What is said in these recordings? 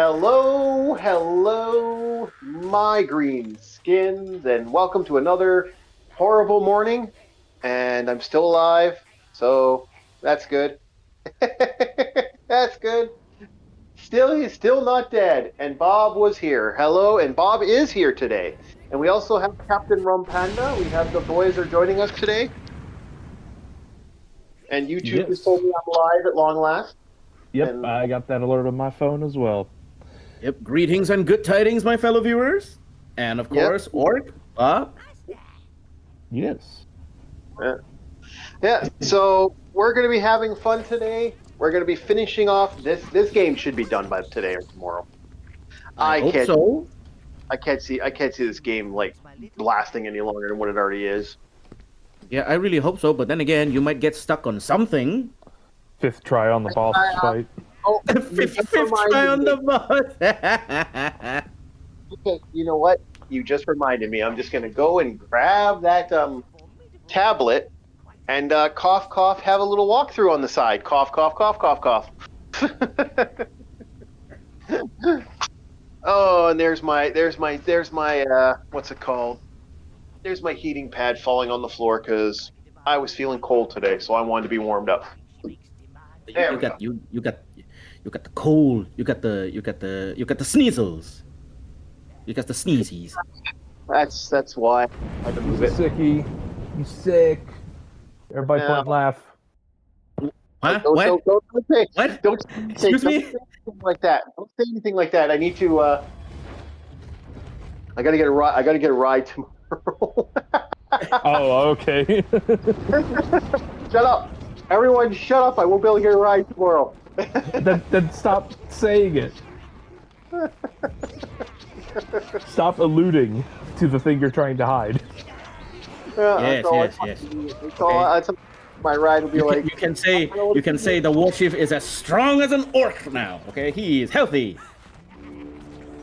Hello, my green skins, and welcome to another horrible morning. And I'm still alive, so that's good. That's good. He's still not dead. And Bob was here. Hello, and Bob is here today. And we also have Captain Rum Panda. We have the boys are joining us today. And YouTube just Yes. told me I'm live at long last. Yep, And I got that alert on my phone as well. Yep. Greetings and good tidings, my fellow viewers. And of yep, course, Orc, Bob. Yes. Yeah, so we're going to be having fun today. We're going to be finishing off this game should be done by today or tomorrow. I I hope can't so. I can't see this game like lasting any longer than what it already is. Yeah, I really hope so. But then again, you might get stuck on something. Fifth try on the boss fight. Oh, Fifth try on the boss. Okay, you know what? You just reminded me. I'm just going to go and grab that tablet and cough cough have a little walkthrough on the side. Cough cough cough cough cough. Oh, and there's my what's it called? There's my heating pad falling on the floor because I was feeling cold today, so I wanted to be warmed up. There you we go. got you got the cold. You got the sneezels. You got the sneezies. That's why I had to move He's a it. sickie. He's sick. Everybody Yeah. point and laugh. Huh? Don't, What? don't say, What? don't say, Excuse don't me? say anything like that. Don't say anything like that. I need to. I gotta get a ride. I gotta get a ride tomorrow. Oh, okay. Shut up, everyone! Shut up! I won't be able to get a ride tomorrow. then stop saying it. Stop alluding to the thing you're trying to hide. Yes, yes, yes. That's my ride will be like. You can say the warchief is as strong as an orc now. Okay, he is healthy.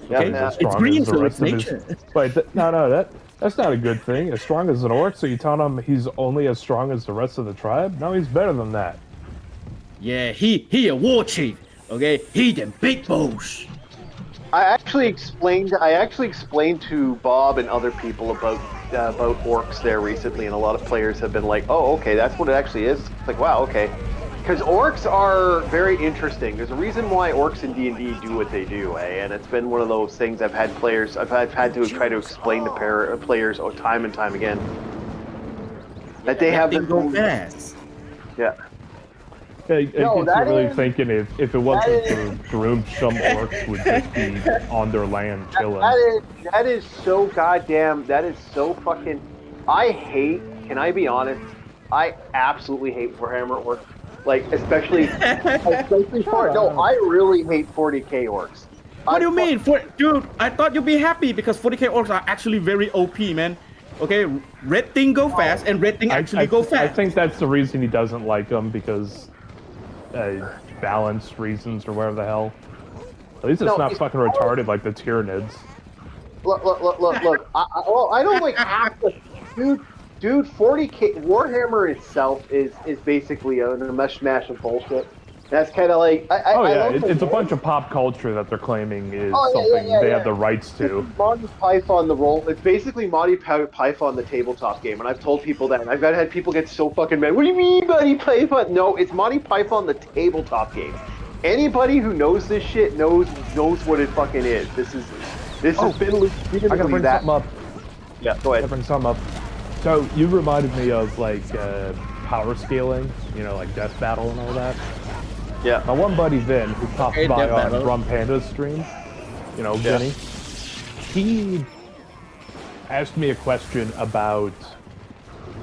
Okay, Yeah, it's green, so it's of nature. Wait, that's not a good thing. As strong as an orc, so you telling him he's only as strong as the rest of the tribe? No, he's better than that. Yeah, he a warchief. Okay, he the big boss. I actually explained to Bob and other people about orcs there recently, and a lot of players have been like, "Oh, okay, that's what it actually is." It's like, wow, okay, because orcs are very interesting. There's a reason why orcs in D&D do what they do, and it's been one of those things I've had to try to explain to players time and time again that they have to this go fast. Yeah. I guess No, you're really is- thinking if it wasn't for Groom, some orcs would just be on their land chilling. That is so goddamn. That is so fucking. I hate. Can I be honest? I absolutely hate Warhammer orcs. Like especially for no. I really hate 40k orcs. What do you mean, dude? I thought you'd be happy because 40k orcs are actually very OP, man. Okay, red thing go fast, and red thing actually go fast. I think that's the reason he doesn't like them because balance reasons or whatever the hell. At least it's not fucking retarded like the Tyranids. Look. I don't like half the dude. 40k Warhammer itself is basically a mishmash of bullshit. That's kind of like it's a bunch of pop culture that they're claiming is something they have the rights to. Monty Python the role. It's basically Monty Python the tabletop game, and I've told people that. And I've had people get so fucking mad. What do you mean, Monty Python? No, it's Monty Python the tabletop game. Anybody who knows this shit knows what it fucking is. This has been legitimately I gotta bring something up. Yeah, go ahead. I gotta bring something up. So you reminded me of like power scaling, like Death Battle and all that. Yeah. My one buddy Vin, who popped by on Rum Panda's stream, Vinny, he asked me a question about,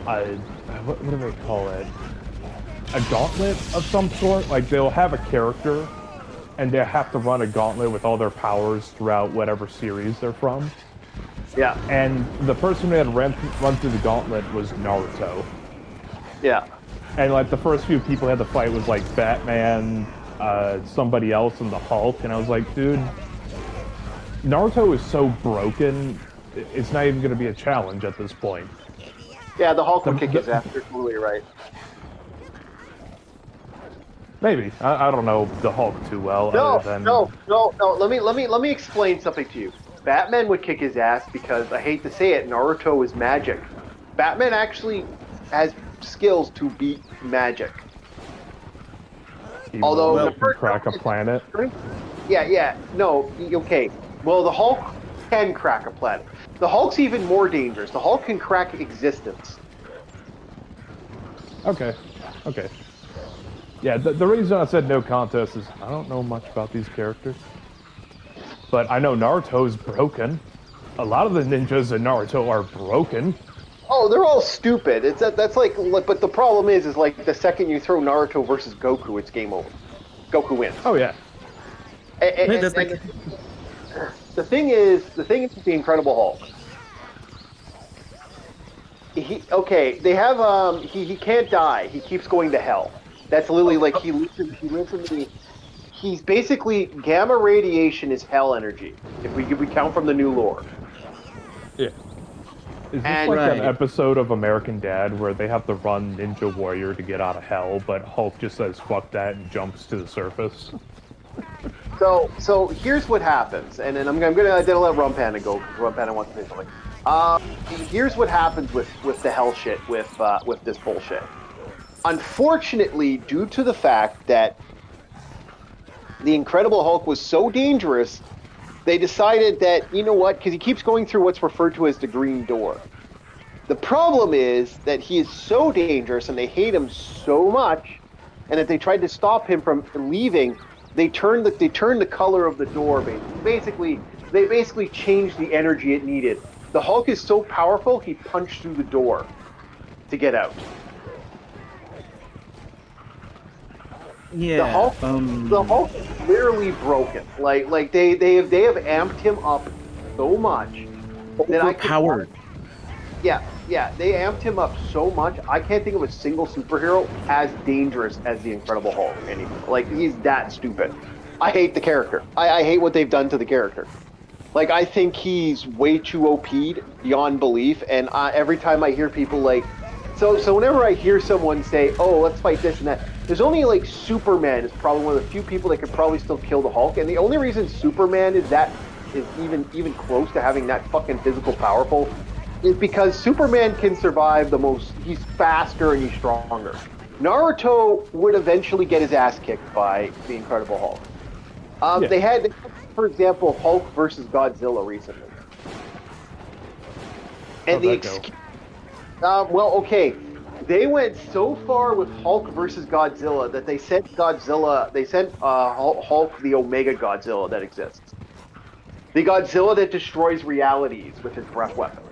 what do they call it? A gauntlet of some sort? Like, they'll have a character, and they have to run a gauntlet with all their powers throughout whatever series they're from. Yeah. And the person who had run through the gauntlet was Naruto. Yeah. And like the first few people had to fight was like Batman, somebody else, and the Hulk. And I was like, dude, Naruto is so broken, it's not even going to be a challenge at this point. Yeah, the Hulk will kick his ass. You're totally right. Maybe. I don't know the Hulk too well, No, other than no, no, no. Let me explain something to you. Batman would kick his ass because I hate to say it, Naruto is magic. Batman actually has skills to beat magic. even though Although he Well, can crack a planet. yeah, no, okay. Well, the Hulk can crack a planet. The Hulk's even more dangerous. The Hulk can crack existence. Okay. Okay. Yeah, the reason I said no contest is I don't know much about these characters. But I know Naruto's broken. A lot of the ninjas in Naruto are broken. Oh, they're all stupid. That's like, but the problem is like the second you throw Naruto versus Goku, it's game over. Goku wins. Oh yeah. that's like And the thing is the Incredible Hulk. They have he can't die. He keeps going to hell. That's literally like he lives in the. He's basically gamma radiation is hell energy. If we count from the new lore. Yeah. Is this And- like an Right. episode of American Dad where they have to run Ninja Warrior to get out of hell, but Hulk just says fuck that and jumps to the surface? So here's what happens, and then I'm gonna let Rumpana go because Rumpana wants to say something. Here's what happens with the hell shit with this bullshit. Unfortunately, due to the fact that the Incredible Hulk was so dangerous, they decided that, you know what, because he keeps going through what's referred to as the Green Door. The problem is that he is so dangerous and they hate him so much, and if they tried to stop him from leaving, they turned the color of the door. They basically changed the energy it needed. The Hulk is so powerful, he punched through the door to get out. yeah. The Hulk is literally broken. Like they have amped him up so much that Overpowered. Yeah, they amped him up so much. I can't think of a single superhero as dangerous as the Incredible Hulk anymore. Like, he's that stupid. I hate the character. I hate what they've done to the character. Like, I think he's way too OP'd beyond belief, and every time I hear people like... So whenever I hear someone say, oh, let's fight this and that, there's only, like, Superman is probably one of the few people that could probably still kill the Hulk, and the only reason Superman is even close to having that fucking physical powerful is because Superman can survive he's faster and he's stronger. Naruto would eventually get his ass kicked by the Incredible Hulk. Yeah. They had, for example, Hulk versus Godzilla recently. And How'd that go? They went so far with Hulk versus Godzilla that they sent Hulk the Omega Godzilla that exists. The Godzilla that destroys realities with his breath weapon.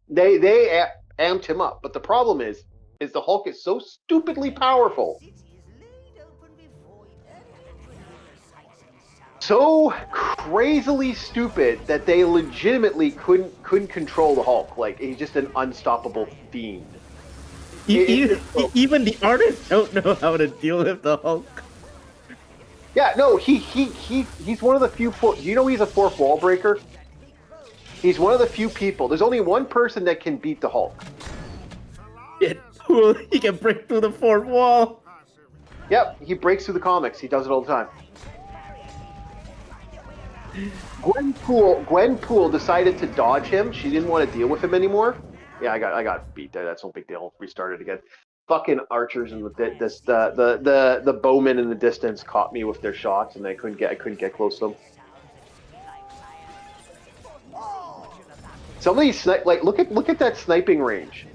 They amped him up, but the problem is the Hulk is so stupidly powerful, so crazily stupid that they legitimately couldn't control the Hulk. Like, he's just an unstoppable fiend. Even the artists don't know how to deal with the Hulk. Yeah, no, he's one of the few. You know, he's a fourth wall breaker. He's one of the few people. There's only one person that can beat the Hulk. He can break through the fourth wall. Yep, he breaks through the comics. He does it all the time. Gwenpool decided to dodge him. She didn't want to deal with him anymore. Yeah, I got beat there. That's no big deal. Restarted again. Fucking archers and the bowmen in the distance caught me with their shots, and I couldn't get close to them. Somebody look at that sniping range.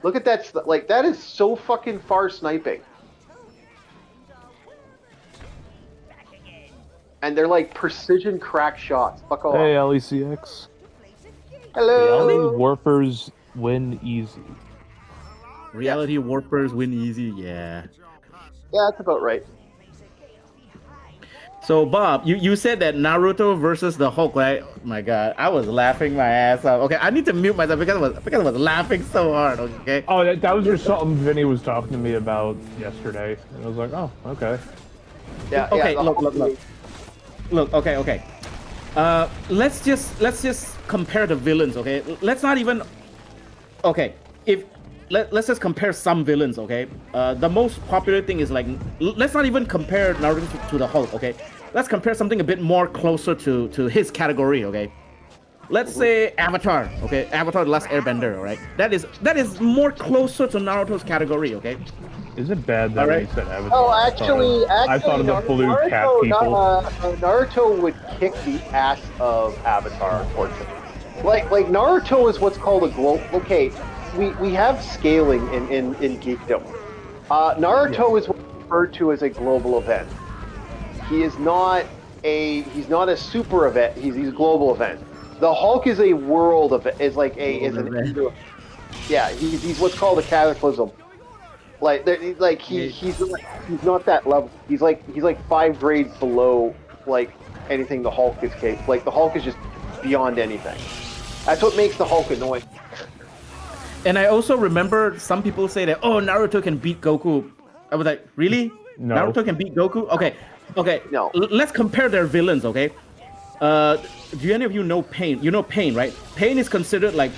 Look at that, that is so fucking far sniping. And they're like precision crack shots. Fuck off. Hey, LECX. Hello. Reality warpers win easy. Reality warpers win easy, yeah. Yeah, that's about right. So Bob, you said that Naruto versus the Hulk, right? Oh my God, I was laughing my ass off. Okay, I need to mute myself because I was laughing so hard. Okay. Oh, that was just something Vinny was talking to me about yesterday, and I was like, oh, okay. Yeah. Okay. Yeah, Look. Okay. Let's just compare the villains. Okay. Let's not even. Okay. let's just compare some villains, okay? The most popular thing is like, let's not even compare Naruto to the Hulk, okay? Let's compare something a bit more closer to his category, okay? Let's say Avatar, okay? Avatar: The Last Airbender, all right? That is more closer to Naruto's category, okay? Is it bad that All when right. you said Avatar? Oh, I thought of the blue cat people. Naruto would kick the ass of Avatar, unfortunately. Like Naruto is what's called a global. Okay, we have scaling in geekdom. Naruto is what's referred to as a global event. He is not he's not a super event. He's a global event. The Hulk is a world event. Is like yeah. He's what's called a cataclysm. He's not that level. He's like 5 grades below like anything the Hulk is capable. Like the Hulk is just beyond anything. That's what makes the Hulk annoying. And I also remember some people say that, oh, Naruto can beat Goku. I was like, really? No. Naruto can beat Goku? Okay. No. Let's compare their villains, okay? Do any of you know Pain? You know Pain, right? Pain is considered like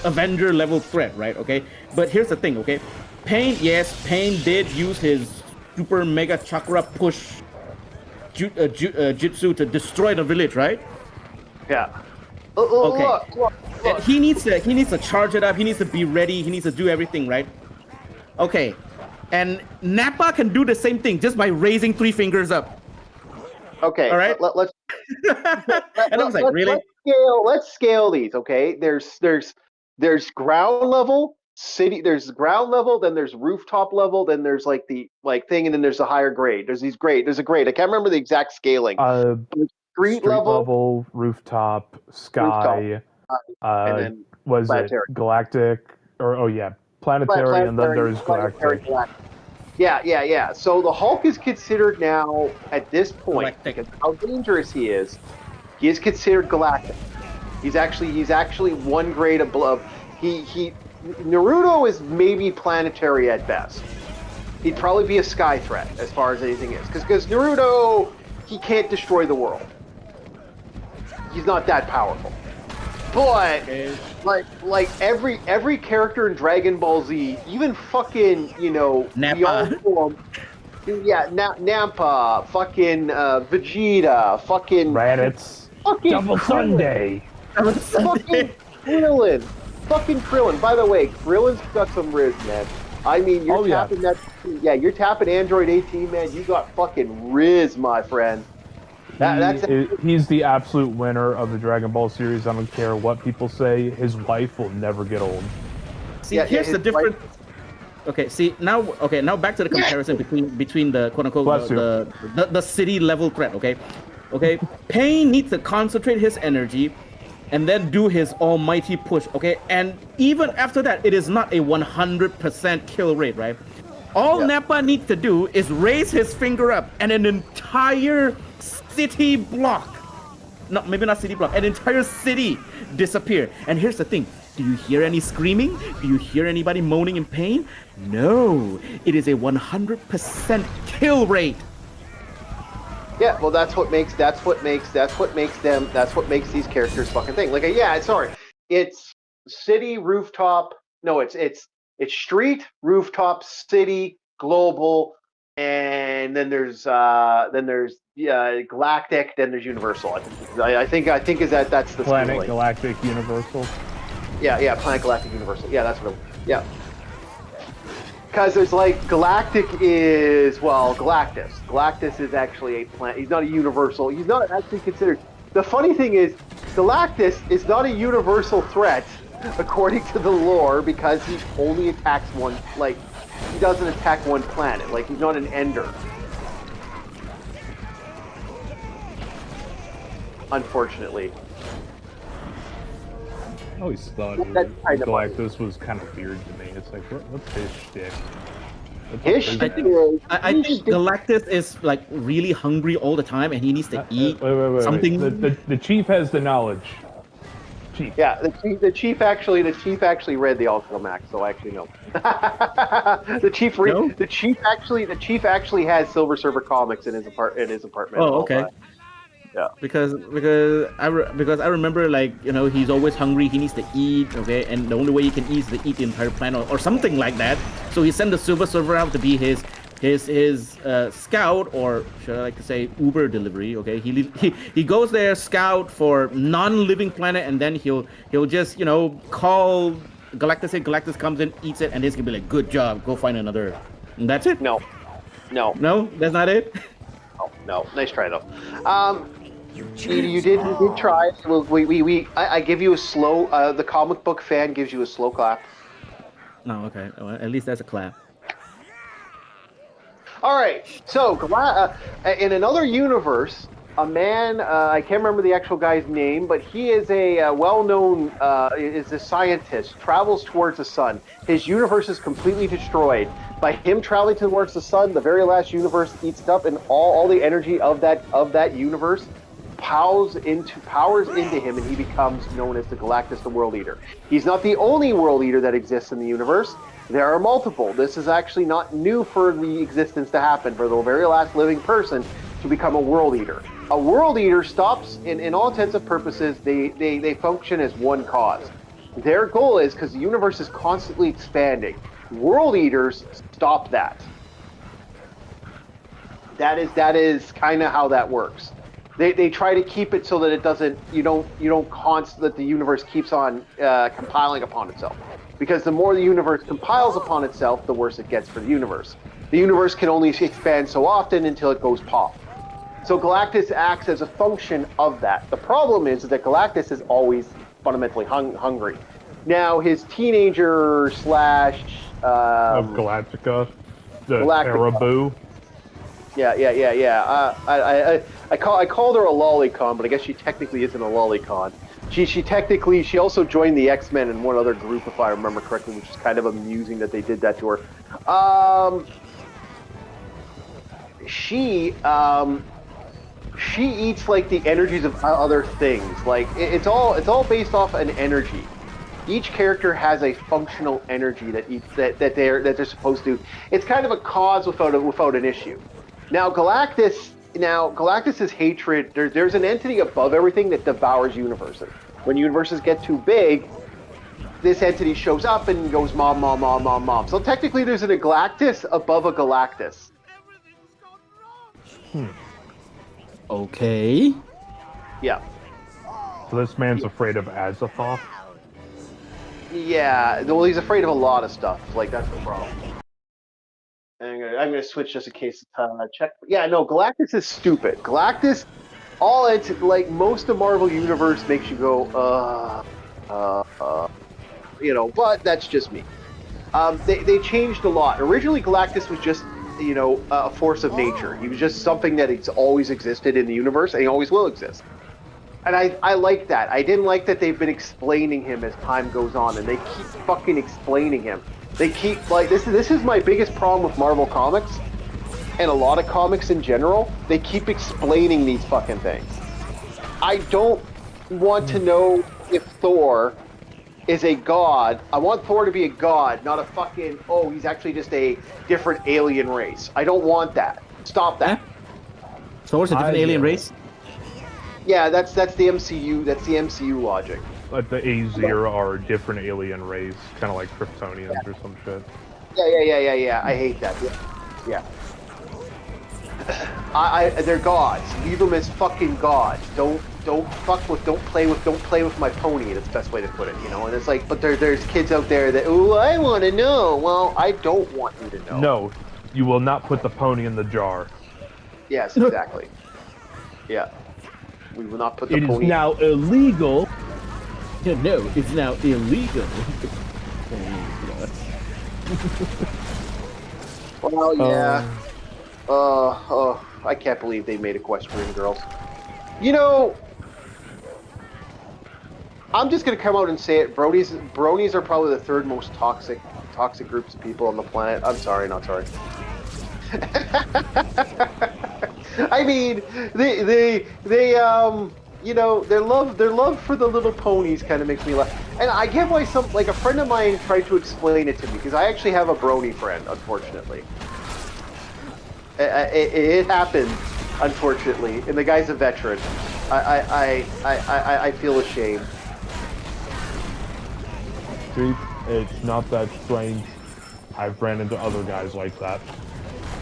Avenger level threat, right? Okay. But here's the thing, okay? Pain did use his super mega chakra push jutsu to destroy the village, right? Yeah. Okay. Look. And he needs to charge it up. He needs to be ready. He needs to do everything, right? Okay. And Nappa can do the same thing just by raising 3 fingers up. Okay. All right. Let's. And I was like, really? Let's scale these. Okay. There's ground level city. There's ground level. Then there's rooftop level. Then there's like the thing, and then there's a higher grade. There's a grade. I can't remember the exact scaling. Street level, rooftop, sky, and then was planetary. it galactic or planetary, and then there's galactic. Yeah. So the Hulk is considered now at this point, Galactic. because how dangerous he is considered galactic. He's actually 1 grade above. Naruto is maybe planetary at best. He'd probably be a sky threat as far as anything is, because Naruto, he can't destroy the world. He's not that powerful. But like every character in Dragon Ball Z, even fucking Nappa. Nampa, fucking Vegeta, fucking Raditz, fucking Double Sunday, fucking Krillin. By the way, Krillin's got some riz, man. I mean, you're tapping that. Yeah, you're tapping Android 18, man. You got fucking riz, my friend. He's the absolute winner of the Dragon Ball series. I don't care what people say. His wife will never get old. See, here's the difference. Okay, see now back to the comparison between the quote unquote the city level threat. Okay, Pain needs to concentrate his energy and then do his almighty push. Okay, and even after that, it is not a 100% kill rate, right? All Nappa needs to do is raise his finger up, and an entire city block, maybe not city block, an entire city disappear. And here's the thing: do you hear any screaming? Do you hear anybody moaning in pain? No, it is a 100% kill rate. Yeah, well, that's what makes these characters fucking thing. Like, it's city, rooftop. No, it's street, rooftop, city, global, and then there's galactic. Then there's universal. I think that's the Planet scaling. Galactic Universal. Yeah, Planet Galactic Universal. Yeah, that's what. Because there's like Galactus. Galactus is actually a planet. He's not a universal. He's not actually considered. The funny thing is, Galactus is not a universal threat according to the lore, because he only attacks one. Like, he doesn't attack one planet. Like, he's not an ender. Unfortunately. I always thought Galactus was kind of weird to me. It's like, what's his shtick? I think Galactus is like really hungry all the time, and he needs to eat something. The chief has the knowledge. Chief. Yeah, the chief actually read the Alchemax, so I actually know. The chief actually has Silver Surfer comics in his apartment. Oh, okay. Yeah. Because I remember, like, he's always hungry. He needs to eat. Okay, and the only way he can eat is to eat the entire planet, or something like that. So he sent the Silver Surfer out to be his scout, or should I like to say Uber delivery. Okay, he goes there, scout for non-living planet, and then he'll just call Galactus. Say Galactus comes in, eats it, and he's gonna be like, "Good job, go find another." And that's it. No, no, No, that's not it. no. Nice try though. You did try. Well, I give you a slow. The comic book fan gives you a slow clap. No, okay. Well, at least that's a clap. All right. So, in another universe, a man, I can't remember the actual guy's name, but he is a well-known, is a scientist, travels towards the sun. His universe is completely destroyed. By him traveling towards the sun, the very last universe eats it up, and all the energy of that universe powers into him, and he becomes known as the Galactus, the World Eater. He's not the only World Eater that exists in the universe. There are multiple. This is actually not new for the existence to happen, for the very last living person to become a World Eater. A World Eater stops, in all intents and purposes, they function as one cause. Their goal is, because the universe is constantly expanding, World Eaters stop that. That is kind of how that works. They try to keep it so that it doesn't, that the universe keeps on compiling upon itself. Because the more the universe compiles upon itself, the worse it gets for the universe. The universe can only expand so often until it goes pop. So Galactus acts as a function of that. The problem is that Galactus is always fundamentally hungry. Now, his teenager slash... of Galactica, the Caribou. Yeah. I called her a lolicon, but I guess she technically isn't a lolicon. She also joined the X-Men in one other group, if I remember correctly, which is kind of amusing that they did that to her. She eats like the energies of other things. Like it's all based off an energy. Each character has a functional energy that they're supposed to. It's kind of a cause without an issue. Now Galactus's hatred. There's an entity above everything that devours universes. When universes get too big, this entity shows up and goes mom, mom, mom, mom, mom. So technically, there's a Galactus above a Galactus. Okay. Yeah. So this man's afraid of Azathoth? Yeah. Well, he's afraid of a lot of stuff. Like, that's the problem. And I'm gonna switch just in case check. Yeah, no, Galactus is stupid. Galactus, like most of Marvel Universe makes you go, but that's just me. They changed a lot. Originally, Galactus was just, a force of nature. He was just something that always existed in the universe, and he always will exist. And I like that. I didn't like that they've been explaining him as time goes on, and they keep fucking explaining him. They keep, like, this is my biggest problem with Marvel Comics, and a lot of comics in general. They keep explaining these fucking things. I don't want to know if Thor is a god. I want Thor to be a god, not a fucking, he's actually just a different alien race. I don't want that. Stop that. Thor's a different alien race? Yeah, that's the MCU. That's the MCU logic. Like the Azir are a different alien race, kind of like Kryptonians or some shit. Yeah. I hate that. Yeah. They're gods. Leave them as fucking gods. Don't play with my pony. That's the best way to put it, And it's like, but there's kids out there that, I want to know. Well, I don't want you to know. No, you will not put the pony in the jar. Yes, exactly. Yeah, we will not put the pony. It is now illegal. No, it's now illegal. Well, yeah. I can't believe they made Equestrian Girls. I'm just gonna come out and say it. Bronies are probably the third most toxic groups of people on the planet. I'm sorry, not sorry. I mean, they their love for the little ponies kind of makes me laugh. And I get why a friend of mine tried to explain it to me, because I actually have a brony friend, unfortunately. It happens. unfortunately, and the guy's a veteran. I feel ashamed. See, it's not that strange. I've ran into other guys like that.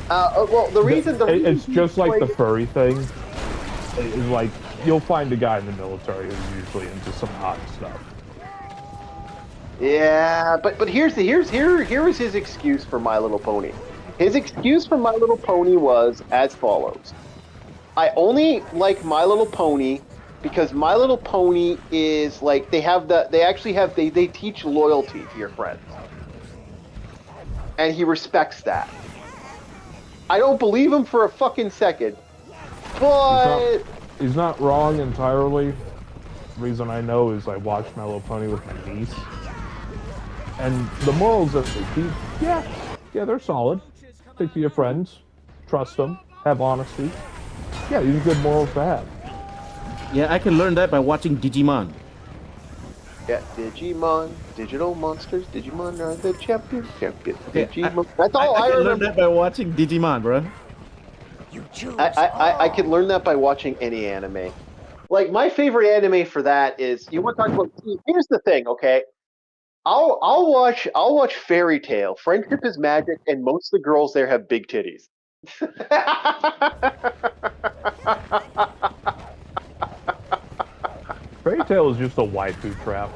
Well, the reason it's just like the furry thing. Is like you'll find a guy in the military who's usually into some hot stuff. Yeah, but here was his excuse for My Little Pony. His excuse for My Little Pony was as follows: I only like My Little Pony because My Little Pony is like they teach loyalty to your friends, and he respects that. I don't believe him for a fucking second, but he's not wrong entirely. The reason I know is I watched My Little Pony with my niece. And the morals that they teach, yeah, they're solid. Stick to your friends, trust them, have honesty. Yeah, these are good morals to have. Yeah, I can learn that by watching Digimon. Yeah, Digimon, digital monsters, Digimon are the champion. Okay, Digimon. That's all I can remember. learn that by watching Digimon, bro. I can learn that by watching any anime. Like, my favorite anime for that is, you want to talk about, here's the thing, okay? I'll watch Fairy Tail, Friendship is Magic, and most of the girls there have big titties. Fairy Tail is just a waifu trap.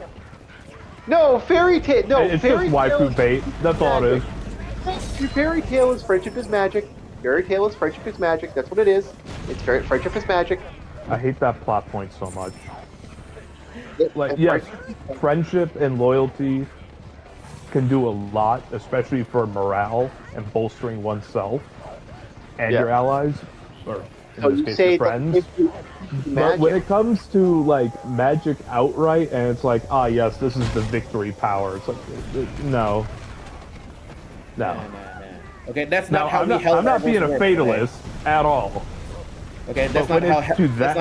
No, Fairy Tail. No, it's Fairy just waifu bait. That's all it is. Fairy Tail is Friendship is Magic. Fairy Tail is Friendship is Magic. That's what it is. It's Friendship is Magic. I hate that plot point so much. Like, yes, friendship and loyalty can do a lot, especially for morale and bolstering oneself and your allies, or in this case, your friends. But when it comes to like magic outright, and it's like, ah, yes, this is the victory power. It's like, no. Okay, that's not how we held. I'm not being a fatalist at all. Okay, that's not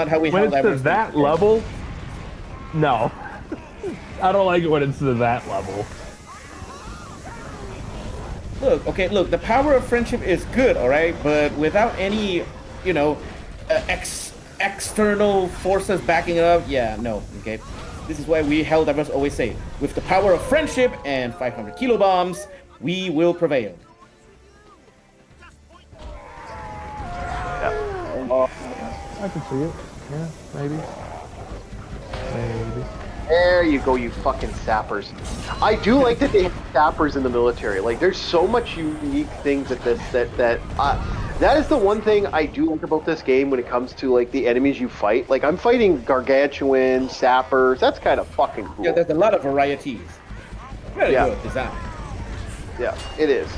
how we held. When it's to that level, no. I don't like it when it's to that level. Look, the power of friendship is good, all right, but without any, external forces backing it up, yeah, no, okay. This is why we Helldivers always say, with the power of friendship and 500 kilobombs, we will prevail. I can see it. Yeah, maybe. There you go, you fucking sappers. I do like that they have sappers in the military. Like, there's so much unique things at this that is the one thing I do like about this game when it comes to like the enemies you fight. Like, I'm fighting gargantuan, sappers. That's kind of fucking cool. Yeah, there's a lot of varieties. Very good design. Yeah, it is.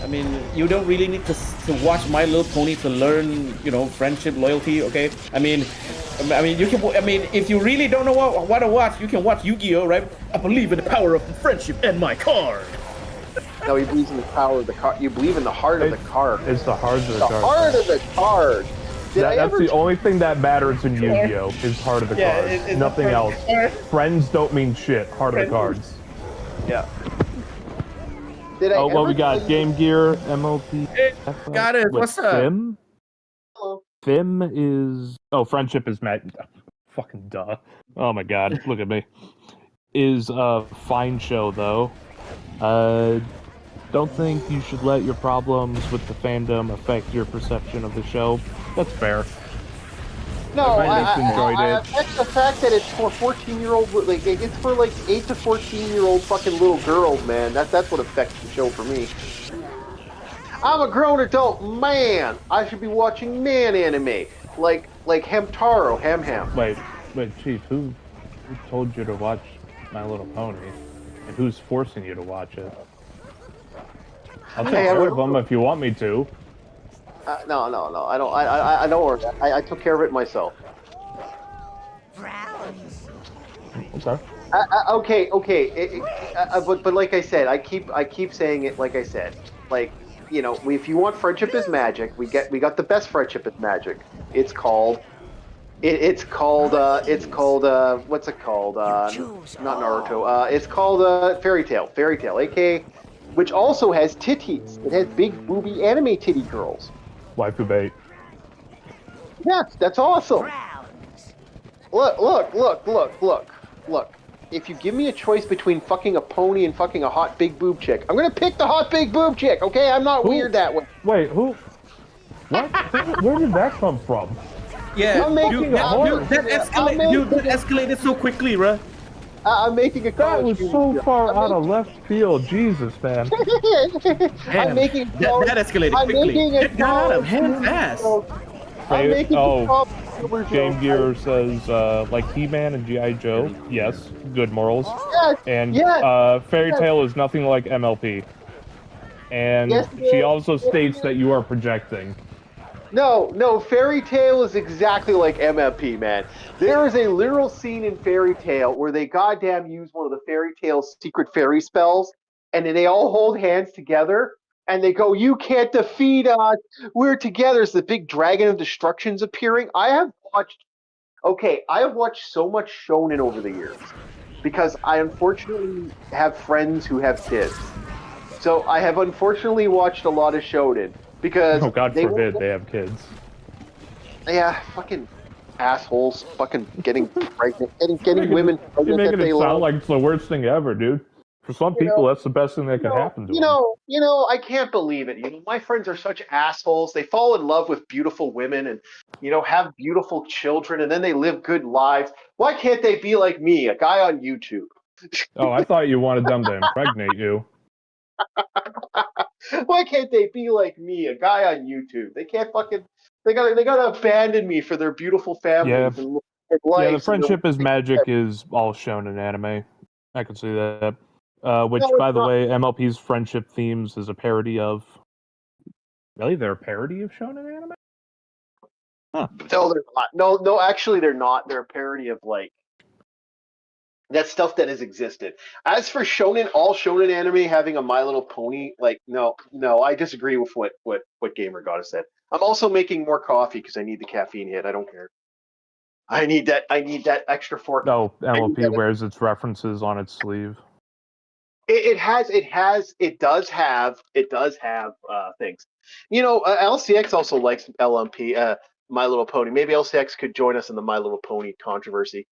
I mean, you don't really need to watch My Little Pony to learn, friendship, loyalty. Okay, I mean, you can. I mean, if you really don't know what to watch, you can watch Yu-Gi-Oh! Right? I believe in the power of friendship and my card. No, he believes in the power of the card. You believe in the heart of the card. It's the heart of the card. The heart of the card. That's the only thing that matters in Yu-Gi-Oh! Is heart of the cards. Nothing else. Friends don't mean shit. Heart of the cards. Yeah. What we got? Game Gear, MLP. Got it. What's up? Fim? Fim is... Oh, Friendship is fucking duh. Oh my god, look at me. Is a fine show, though. Don't think you should let your problems with the fandom affect your perception of the show. That's fair. No, I the fact that it's for 14-year-old, like it's for like 8 to 14-year-old fucking little girls, man. That's what affects the show for me. I'm a grown adult man. I should be watching man anime, like Hamtaro, Ham. Wait, Chief, who told you to watch My Little Pony, and who's forcing you to watch it? I'll take care of them if you want me to. No, I don't. I don't worry. I took care of it myself. I'm sorry. Okay. But like I said, I keep saying it. Like I said, like if you want friendship is magic, we got the best friendship is magic. It's called. It's called. What's it called? Not Naruto. It's called Fairy Tail. Fairy Tail, aka which also has titties. It has big booby anime titty girls. Waifu bait. Yes, that's awesome. Look. If you give me a choice between fucking a pony and fucking a hot big boob chick, I'm gonna pick the hot big boob chick. Okay, I'm not weird that way. Wait, who? What? Where did that come from? Yeah, I'm making dude, that escalated so quickly, bro. I'm making a That was so far out of left field. Jesus, man. I'm making that escalated quickly. It got out of hand fast. I'm making Game Gear says, like He-Man and G.I. Joe, yes, good morals. Yes, And yes, Fairy Tail is nothing like MLP. And yes, she also states that you are projecting. No, Fairy Tail is exactly like MMP, man. There is a literal scene in Fairy Tail where they goddamn use one of the Fairy Tail's secret fairy spells, and then they all hold hands together, and they go, "You can't defeat us. We're together." It's the big dragon of destruction's appearing. I have watched so much shonen over the years because I unfortunately have friends who have kids. So I have unfortunately watched a lot of shonen because Oh, God forbid they have kids. Yeah, fucking assholes, fucking getting pregnant, getting women You're pregnant making that they it sound love. like it's the worst thing ever, dude. For some people, that's the best thing that could happen to them. I can't believe it. My friends are such assholes. They fall in love with beautiful women and, have beautiful children, and then they live good lives. Why can't they be like me, a guy on YouTube? Oh, I thought you wanted them to impregnate you. Why can't they be like me, a guy on YouTube? They can't fucking. They gotta abandon me for their beautiful families and lives. Yeah, the friendship is magic is all shown in anime. I can see that. Which, by the way, MLP's friendship themes is a parody of. Really, they're a parody of shonen anime? Huh. No, they're not. No, actually, they're not. They're a parody of that stuff that has existed. As for shonen, all shonen anime having a My Little Pony, no, I disagree with what Gamer Goddess said. I'm also making more coffee because I need the caffeine hit. I don't care. I need that extra fork. No, MLP wears its references on its sleeve. It does have things. LCX also likes LMP, My Little Pony. Maybe LCX could join us in the My Little Pony controversy.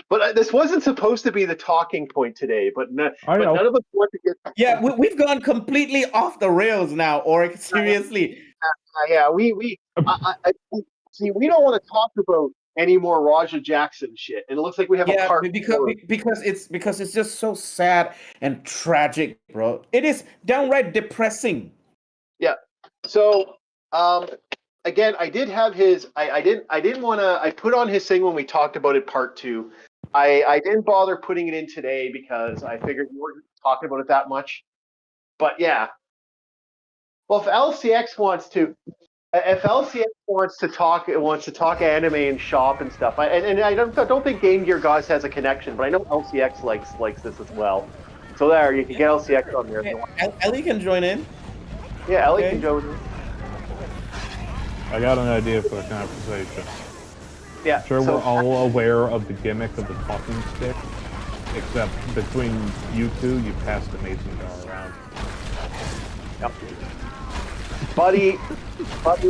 But this wasn't supposed to be the talking point today. But none of us want to get. Yeah, we've gone completely off the rails now, Oric. Seriously. Yeah, we see. We don't want to talk about any more Raja Jackson shit, and it looks like we have a part because it's just so sad and tragic, bro. It is downright depressing. Yeah. So, again, I did have his. I didn't want to. I put on his thing when we talked about it, part 2. I didn't bother putting it in today because I figured we weren't talking about it that much. But yeah. Well, if LCX wants to talk anime and shop and stuff, I don't think Game Gear Gods has a connection, but I know LCX likes this as well. So there, you can get LCX on there. Ellie can join in. Yeah, Ellie can join in. I got an idea for the conversation. Yeah. I'm sure we're all aware of the gimmick of the talking stick, except between you two, you passed the mason jar around. Yep. Buddy, I'm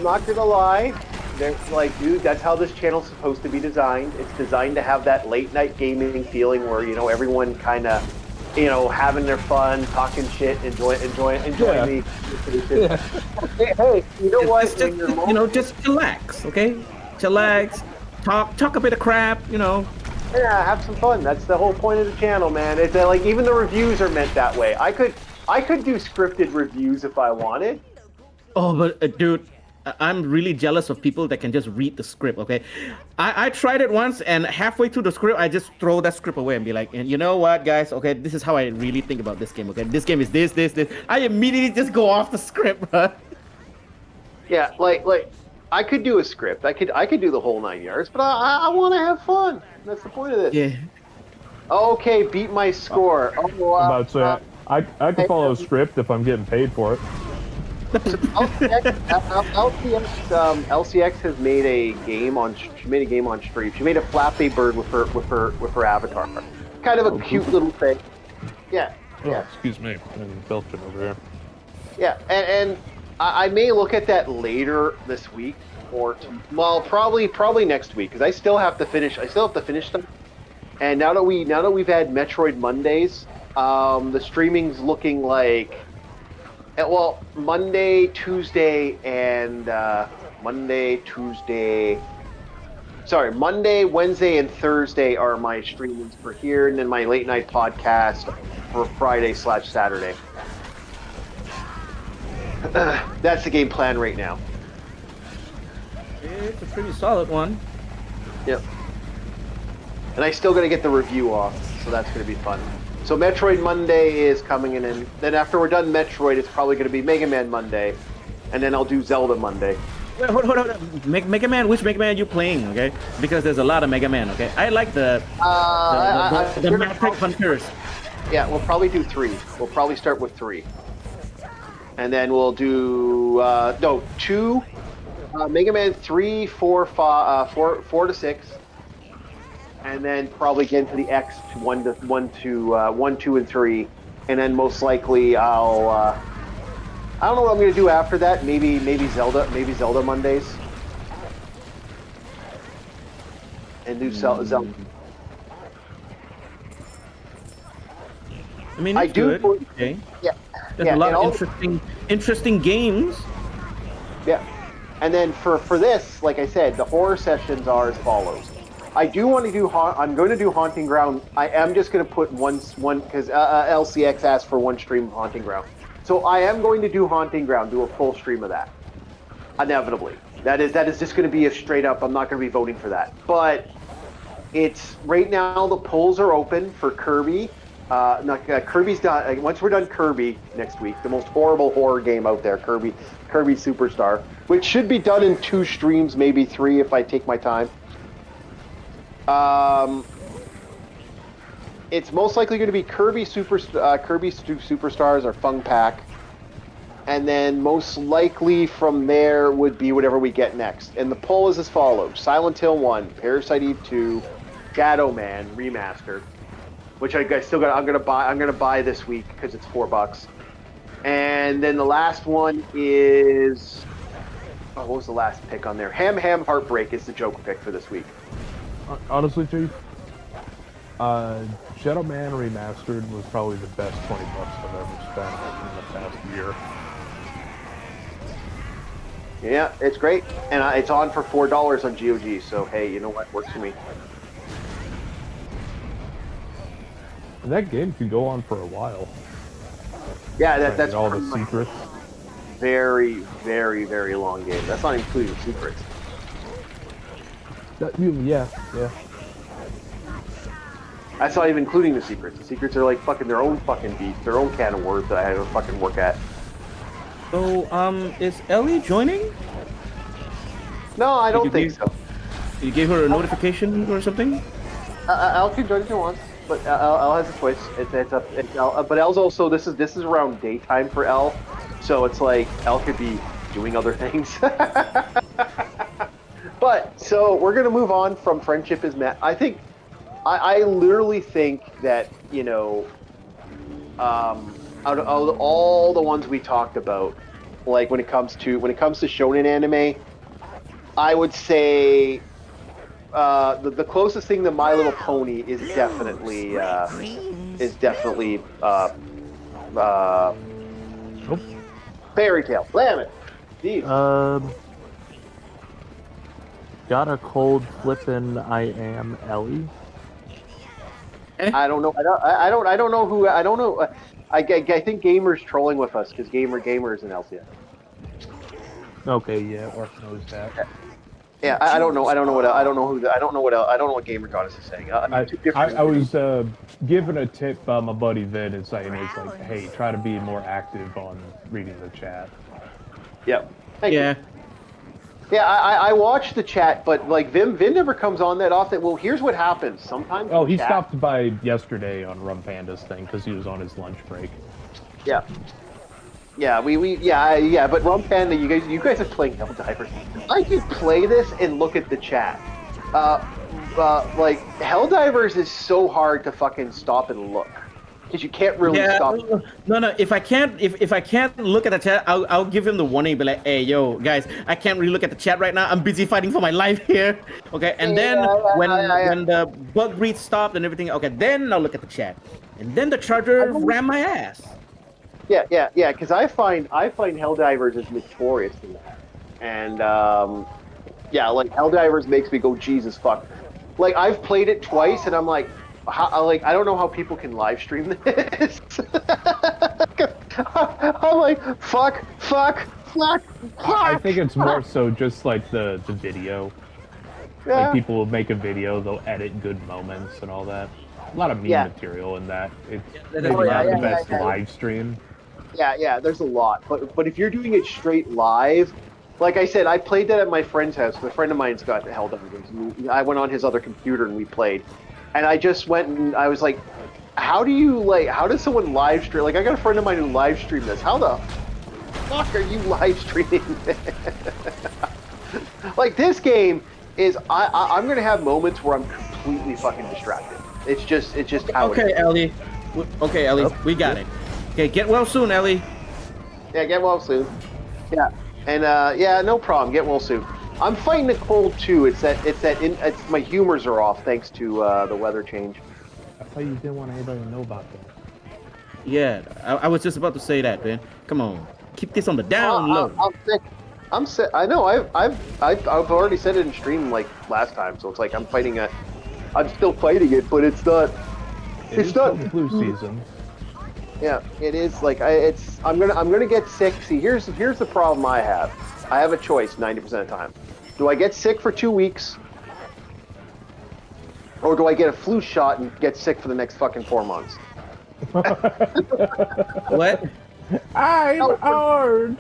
not gonna lie. There's dude, that's how this channel's supposed to be designed. It's designed to have that late night gaming feeling where everyone kind of, having their fun, talking shit, enjoying the. Yeah. Hey, you know what? Just chillax, okay? Chillax, talk a bit of crap, Yeah, have some fun. That's the whole point of the channel, man. It's even the reviews are meant that way. I could do scripted reviews if I wanted. Oh, but dude, I'm really jealous of people that can just read the script, okay? I tried it once, and halfway through the script, I just throw that script away and be like, and you know what, guys? Okay, this is how I really think about this game, okay? This game is this. I immediately just go off the script, bro. Yeah, I could do a script. I could do the whole 9 yards, but I want to have fun. That's the point of this. Yeah. Okay, beat my score. I'm about to say, I can follow a script if I'm getting paid for it. LCX has made a game on. She made a game on stream. She made a Flappy Bird with her avatar. kind of a cute little thing. Yeah. Oh, Yeah. excuse me. I'm belching over here. Yeah, and I may look at that later this week or probably next week because I still have to finish. I still have to finish them. And now that we've had Metroid Mondays, the streaming's looking like Monday, Tuesday, and Monday, Wednesday, and Thursday are my streamings for here, and then my late night podcast for Friday/Saturday. That's the game plan right now. It's a pretty solid one. Yep. And I still got to get the review off, so that's going to be fun. So Metroid Monday is coming in, and then after we're done Metroid, it's probably going to be Mega Man Monday, and then I'll do Zelda Monday. Wait, hold on. Mega Man, which Mega Man are you playing, okay? Because there's a lot of Mega Man, okay? I like the Matrix Hunters. Yeah, we'll probably do 3. We'll probably start with 3. And then we'll do 2, Mega Man 3, 4, 4 to 6, and then probably get into the X to 1, 2, and 3, and then most likely I don't know what I'm gonna do after that. Maybe Zelda Mondays, and do Zelda. I mean, it's good. Okay. Yeah. There's a lot of interesting games. Yeah. And then for this, like I said, the horror sessions are as follows. I do want to do. I'm going to do Haunting Ground. I am just going to put one because LCX asked for one stream of Haunting Ground. So I am going to do Haunting Ground. Do a full stream of that. Inevitably, that is just going to be a straight up. I'm not going to be voting for that. But it's right now. The polls are open for Kirby. Kirby's done. Once we're done Kirby next week, the most horrible horror game out there, Kirby Superstar, which should be done in 2 streams, maybe 3 if I take my time. It's most likely going to be Kirby Superstars or Fung Pack, and then most likely from there would be whatever we get next. And the poll is as follows: Silent Hill 1, Parasite Eve 2, Shadow Man Remastered, which I still got. I'm gonna buy this week because it's $4. And then the last one is what was the last pick on there? Ham Heartbreak is the joke pick for this week. Honestly, Chief, Shadow Man Remastered was probably the best $20 I've ever spent in the past year. Yeah, it's great, and it's on for $4 on GOG. So hey, you know what? Works for me. And that game could go on for a while. Yeah, that's all the secrets. Very, very, very long game. That's not including the secrets. Yeah. That's not even including the secrets. The secrets are like fucking their own fucking beast, their own can of worms that I had to fucking work at. So, is Ellie joining? No, I don't think so. You gave her a notification or something? Elle can join if she wants, but Elle has a choice. It's up. But Elle's also this is around daytime for Elle, so it's like Elle could be doing other things. But so we're gonna move on from Friendship is Met. I think I literally think that out of all the ones we talked about, like when it comes to shonen anime, I would say the closest thing to My Little Pony is definitely Fairy Tail. Damn it. Jeez. Got a cold flippin' I am Ellie. I don't know. I don't know who. I don't know. I think Gamer's trolling with us because Gamer is in LCS. Okay, yeah, Orc knows that. Yeah, I don't know. I don't know what Gamer Goddess is saying. I was giving a tip by my buddy Vin and saying it's like, hey, try to be more active on reading the chat. Yep. Yeah. Yeah, I watched the chat, but like Vin never comes on that often. Well, here's what happens. Sometimes. Oh, he stopped by yesterday on Rum Panda's thing because he was on his lunch break. Yeah. Yeah, yeah, but Rum Panda, you guys are playing Helldivers. I could play this and look at the chat. like Helldivers is so hard to fucking stop and look because you can't really stop. No. If I can't look at the chat, I'll give him the warning. Be like, hey, yo, guys, I can't really look at the chat right now. I'm busy fighting for my life here. Okay, and then when the bug breach stopped and everything, okay, then I'll look at the chat, and then the charger ran my ass. Yeah. Because I find Helldivers is notorious for that, and yeah, like Helldivers makes me go Jesus fuck. Like I've played it twice, and I'm like, I don't know how people can live stream this. I'm like, fuck. I think it's more so just like the video. Yeah. Like people will make a video, they'll edit good moments and all that. A lot of meme material in that. It's maybe not the best live stream. Yeah, there's a lot. But if you're doing it straight live, like I said, I played that at my friend's house. A friend of mine's got Helldivers. I went on his other computer and we played. And I just went and I was like, how does someone live stream? Like I got a friend of mine who live streamed this. How the fuck are you live streaming this? Like this game is, I'm gonna have moments where I'm completely fucking distracted. It's just how it is. Ellie. Okay, Ellie, we got it. Okay, get well soon, Ellie. Yeah, get well soon. Yeah, and yeah, no problem. Get well soon. I'm fighting the cold too. It's my humors are off thanks to the weather change. I thought you didn't want anybody to know about that. Yeah, I was just about to say that, man. Come on, keep this on the down low. I'm sick. I'm sick. I know. I've already said it in stream like last time, so it's like I'm still fighting it, but it's not. It's not flu season. Yeah, it is. Like I'm gonna get sick. See, here's the problem I have. I have a choice 90% of the time. Do I get sick for 2 weeks, or do I get a flu shot and get sick for the next fucking 4 months? What? I'm hard.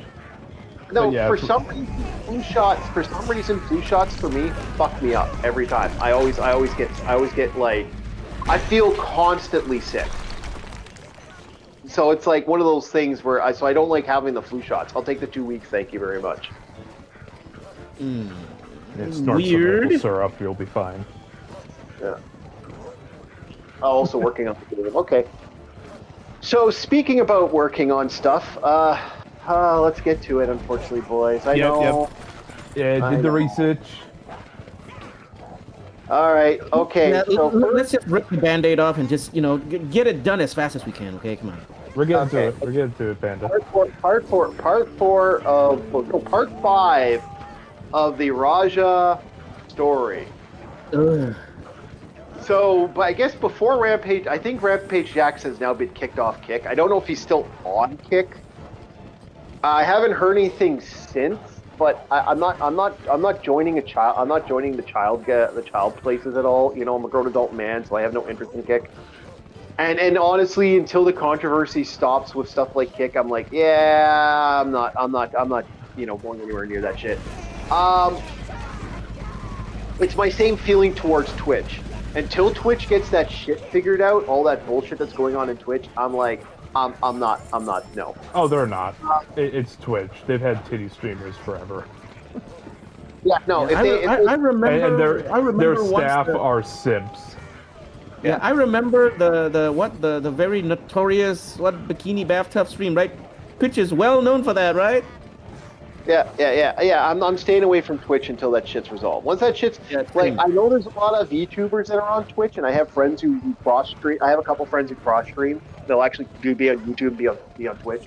No, yeah, for some reason, flu shots for me fuck me up every time. I always get like, I feel constantly sick. So it's like one of those things where I don't like having the flu shots. I'll take the 2 weeks, thank you very much. Snort some maple syrup, you'll be fine. Yeah. Also working on the game. Okay. So speaking about working on stuff, let's get to it. Unfortunately, boys, I know. Yep. Yeah, did the research. All right. Okay. Yeah, so let's just rip the Band-Aid off and just get it done as fast as we can. Okay, come on. We're getting to it. We're getting to it, Panda. Part 5 of the Raja story. Ugh. So, but I guess before Rampage, I think Rampage Jackson has now been kicked off Kick. I don't know if he's still on Kick. I haven't heard anything since, but I'm not joining I'm not joining the child places at all. You know, I'm a grown adult man, so I have no interest in Kick. And honestly, until the controversy stops with stuff like Kick, I'm like, yeah, I'm not, going anywhere near that shit. It's my same feeling towards Twitch. Until Twitch gets that shit figured out, all that bullshit that's going on in Twitch, I'm like, I'm not, no. Oh, they're not. It's Twitch. They've had titty streamers forever. Yeah, no. I remember. And their staff are simps. Yeah, I remember the very notorious bikini bathtub stream, right? Twitch is well known for that, right? Yeah. I'm staying away from Twitch until that shit's resolved. Once that shit's I know there's a lot of YouTubers that are on Twitch, and I have friends who cross stream. I have a couple friends who cross stream. They'll actually be on YouTube, and be on Twitch.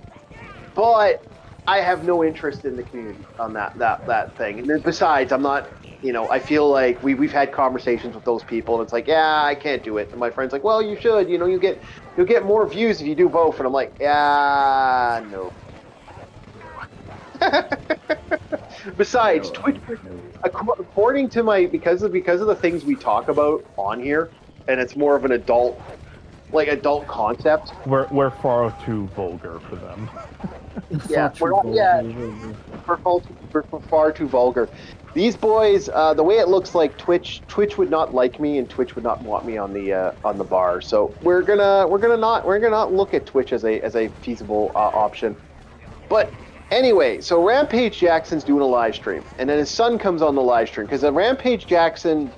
But I have no interest in the community on that thing. And then besides, I'm not. I feel like we've had conversations with those people, and it's like, yeah, I can't do it. And my friend's like, well, you should. You'll get more views if you do both. And I'm like, yeah, no. Besides, Twitch, according to because of the things we talk about on here, and it's more of an adult concept. We're far too vulgar for them. Yeah, we're far too vulgar. These boys, the way it looks like Twitch would not like me, and Twitch would not want me on the bar. So we're gonna not look at Twitch as a feasible option. But anyway, so Rampage Jackson's doing a live stream, and then his son comes on the live stream because Rampage Jackson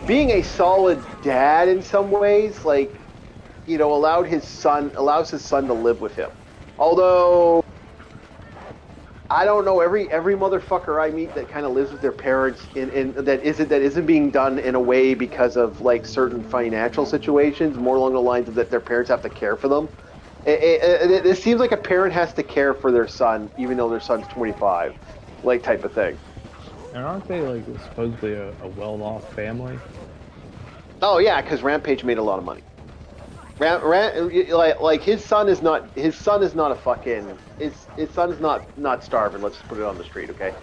being a solid dad in some ways, like, allows his son to live with him. Although, I don't know, every motherfucker I meet that kind of lives with their parents in that isn't being done in a way because of like certain financial situations, more along the lines of that their parents have to care for them. It seems like a parent has to care for their son, even though their son's 25, like type of thing. And aren't they like supposedly a well-off family? Oh yeah, because Rampage made a lot of money. Like his son is not a fucking his son's not starving. Let's just put it on the street, okay?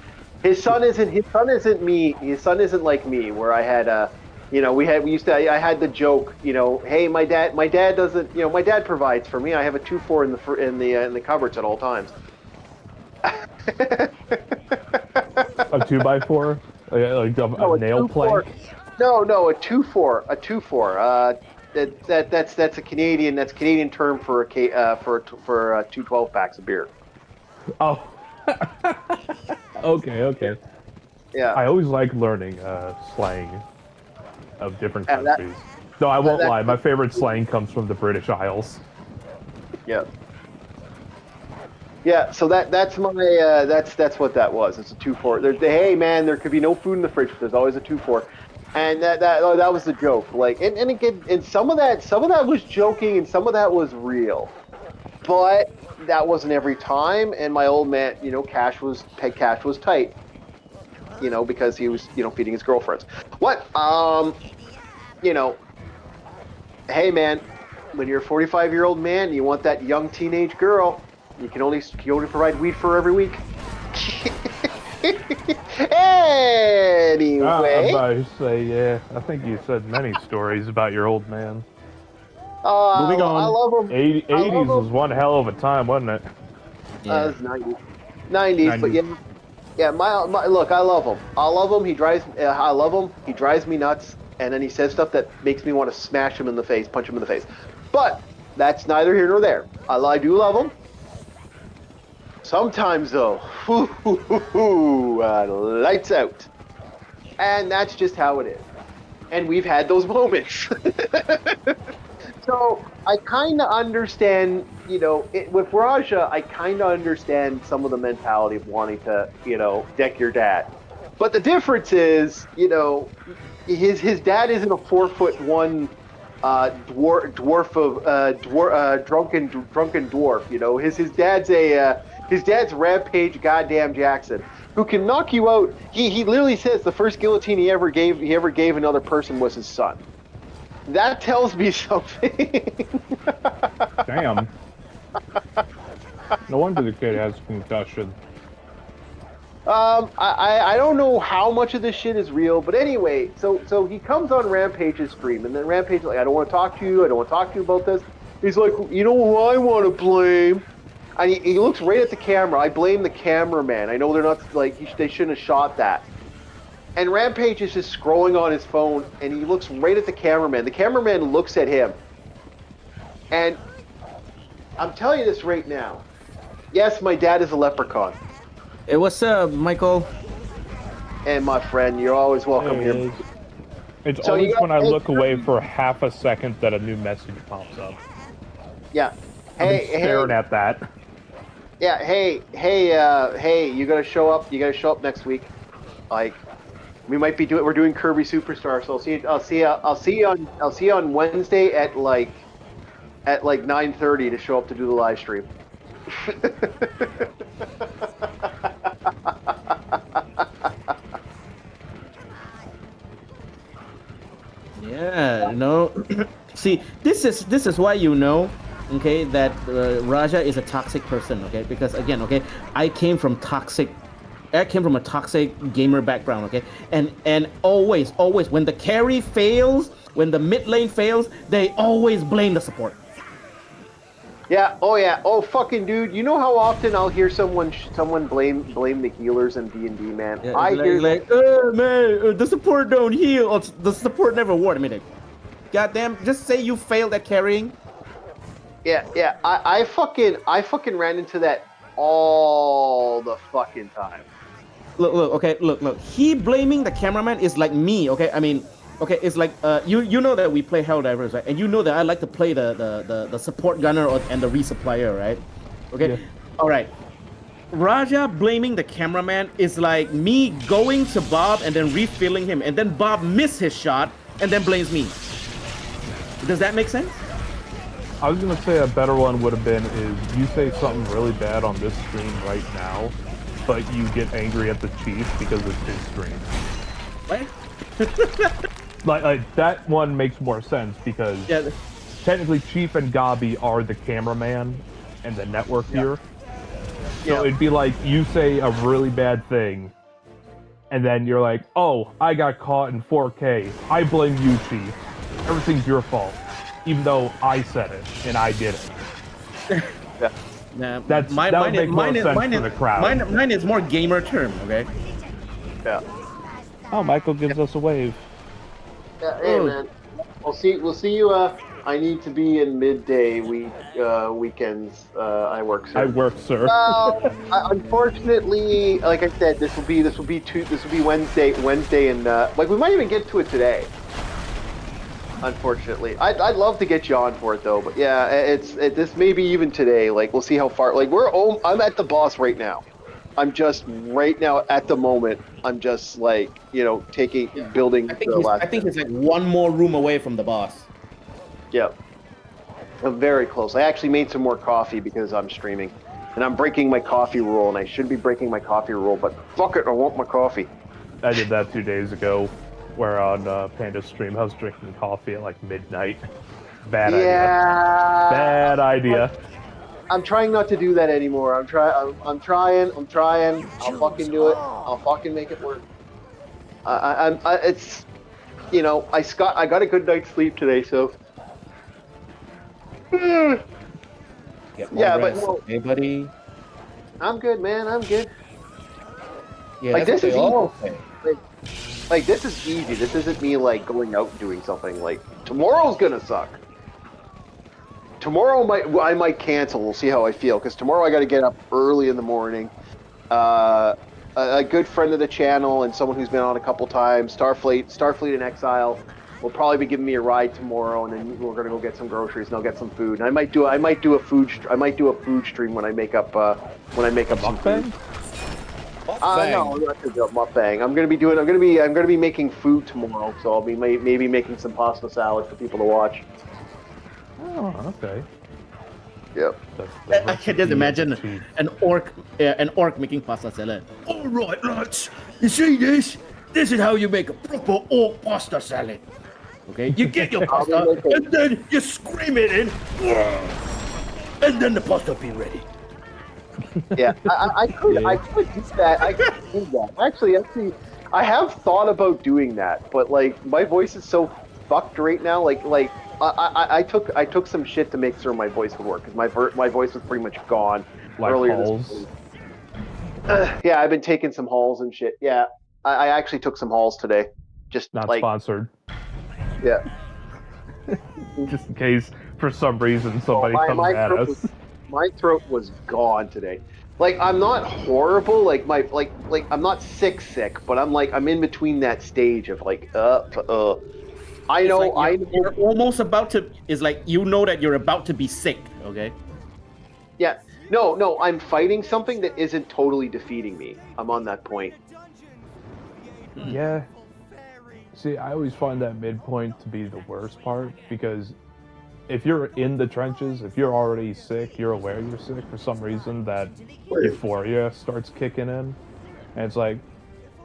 His son isn't me. His son isn't like me, where I had I had the joke, hey, my dad doesn't, my dad provides for me. I have a 2-4 in the cupboards at all times. A 2x4, like a nail plank. No, a 2-4, a 2-4. That's a Canadian term for a 2 12-packs of beer. Oh, okay. Yeah. I always like learning slang of different countries. No, I won't lie. My favorite slang comes from the British Isles. Yeah. Yeah. So that's my that's what that was. It's a 2-4. Hey man, there could be no food in the fridge, but there's always a 2-4. And that was the joke. Like, and again, and some of that was joking, and some of that was real, but that wasn't every time. And my old man, cash was tight, because he was, feeding his girlfriends. What? Hey man, when you're a 45-year-old man, and you want that young teenage girl, you can only provide weed for her every week. Anyway, I'm about to say, yeah. I think you said many stories about your old man. Moving on. I love him. 80s was one hell of a time, wasn't it? Yeah. It was 90s, but yeah. My look, I love him. I love him. I love him. He drives me nuts, and then he says stuff that makes me want to smash him in the face, punch him in the face. But that's neither here nor there. I do love him. Sometimes, though, lights out. And that's just how it is. And we've had those moments. So I kind of understand, with Raja, I kind of understand some of the mentality of wanting to, deck your dad. But the difference is, his dad isn't a 4'1" drunken dwarf. His dad's Rampage goddamn Jackson, who can knock you out. He literally says the first guillotine he ever gave another person was his son. That tells me something. Damn. No wonder the kid has a concussion. I don't know how much of this shit is real, but anyway, so he comes on Rampage's stream, and then Rampage like, I don't want to talk to you about this. He's like, you know who I want to blame? And he looks right at the camera. I blame the cameraman. I know they're not, like, they shouldn't have shot that. And Rampage is just scrolling on his phone, and he looks right at the cameraman. The cameraman looks at him. And I'm telling you this right now. Yes, my dad is a leprechaun. Hey, what's up, Michael? And my friend, you're always welcome here. It's always when I look away for half a second that a new message pops up. Yeah. I'm staring at that. Yeah, hey, you gotta show up. You gotta show up next week. Like, we're doing Kirby Superstar, so I'll see you on Wednesday at 9:30 to show up to do the live stream. Yeah, see, this is why okay, that Raja is a toxic person, okay? Because again, okay, I came from a toxic gamer background, okay? And always when the carry fails, when the mid lane fails, they always blame the support. Yeah. Oh, fucking dude. You know how often I'll hear someone blame the healers in D&D, man. Yeah, man, the support don't heal. Or the support never ward. I mean, goddamn, just say you failed at carrying. Yeah. I fucking ran into that all the fucking time. look, okay, look. He blaming the cameraman is like me, okay? I mean, okay, it's like you know that we play Helldivers, right? And you know that I like to play the support gunner and the resupplier, right? Okay, Yeah. all right. Raja blaming the cameraman is like me going to Bob and then refilling him, and then Bob miss his shot and then blames me. Does that make sense? I was gonna say a better one would have been is you say something really bad on this stream right now, but you get angry at the chief because it's his stream. What? Like that one makes more sense because Yeah. technically Chief and Gabi are the cameraman and the network here. So Yeah. it'd be like you say a really bad thing, and then you're like, "Oh, I got caught in 4K. I blame you, Chief. Everything's your fault." Even though I said it and I did it. Yeah. Nah, That would make more sense for the crowd. Mine is more gamer term, okay? Yeah. Oh, Michael gives us a wave. Yeah, hey man, we'll see you. I need to be in midday weekends. I work, sir. I work, sir. Unfortunately, like I said, this will be Wednesday, and like we might even get to it today. Unfortunately, I'd love to get you on for it though, but yeah, this may be even today. Like we'll see how far. Like I'm at the boss right now. I'm just right now at the moment. I'm just like building. I think he's like one more room away from the boss. Yeah, I'm very close. I actually made some more coffee because I'm streaming, and I'm breaking my coffee rule, and I should be breaking my coffee rule, but fuck it, I want my coffee. I did that 2 days ago, where on Panda's stream I was drinking coffee at like midnight. Bad idea. Bad idea. I'm trying not to do that anymore. I'm trying. I'll fucking do it. I'll fucking make it work. It's, I got a good night's sleep today, so. Yeah, but no. Hey, buddy. I'm good, man. I'm good. Yeah, like this is easy. Like this is easy. This isn't me like going out and doing something. Like tomorrow's gonna suck. Tomorrow I might cancel. We'll see how I feel because tomorrow I got to get up early in the morning. A good friend of the channel and someone who's been on a couple times, Starfleet in Exile, will probably be giving me a ride tomorrow, and then we're gonna go get some groceries and I'll get some food. And I might do a food stream when I make up some food. No, I'm not gonna do a mukbang. I'm gonna be making food tomorrow, so I'll be maybe making some pasta salad for people to watch. Oh, okay. Yep. I can just imagine an orc making pasta salad. All right, lads. You see this? This is how you make a proper orc pasta salad. Okay, you get your pasta and then you scream it in, and then the pasta be ready. Yeah, I could do that. I could do that. Actually, I have thought about doing that, but like my voice is so fucked right now. Like I took some shit to make sure my voice would work because my voice was pretty much gone earlier this week. Yeah, I've been taking some halls and shit. Yeah, I actually took some halls today. Just not like, sponsored. Yeah. Just in case for some reason somebody comes at us. My throat was gone today. Like I'm not horrible. Like I'm not sick, but I'm in between that stage of like I know. You're almost about to. It's like you know that you're about to be sick. Okay. Yeah. No. I'm fighting something that isn't totally defeating me. I'm on that point. Yeah. See, I always find that midpoint to be the worst part because if you're in the trenches, if you're already sick, you're aware you're sick for some reason, that euphoria starts kicking in, and it's like,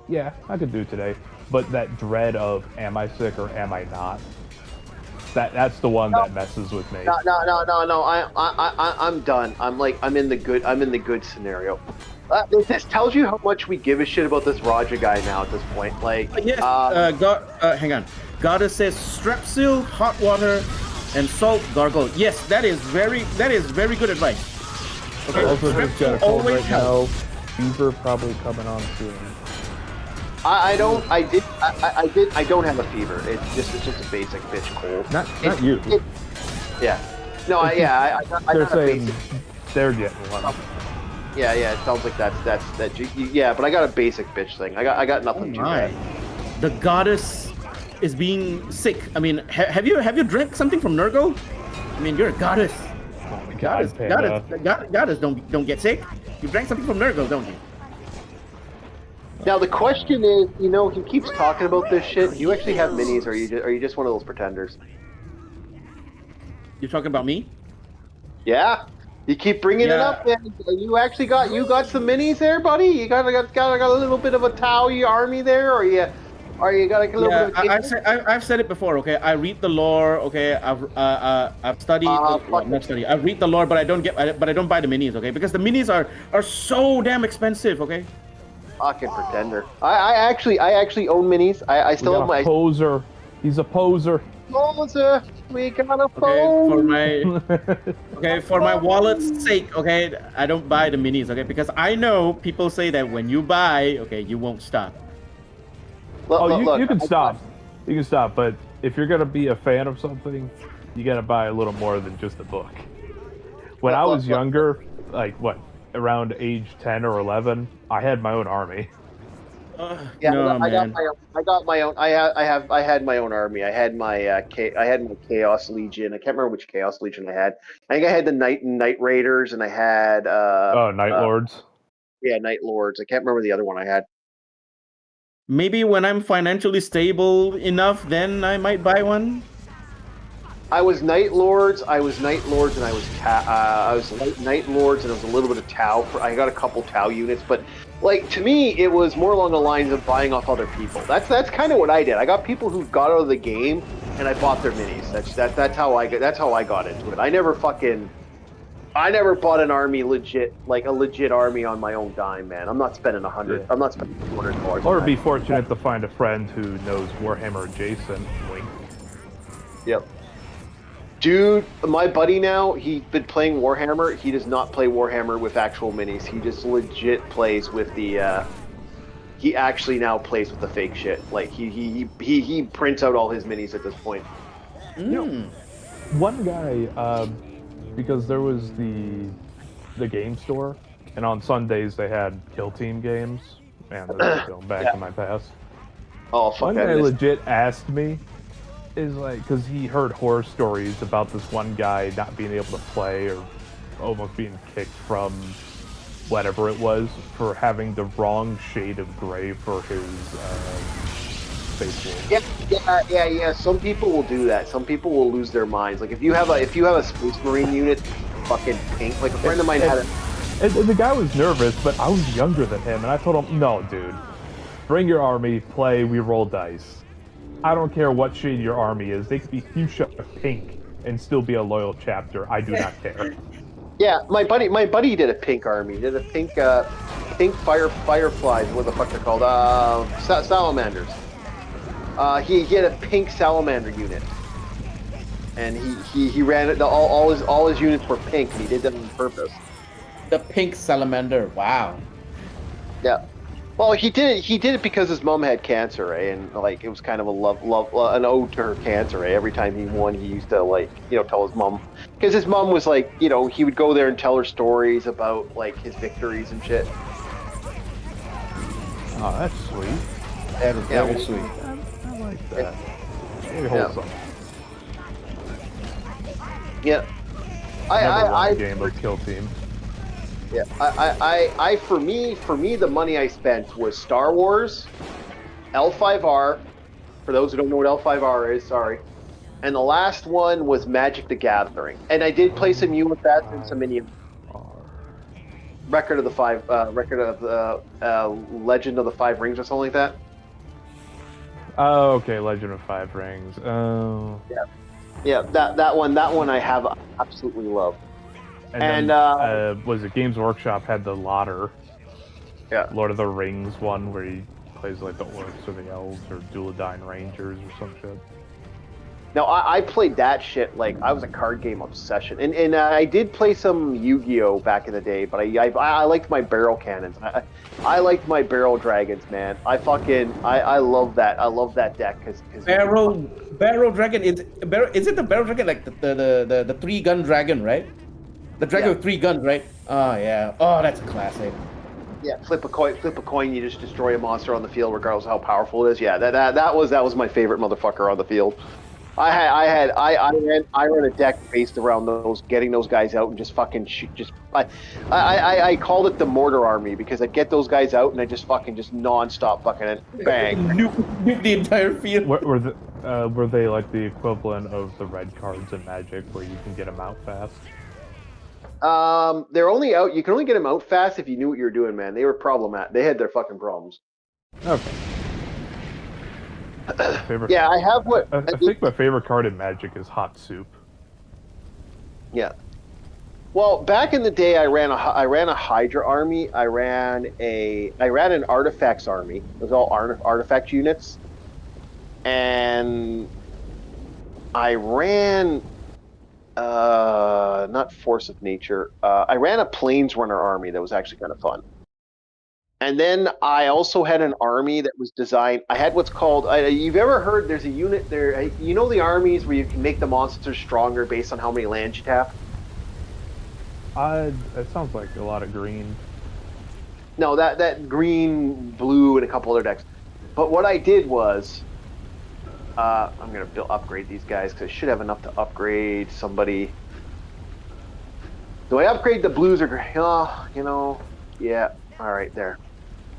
yeah, I could do today. But that dread of am I sick or am I not? That's the one that messes with me. No. I'm done. I'm in the good scenario. This tells you how much we give a shit about this Raja guy now at this point. Like, yes. Hang on. Goddess says strepsil, hot water, and salt gargle. Yes, that is very good advice. Okay. Also, just got a cold always right now. Fever probably coming on soon. I don't have a fever. It's just a basic bitch cold. Not you. Yeah. No, I got They're a saying basic. they're getting one. Yeah, yeah. It sounds like that. Yeah, but I got a basic bitch thing. I got nothing too bad. The goddess is being sick. I mean, have you drank something from Nurgle? I mean, you're a goddess. Oh my God, Panda. Goddess don't get sick. You drank something from Nurgle, don't you? Now the question is, he keeps talking about this shit. Do you actually have minis, or are you just one of those pretenders? You're talking about me? Yeah, you keep bringing it up, man. You actually got some minis there, buddy. You got a little bit of a Tau army there, or you got like a little bit of. I've said it before. Okay, I read the lore. Okay, I've studied. Not studied. I read the lore, but I don't buy the minis. Okay, because the minis are so damn expensive. Okay. Fucking pretender. I actually own minis. I still have my poser. He's a poser. Poser. We got a phone. For my wallet's sake, okay, I don't buy the minis, okay, because I know people say that when you buy, okay, you won't stop. You can stop. You can stop, but if you're gonna be a fan of something, you gotta buy a little more than just a book. When I was younger, like around age 10 or 11, I had my own army. I got my own. I had my own army. I had my Chaos Legion. I can't remember which Chaos Legion I had. I think I had the Night Raiders, and I had Night Lords. Yeah, Night Lords. I can't remember the other one I had. Maybe when I'm financially stable enough, then I might buy one. I was Night Lords, and I was Night Lords, and it was a little bit of Tau. I got a couple Tau units, but to me, it was more along the lines of buying off other people. That's kind of what I did. I got people who got out of the game, and I bought their minis. That's how I got into it. I never bought an army legit, like a legit army on my own dime, man. I'm not spending $100. Yeah. I'm not spending $200. Or be fortunate to find a friend who knows Warhammer adjacent. Wink. Yep. Dude, my buddy now, he's been playing Warhammer. He does not play Warhammer with actual minis. He just legit plays with the, he actually now plays with the fake shit. Like, he prints out all his minis at this point. One guy, because there was the game store, and on Sundays they had Kill Team games. Man, those going back in my past. Oh, fuck. One guy legit asked me, is because he heard horror stories about this one guy not being able to play or almost being kicked from whatever it was for having the wrong shade of gray for his face wolf. Yeah. Some people will do that. Some people will lose their minds. Like if you have a Space Marine unit, fucking pink. Like a friend of mine had and the guy was nervous, but I was younger than him, and I told him, no, dude, bring your army, play, we roll dice. I don't care what shade your army is. They could be fuchsia pink and still be a loyal chapter. I do not care. Yeah, my buddy did a pink army. He did a pink fireflies. What the fuck they're called? Salamanders. He had a pink salamander unit, and he ran it. All his units were pink, and he did that on purpose. The pink salamander. Wow. Yeah. Well, he did it because his mom had cancer, right? And it was kind of a an ode to her cancer, right? Every time he won, he used to tell his mom, because his mom was he would go there and tell her stories about his victories and shit. Oh, that's sweet. That is very sweet. I like that. Very wholesome. Yeah. I game of Kill Team. Yeah, for me, the money I spent was Star Wars, L5R, for those who don't know what L5R is, sorry, and the last one was Magic the Gathering, and I did play some UFS and some Indian. Record of the Legend of the Five Rings or something like that. Oh, okay, Legend of Five Rings. Oh. Yeah, that one I have absolutely loved. And then, was it Games Workshop had the Lauder? Yeah. Lord of the Rings one where he plays the orcs or the elves or Duladine Rangers or some shit. No, I played that shit I was a card game obsession, and I did play some Yu-Gi-Oh back in the day, but I liked my barrel cannons. I liked my barrel dragons, man. I love that. I love that deck because barrel dragon is it the barrel dragon the 3-gun dragon, right? The dragon with 3 guns, right? Oh yeah. Oh, that's a classic. Yeah, flip a coin, you just destroy a monster on the field, regardless of how powerful it is. Yeah, that was my favorite motherfucker on the field. I ran a deck based around those getting those guys out and just fucking shoot. I called it the mortar army because I'd get those guys out and I just fucking just nonstop fucking bang. Nuke the entire field. Were they like the equivalent of the red cards in Magic, where you can get them out fast? They're only out. You can only get them out fast if you knew what you were doing, man. They were problematic. They had their fucking problems. Okay. Favorite. Yeah, I have what I think my favorite card in Magic is Hot Soup. Yeah. Well, back in the day, I ran a Hydra army. I ran an artifacts army. It was all artifact units, and I ran not Force of Nature. I ran a Planesrunner army that was actually kind of fun. And then I also had an army that was designed. I had what's called. You've ever heard? There's a unit there. You know the armies where you can make the monsters stronger based on how many lands you tap. It sounds like a lot of green. No, that green, blue, and a couple other decks. But what I did was, I'm gonna upgrade these guys because I should have enough to upgrade somebody. Do I upgrade the blues or gray? Oh, yeah. All right, there.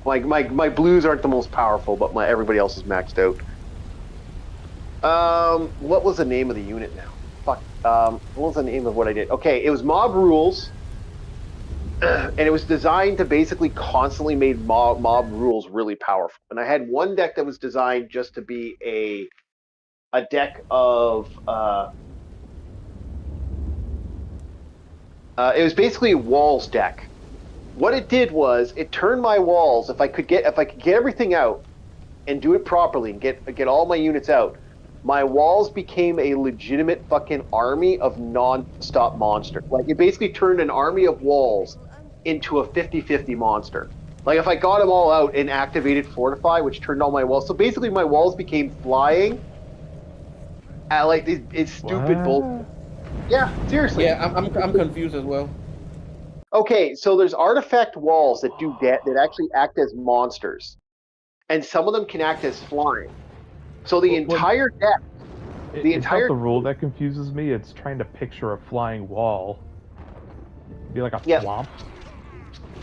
My blues aren't the most powerful, but everybody else is maxed out. What was the name of the unit now? Fuck. What was the name of what I did? Okay, it was Mob Rules, and it was designed to basically constantly make mob rules really powerful. And I had one deck that was designed just to be a deck of. It was basically a walls deck. What it did was it turned my walls. If I could get everything out and do it properly and get all my units out, my walls became a legitimate fucking army of non-stop monsters. Like, it basically turned an army of walls into a 50-50 monster. Like, if I got them all out and activated Fortify, which turned all my walls. So basically my walls became flying at like these stupid bull. Yeah, seriously. Yeah, I'm confused as well. Okay, so there's artifact walls that that actually act as monsters, and some of them can act as flying. So the entire deck, It's not the rule that confuses me. It's trying to picture a flying wall. It'd be like a swamp.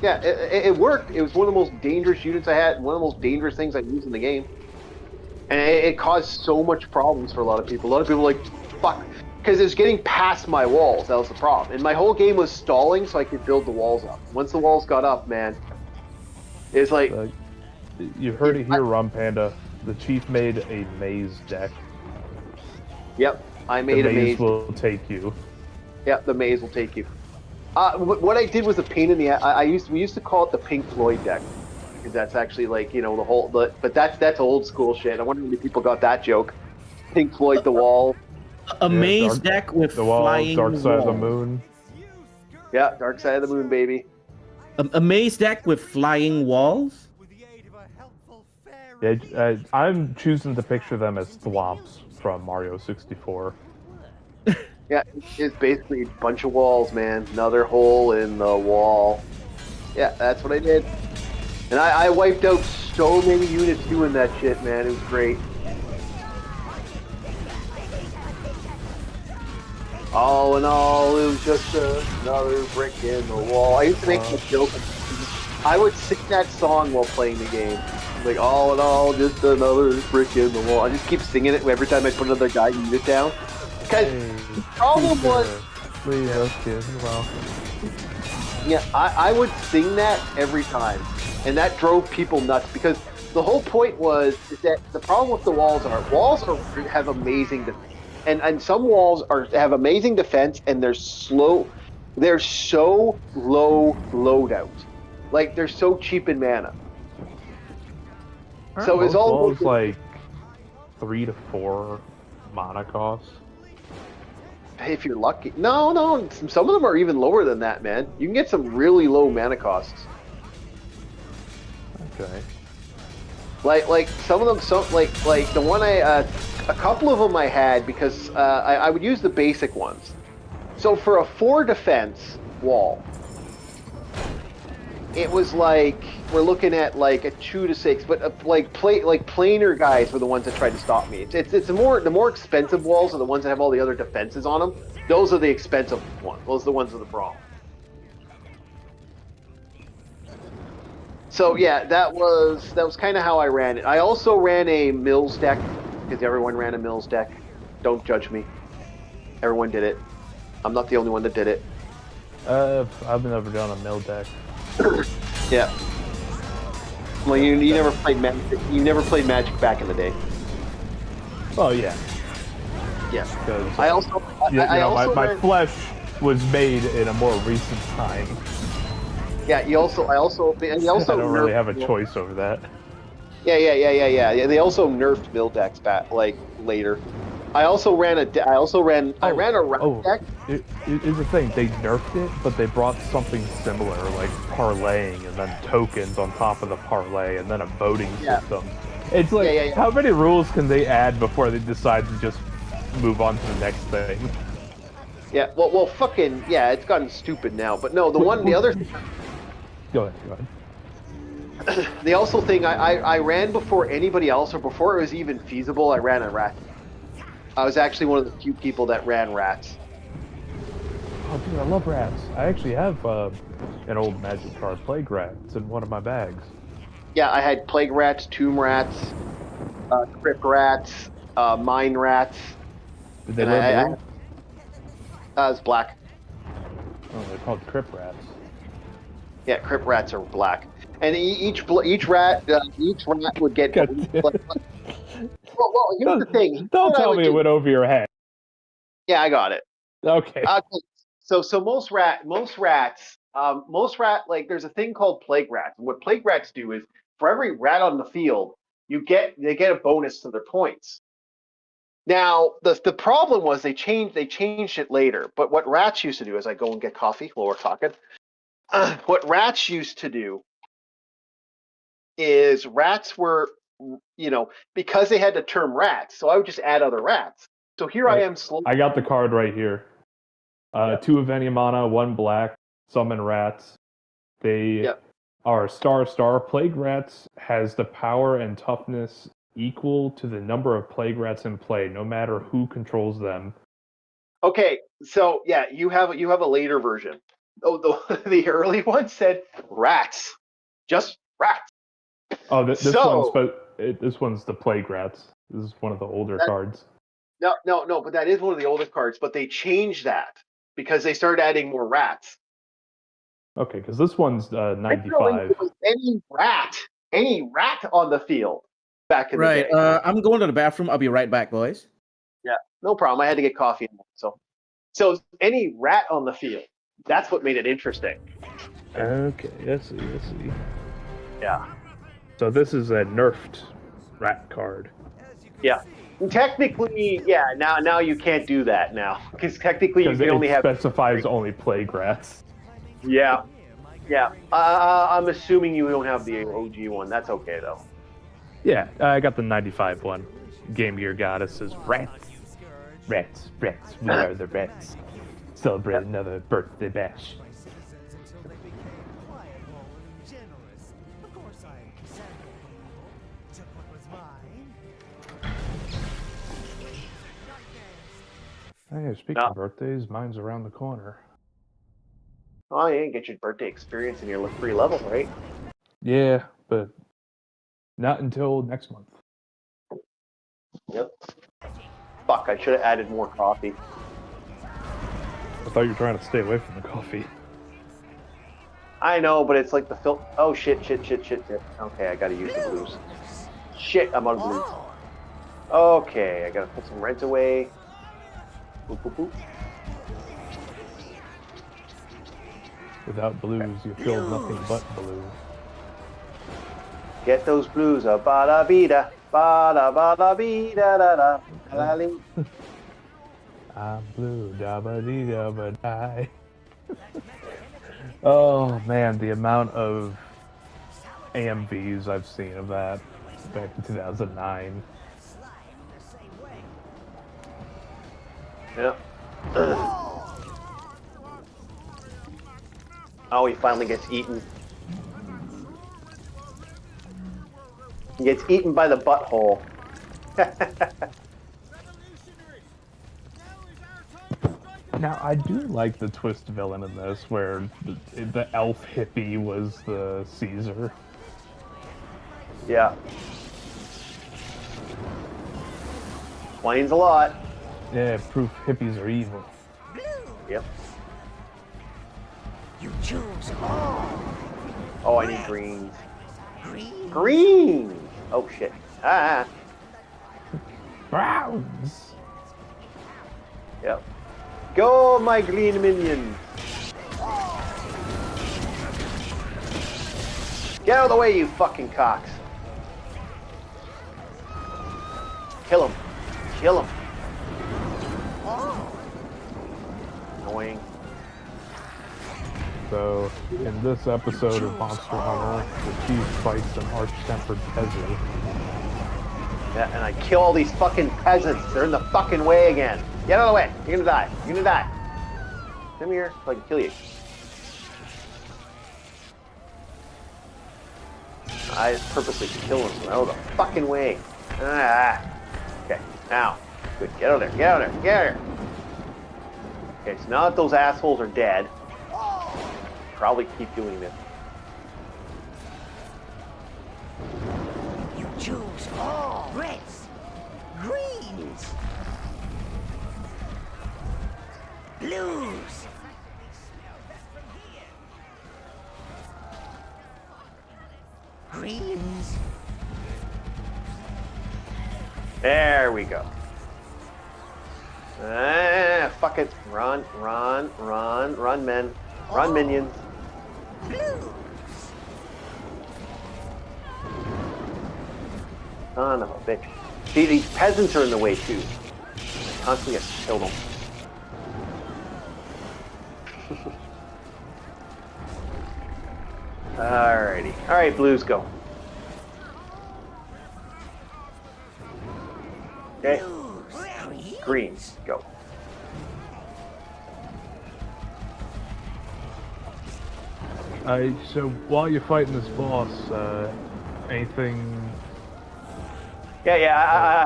Yeah, it worked. It was one of the most dangerous units I had, one of the most dangerous things I used in the game, and it caused so much problems for a lot of people. A lot of people were like, fuck. Because it was getting past my walls. That was the problem. And my whole game was stalling so I could build the walls up. Once the walls got up, man, it's like... you heard it here, Rum Panda. The Chief made a maze deck. Yep, I made a maze. The maze will take you. Yep, the maze will take you. What I did was a pain in the... We used to call it the Pink Floyd deck. Because that's actually like, the whole... But that's old school shit. I wonder how many people got that joke. Pink Floyd the wall. A maze deck with the wall, flying Dark Side of the walls. Moon. Yeah, Dark Side of the Moon, baby. A maze deck with flying walls? Yeah, I'm choosing to picture them as thwomps from Mario 64. Yeah, it's basically a bunch of walls, man. Another hole in the wall. Yeah, that's what I did. And I wiped out so many units doing that shit, man. It was great. All in all, it was just another brick in the wall. I used to make a joke. I would sing that song while playing the game. Like, all in all, just another brick in the wall. I just keep singing it every time I put another guy unit down. Because the problem was... Yeah, I would sing that every time. And that drove people nuts. Because the whole point is that the problem with the walls have amazing defense. And some walls have amazing defense, and they're slow. They're so low loadout. Like, they're so cheap in mana. So it's all walls like 3 to 4 mana cost. If you're lucky. No. Some of them are even lower than that, man. You can get some really low mana costs. Okay. Like some of them, like the one a couple of them I had because I would use the basic ones. So for a 4 defense wall, it was like we're looking at like a 2 to 6, but planar guys were the ones that tried to stop me. It's the more expensive walls are the ones that have all the other defenses on them. Those are the expensive ones. Those are the ones with the problem. So yeah, that was kind of how I ran it. I also ran a Mills deck because everyone ran a Mills deck. Don't judge me. Everyone did it. I'm not the only one that did it. I've never done a mill deck. Yeah. Well, you never played Magic. You never played Magic back in the day. Oh yeah. Yeah. Because I also. my flesh was made in a more recent time. Yeah. I also I don't really have a choice over that. Yeah. They also nerfed mill decks back later. I ran a rat deck. Here's the thing, they nerfed it, but they brought something similar, like parlaying, and then tokens on top of the parlay, and then a voting system. It's like, how many rules can they add before they decide to just move on to the next thing? Yeah, well, fucking, yeah, it's gotten stupid now. But no, the other... Go ahead. The also thing, I ran before anybody else, or before it was even feasible, I ran a rat. I was actually one of the few people that ran rats. Oh, dude, I love rats. I actually have an old Magic card, Plague Rat. It's in one of my bags. Yeah, I had Plague Rats, Tomb Rats, Crypt Rats, Mine Rats. Did they live blue? It's black. Oh, they're called Crypt Rats. Yeah, Crypt Rats are black. And each rat would get... Well, here's the thing. Don't tell me it went over your head. Yeah, I got it. Okay. So most rats, like there's a thing called plague rats. And what plague rats do is for every rat on the field, they get a bonus to their points. Now, the problem was they changed it later. But what rats used to do, as I go and get coffee while we're talking, what rats used to do is rats were, because they had the term rats, so I would just add other rats. So here I am slowly. I got the card right here. 2 of any mana, 1 black, summon rats. They are star. Plague Rats has the power and toughness equal to the number of Plague Rats in play, no matter who controls them. Okay, so yeah, you have a later version. Oh, the early one said rats, just rats. Oh, this one's the Plague Rats. This is one of the older cards. No, but that is one of the older cards. But they changed that because they started adding more rats. Okay, because this one's 95. Any rat on the field back in the day. Right. I'm going to the bathroom. I'll be right back, boys. Yeah, no problem. I had to get coffee. So any rat on the field. That's what made it interesting. Okay, let's see. Yeah. So this is a nerfed rat card. Yeah. Technically, yeah. Now you can't do that now because technically you can only have specifies only plague rats. Yeah. I'm assuming you don't have the OG one. That's okay though. Yeah, I got the 95 one. Game Gear Goddesses. Rats. We are the rats. Celebrate another birthday bash. Hey, speaking of birthdays, mine's around the corner. Oh, you didn't get your birthday experience in your free level, right? Yeah, but not until next month. Yep. Fuck, I should have added more coffee. I thought you were trying to stay away from the coffee. I know, but it's like the Oh, shit. Okay, I gotta use the blues. Shit, I'm out of blues. Okay, I gotta put some reds away. Boop. Without blues, you feel nothing but blue. Get those blues, ba-da-be-da, ba-da-ba-da-be-da-da-da. I'm blue, da-ba-dee-da-ba-die. Oh man, the amount of AMVs I've seen of that back in 2009. Yep. Oh, he finally gets eaten. He gets eaten by the butthole. Now, I do like the twist villain in this, where the elf hippie was the Caesar. Yeah. Explains a lot. Yeah, proof hippies are evil. Yep. You choose all. Oh, I need greens. Green. Greens! Oh, shit. Ah. Browns! Yep. Go, my green minions! Get out of the way, you fucking cocks! Kill him. Kill him. Annoying. So, in this episode of Monster Hunter, the chief fights an arch-tempered peasant. Yeah, and I kill all these fucking peasants. They're in the fucking way again. Get out of the way. You're gonna die. You're gonna die. Come here so I can kill you. I purposely kill them out of the fucking way. Ah. Okay, now. Good. Get out of there. Get out of there. Get out of there. Okay, so now that those assholes are dead, probably keep doing this. You choose all. Reds. Greens. Blues. Greens. There we go. Ah, fuck it. Run, run, run, run, men. Run, minions. Blues. Son of a bitch. See, these peasants are in the way too. I constantly have to kill them. Alrighty. Alright, blues, go. Okay. Blues. Greens, go. So, while you're fighting this boss, anything... Yeah,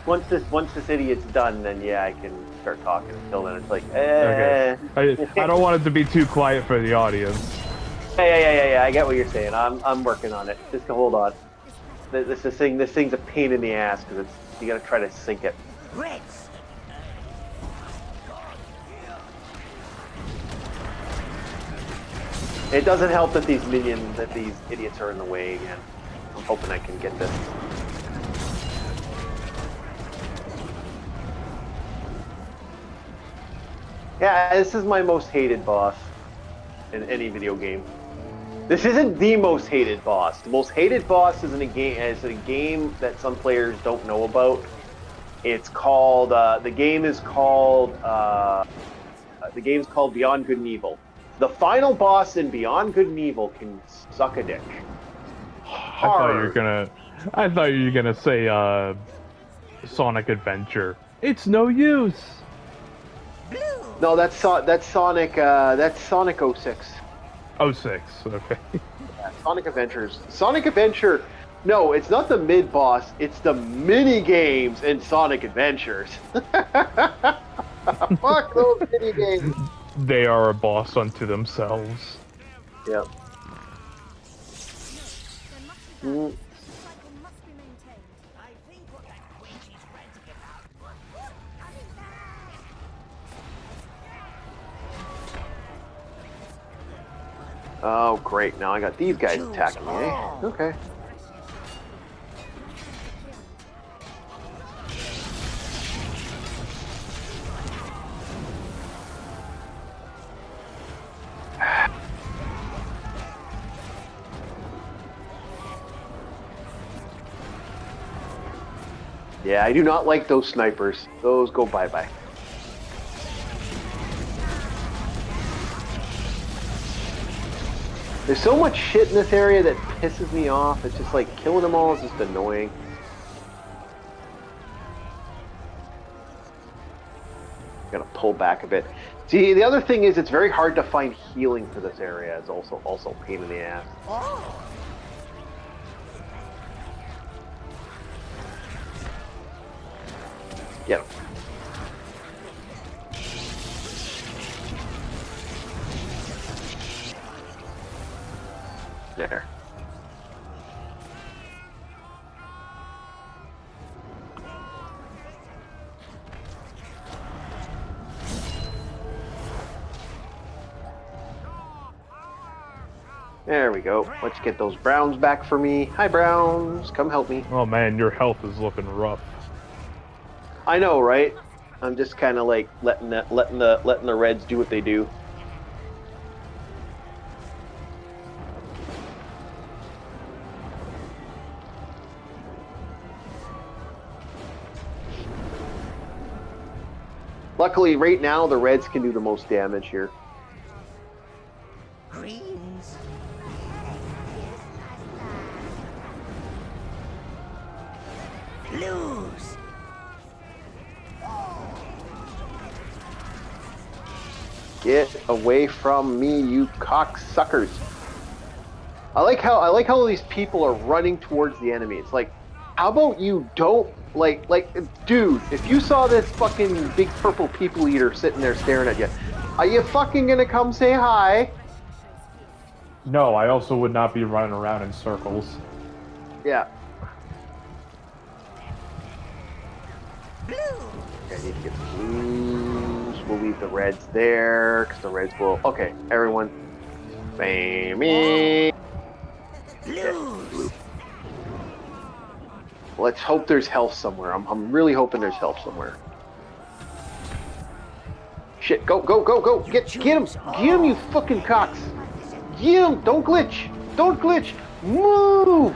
once this idiot's done, then yeah, I can start talking. Until then, it's like, Okay. I don't want it to be too quiet for the audience. Yeah. I get what you're saying. I'm working on it. Just hold on. This thing's a pain in the ass because you gotta try to sync it. Reds. It doesn't help that these idiots are in the way again. I'm hoping I can get this. Yeah, this is my most hated boss in any video game. This isn't the most hated boss. The most hated boss is a game that some players don't know about. It's called the game's called Beyond Good and Evil. The final boss in Beyond Good and Evil can suck a dick. I thought you were gonna say Sonic Adventure. It's no use. No, that's Sonic 06. 06, okay. Yeah, Sonic Adventures. Sonic Adventure. No, it's not the mid boss. It's the mini games in Sonic Adventures. Fuck those mini games. They are a boss unto themselves. Yep. Mm. Oh, great. Now I got these guys attacking me, eh? Okay. Yeah, I do not like those snipers. Those go bye-bye. There's so much shit in this area that pisses me off. It's just like killing them all is just annoying. Gotta pull back a bit. See, the other thing is it's very hard to find healing for this area. It's also a pain in the ass. Yep. There. There we go. Let's get those Browns back for me. Hi, Browns. Come help me. Oh man, your health is looking rough. I know, right? I'm just kind of like letting the Reds do what they do. Luckily, right now the Reds can do the most damage here. Greens. Blues. Get away from me, you cocksuckers! I like how these people are running towards the enemy. It's like, how about you don't like, dude? If you saw this fucking big purple people eater sitting there staring at you, are you fucking gonna come say hi? No, I also would not be running around in circles. Yeah. Blue. Okay, I need to get the blues. We'll leave the reds there because the reds will. Okay, everyone. Bammy. Blues. Let's hope there's health somewhere. I'm really hoping there's health somewhere. Shit, go, go, go, go. Get him. Get him, you fucking cocks. Get him. Don't glitch. Don't glitch. Move.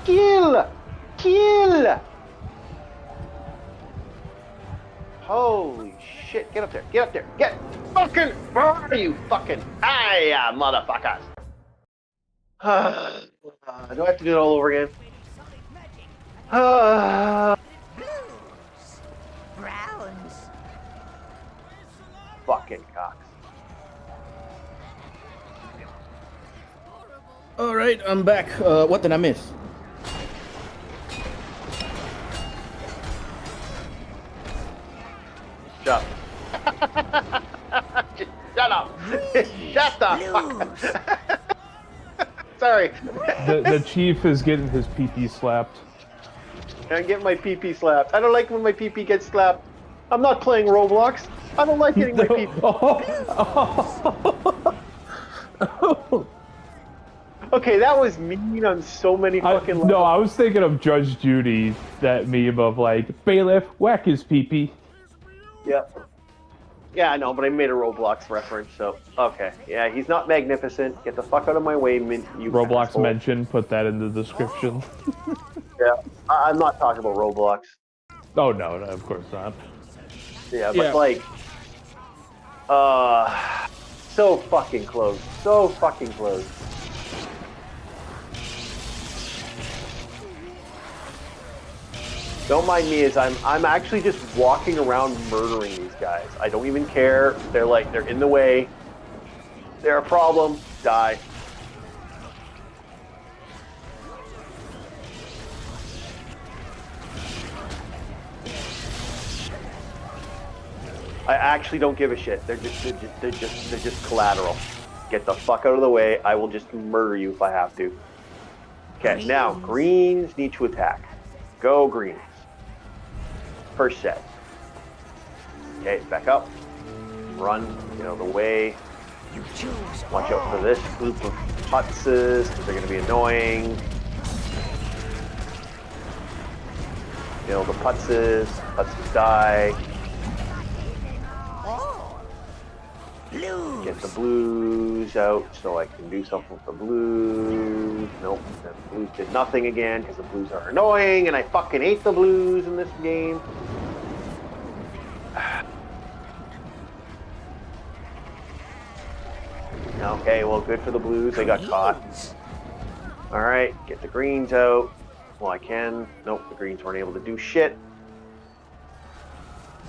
Kill. Kill. Holy shit. Get up there. Get up there. Get fucking. Where are you fucking? Hiya, motherfuckers. Do I have to do it all over again? Blues. Browns. Fucking cocks. All right, I'm back. What did I miss? Shut up. Shut up. Shut the fuck. Sorry. The chief is getting his PP slapped. I'm getting my PP slapped. I don't like when my PP gets slapped. I'm not playing Roblox. I don't like getting my PP. Okay, that was mean on so many fucking levels. No, I was thinking of Judge Judy, that meme of like, bailiff, whack his PP. Yeah. Yeah, I know, but I made a Roblox reference, so okay. Yeah, he's not magnificent. Get the fuck out of my way, you Roblox asshole. mention, put that in the description. Yeah, I'm not talking about Roblox. Oh no, of course not. Yeah, but like, so fucking close. So fucking close. Don't mind me as I'm actually just walking around murdering these guys. I don't even care. They're in the way. They're a problem. Die. I actually don't give a shit. They're just collateral. Get the fuck out of the way. I will just murder you if I have to. Okay, now greens need to attack. Go greens. First set. Okay, back up. Run, get out of the way. You choose. Watch out for this group of putzes, because they're going to be annoying. Kill the putzes. Putzes die. Blues. Get the blues out so I can do something with the blues. Nope, the blues did nothing again because the blues are annoying and I fucking hate the blues in this game. Okay, well, good for the blues. They got caught. Alright, get the greens out. Well, I can. Nope, the greens weren't able to do shit.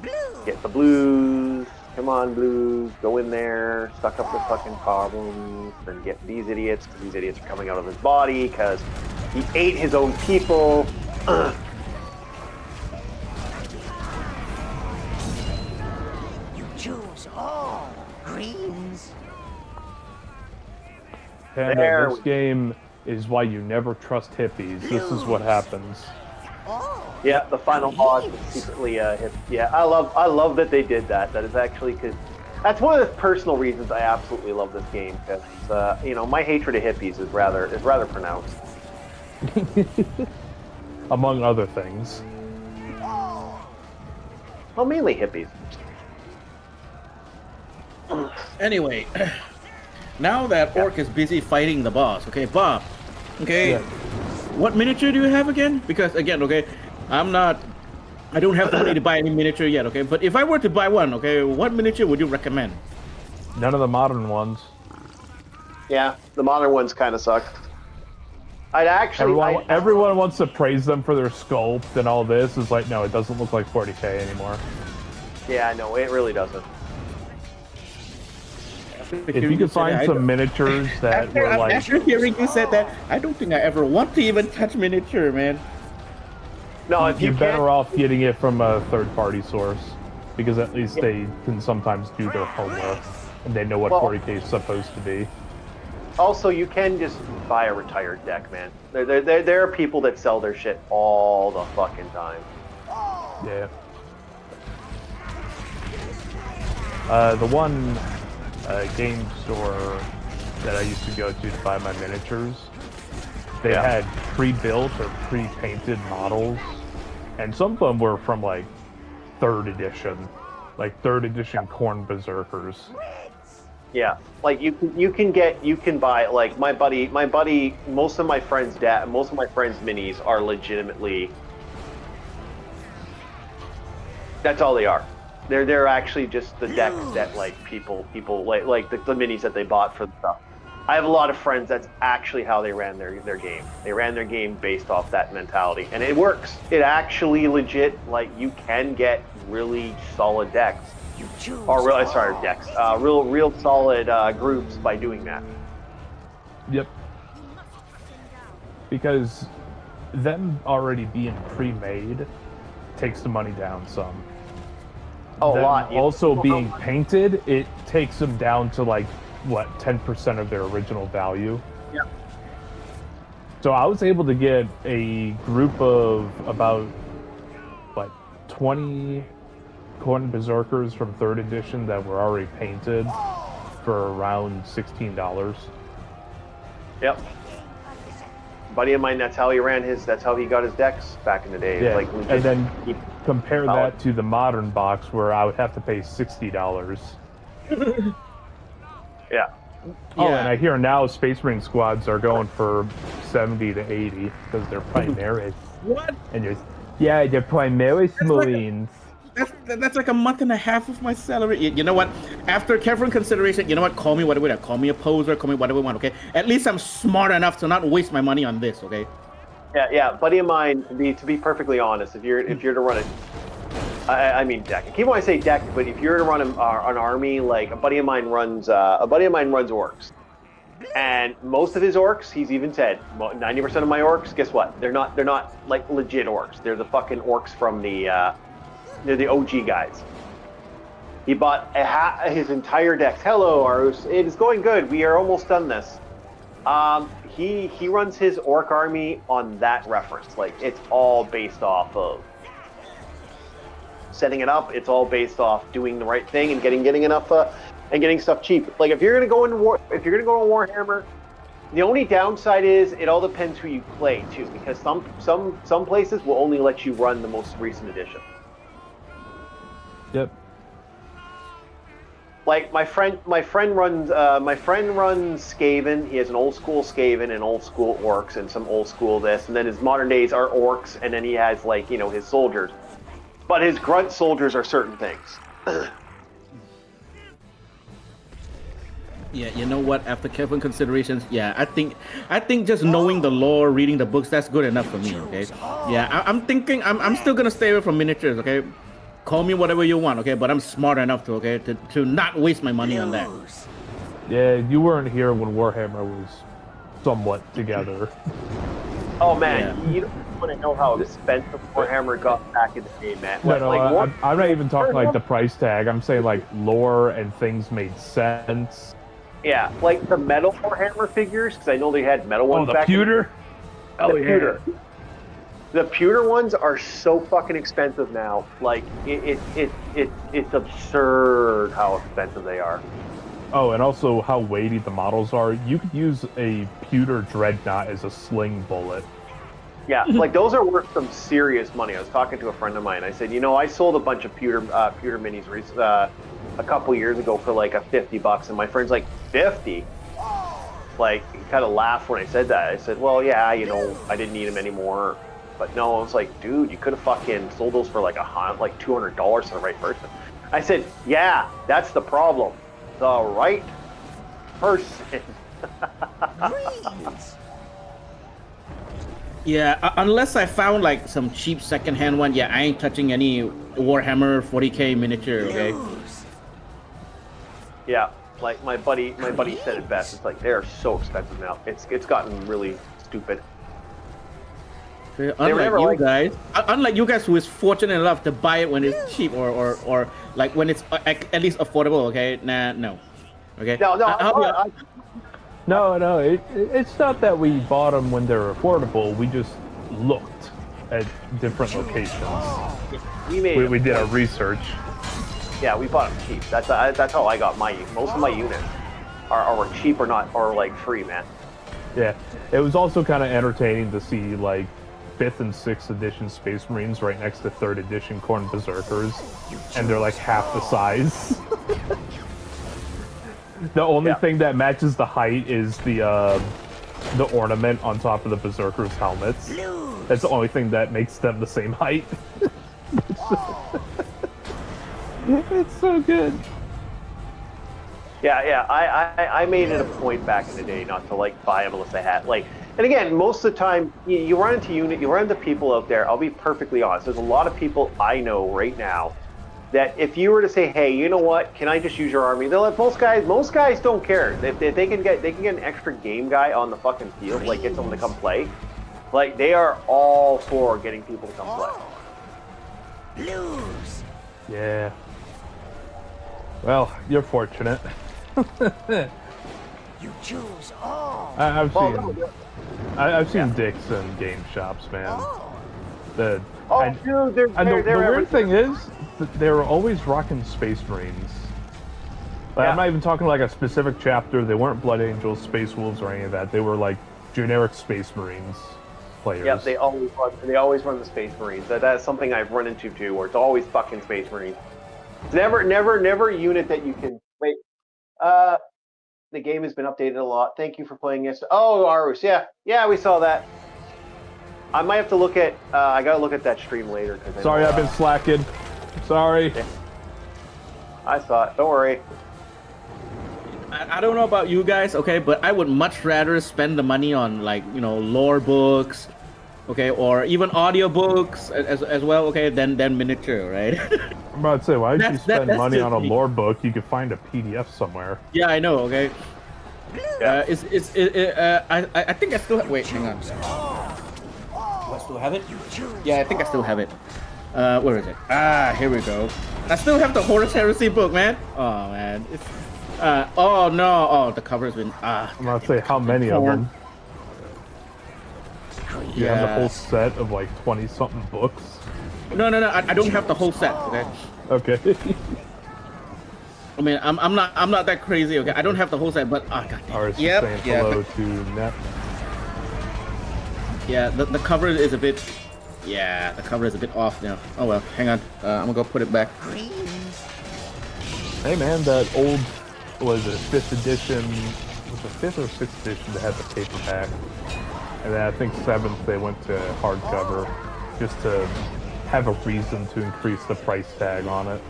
Blue. Get the blues. Come on, blues. Go in there. Suck up the fucking problems. Then get these idiots, because these idiots are coming out of his body, because he ate his own people. Panda, There this we- game is why you never trust hippies. This is what happens. Oh, Yeah, the final boss is secretly hit. Yeah, I love that they did that. That is actually because that's one of the personal reasons I absolutely love this game. Because you know, my hatred of hippies is rather pronounced. Among other things. Well, mainly hippies. Anyway, now that Orc is busy fighting the boss, okay, Bob, okay, Yeah. what miniature do you have again? Because again, okay, I don't have the money to buy any miniature yet, okay, but if I were to buy one, okay, what miniature would you recommend? None of the modern ones. Yeah, the modern ones kind of suck. I'd actually. Everyone wants to praise them for their sculpt and all this. Is like, no, it doesn't look like 40K anymore. Yeah, no, it really doesn't. If you could find some miniatures that were like, After hearing you said that, I don't think I ever want to even touch miniature, man. No, if you you're better can't, off getting it from a third-party source, because at least they can sometimes do their homework and they know what Well- 40K is supposed to be. also you can just buy a retired deck, man. There are people that sell their shit all the fucking time. Yeah. The one game store that I used to go to buy my miniatures, they Yeah. had pre-built or pre-painted models, and some of them were from like 3rd edition, like 3rd edition Corn Berserkers. Yeah, like you can buy like my buddy. Most of my friends' minis are legitimately. That's all they are. They're actually just the decks that like people like the minis that they bought for the stuff. I have a lot of friends. That's actually how they ran their game. They ran their game based off that mentality, and it works. It actually legit like you can get really solid decks. you choose. Or real, sorry, decks. Real solid groups by doing that. Yep. Because them already being pre-made takes the money down some. Oh, a Them lot. also being painted, it takes them down to like what 10% of their original value. Yeah. So I was able to get a group of about like 20 Corn Berserkers from 3rd edition that were already painted for around $16. Yep. Buddy of mine, that's how he got his decks back in the day. Yeah, Like, and then he- compare solid. that to the modern box where I would have to pay $60. yeah. Oh, and I hear now Space Marine squads are going for 70 to 80 because they're Primaris. What? And they're Primaris Marines. That's like a month and a half of my salary. You know what? After careful consideration, you know what? Call me whatever you want. Call me a poser. Call me whatever you want. Okay. At least I'm smart enough to not waste my money on this. Okay. Yeah. Buddy of mine, to be perfectly honest, if you're to run it, I mean deck. I keep wanting to say deck, but if you're to run an army, like a buddy of mine runs orcs, and most of his orcs, he's even said, 90% of my orcs, guess what? They're not like legit orcs. They're the fucking orcs from they're the OG guys. He bought his entire deck. Hello, Arus. It is going good. We are almost done this. He runs his orc army on that reference. Like, it's all based off of setting it up. It's all based off doing the right thing and getting enough and getting stuff cheap. Like, if you're gonna go to Warhammer, the only downside is it all depends who you play too, because some places will only let you run the most recent edition. Yep. Like my friend runs Skaven. He has an old school Skaven and old school orcs and some old school this, and then his modern days are orcs, and then he has like his soldiers. But his grunt soldiers are certain things. Yeah, you know what? After careful considerations, yeah, I think just knowing the lore, reading the books, that's good enough for me. Okay. Yeah, I'm thinking I'm still gonna stay away from miniatures. Okay. Call me whatever you want. Okay, but I'm smart enough to not waste my money on that. Yeah, you weren't here when Warhammer was somewhat together. Oh man, you don't want to know how expensive Warhammer got back in the day, man. I'm not even talking like the price tag. I'm saying like lore and things made sense. Yeah, like the metal Warhammer figures, because I know they had metal ones the back. pewter. The pewter. The pewter ones are so fucking expensive now. Like it's absurd how expensive they are. Oh, and also how weighty the models are. You could use a pewter dreadnought as a sling bullet. Yeah, like those are worth some serious money. I was talking to a friend of mine. I said, I sold a bunch of pewter minis a couple years ago for like a $50, and my friend's like 50. Like he kind of laughed when I said that. I said, well, yeah, I didn't need them anymore. But no, I was like, dude, you could have fucking sold those for like $200 to the right person. I said, yeah, that's the problem. The right person. Greens. Yeah, unless I found like some cheap secondhand one, yeah, I ain't touching any Warhammer 40K miniature, okay? Blues. Yeah, like my buddy said it best. It's like they're so expensive now. It's gotten really stupid. Okay, unlike you guys who is fortunate enough to buy it when it's cheap or like when it's at least affordable, okay? Nah, no. Okay. No, it's not that we bought them when they're affordable. We just looked at different locations. We did our research. Yeah, we bought them cheap. That's how I got most of my units are cheap or like free, man. Yeah, it was also kind of entertaining to see like 5th and 6th edition Space Marines right next to 3rd edition Khorne Berserkers, and they're like half the size. The only thing that matches the height is the ornament on top of the Berserkers' helmets. That's the only thing that makes them the same height. It's so good. Yeah. I made it a point back in the day not to like buy them unless I had like. And again, most of the time you run into people out there. I'll be perfectly honest. There's a lot of people I know right now that if you were to say, hey, you know what, can I just use your army? They'll let most guys don't care. If they can get an extra game guy on the fucking field, like get someone to come play, like they are all for getting people to come play. Blues. Yeah. Well, you're fortunate. You choose all. I've seen dicks in game shops, man. Dude, The weird thing is, they were always rocking Space Marines. Like, I'm not even talking like a specific chapter. They weren't Blood Angels, Space Wolves, or any of that. They were like generic Space Marines players. Yeah, they always run the Space Marines. That's something I've run into too, where it's always fucking Space Marines. It's never a unit that you can wait. The game has been updated a lot. Thank you for playing this. Oh, Arus, yeah, we saw that. I might have to look at. I gotta look at that stream later. Sorry, I've been slacking. Sorry. Yeah. I saw it. Don't worry. I don't know about you guys, okay, but I would much rather spend the money on like lore books, okay, or even audiobooks as well, okay, than miniature, right? I'm about to say, why would you spend money on a lore book? You could find a PDF somewhere. Yeah, I know, okay. Yeah. I think I still wait. Hang on. Do I still have it? Yeah, I think I still have it. Where is it? Here we go. I still have the Horus Heresy book, man. Oh man, it's. Oh no! Oh, the cover's been. I'm about to say, how many of them? You have the whole set of like 20-something books. No. I don't have the whole set. Okay. Okay. I mean, I'm not that crazy. Okay, I don't have the whole set, but god. Alright, saying hello to Net. Yeah, the cover is a bit. Yeah, the cover is a bit off now. Oh well, hang on. I'm gonna go put it back. Hey man, that old, was it 5th edition? Was it 5th or 6th edition that had the paperback? And then I think 7th they went to hardcover, just to have a reason to increase the price tag on it.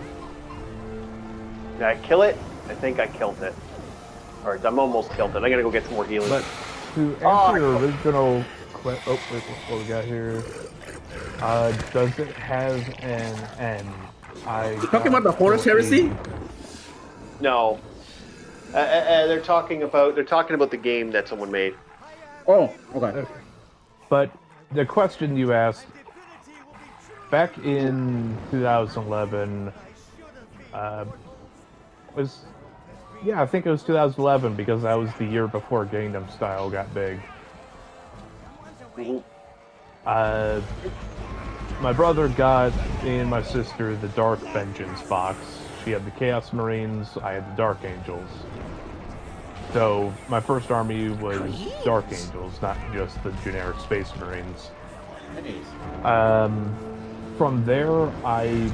Did I kill it? I think I killed it. Or I'm almost killed it. I gotta go get some more healing. But to answer your original question, what we got here? Does it have an N? You talking about the Horus Heresy? No. They're talking about the game that someone made. Oh, okay. But the question you asked, back in 2011, was Yeah, I think it was 2011 because that was the year before Gangnam Style got big. Mhm. Uh, my brother got me and my sister the Dark Vengeance box. She had the Chaos Marines, I had the Dark Angels. So my first army was Dark Angels, not just the generic Space Marines. From there, I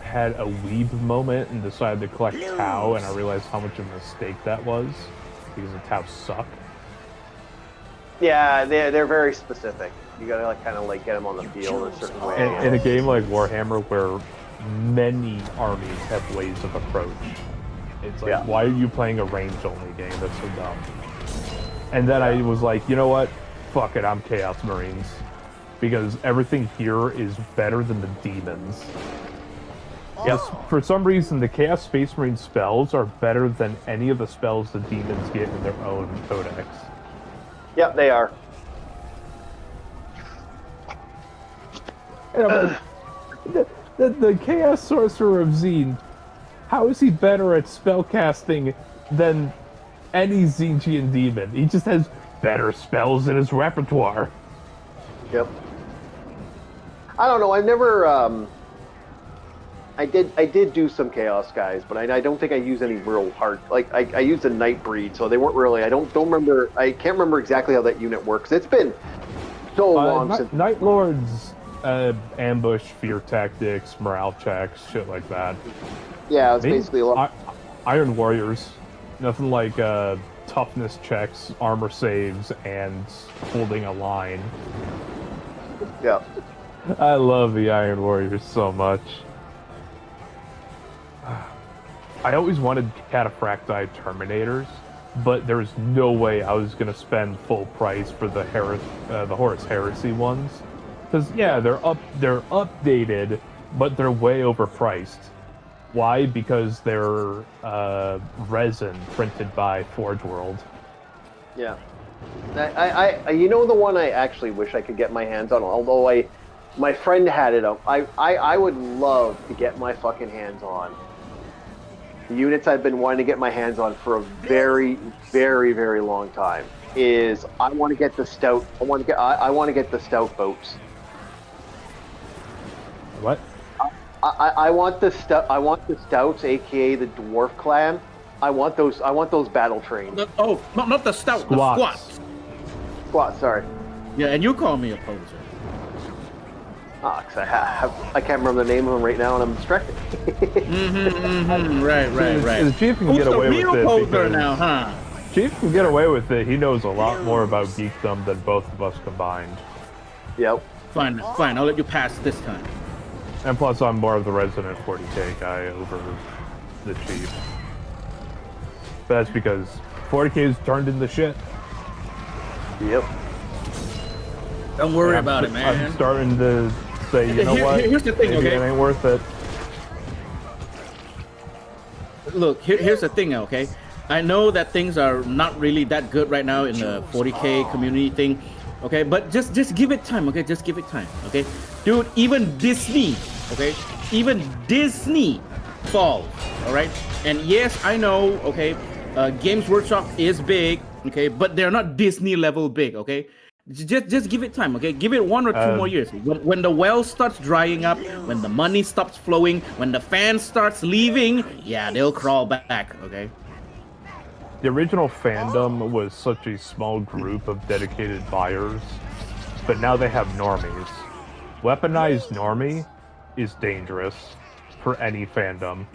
had a weeb moment and decided to collect Tau, and I realized how much of a mistake that was because the Tau suck. Yeah, they're very specific. You gotta like kind of like get them on the field a certain way. In a game like Warhammer, where many armies have ways of approach, it's like, Yeah. why are you playing a range-only game? That's so dumb. And then I was like, you know what? Fuck it, I'm Chaos Marines. Because everything here is better than the demons. Yes, for some reason, the Chaos Space Marine spells are better than any of the spells the demons get in their own codex. Yep, they are. The Chaos Sorcerer of Zine, how is he better at spellcasting than any Zinjian demon? He just has better spells in his repertoire. Yep. I don't know. I've never. I did do some Chaos guys, but I don't think I use any real hard. Like I used a Nightbreed, so they weren't really. I don't remember. I can't remember exactly how that unit works. It's been so long since. Night Lords, ambush, fear tactics, morale checks, shit like that. Yeah, it's basically a lot. Iron Warriors, nothing like toughness checks, armor saves, and holding a line. Yeah. I love the Iron Warriors so much. I always wanted Cataphracti Terminators, but there was no way I was going to spend full price for the Horus Heresy ones. Because, yeah, they're updated, but they're way overpriced. Why? Because they're resin printed by Forge World. Yeah. I you know the one I actually wish I could get my hands on, although my friend had it up. I would love to get my fucking hands on the units I've been wanting to get my hands on for a very, very, very long time. Is I want to get the stout. I want to get the stout boats. What? I want the stout. I want the stouts, aka the dwarf clan. I want those battle trains. Not the stout, Squats. the squats. Squat. Sorry. Yeah, and you call me a poser. Cause I can't remember the name of them right now, and I'm distracted. Right. The Chief can get away with it poser because now, huh? Chief can get away with it. He knows a lot more about geekdom than both of us combined. Yep. Fine. I'll let you pass this time. And plus, I'm more of the resident 40k guy over the Chief. But that's because 40k is turned into shit. Yep. Don't worry about it, man. I'm starting to say, you know what? Here's the thing, maybe okay? it ain't worth it. Look, here's the thing, okay? I know that things are not really that good right now in the 40k community thing, okay? But just give it time, okay? Just give it time, okay? Dude, even Disney, okay? Even Disney falls, all right? And yes, I know, okay? Games Workshop is big, okay? But they're not Disney level big, okay? Just give it time, okay? Give it 1 or 2 more years. When the well starts drying up, when the money stops flowing, when the fans starts leaving, yeah, they'll crawl back, okay? The original fandom was such a small group of dedicated buyers, but now they have normies. Weaponized normie is dangerous for any fandom.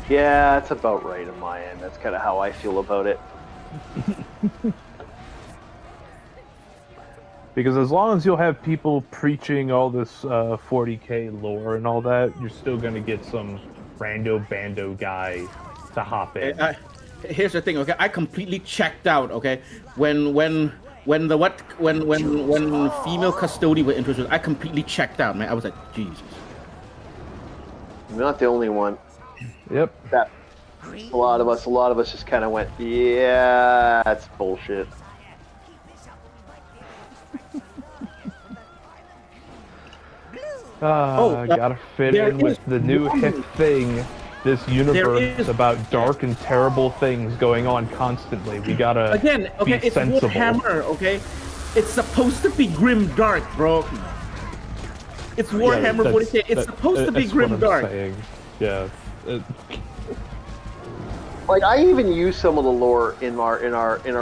Yeah, that's about right on my end. That's kind of how I feel about it. Because as long as you'll have people preaching all this 40k lore and all that, you're still gonna get some rando bando guy to hop in. Here's the thing, okay? I completely checked out, okay? When female custody were introduced, I completely checked out, man. I was like, Jesus. You're not the only one. Yep. That a lot of us just kind of went, yeah, that's bullshit. Gotta fit in with the new hip thing. This universe is- is about dark and terrible things going on constantly. We gotta Again, okay, be it's sensible. Warhammer, okay? It's supposed to be grim dark, bro. It's Warhammer 40K. It's supposed to be that's grim what I'm dark. saying. Yeah. Like I even use some of the lore in our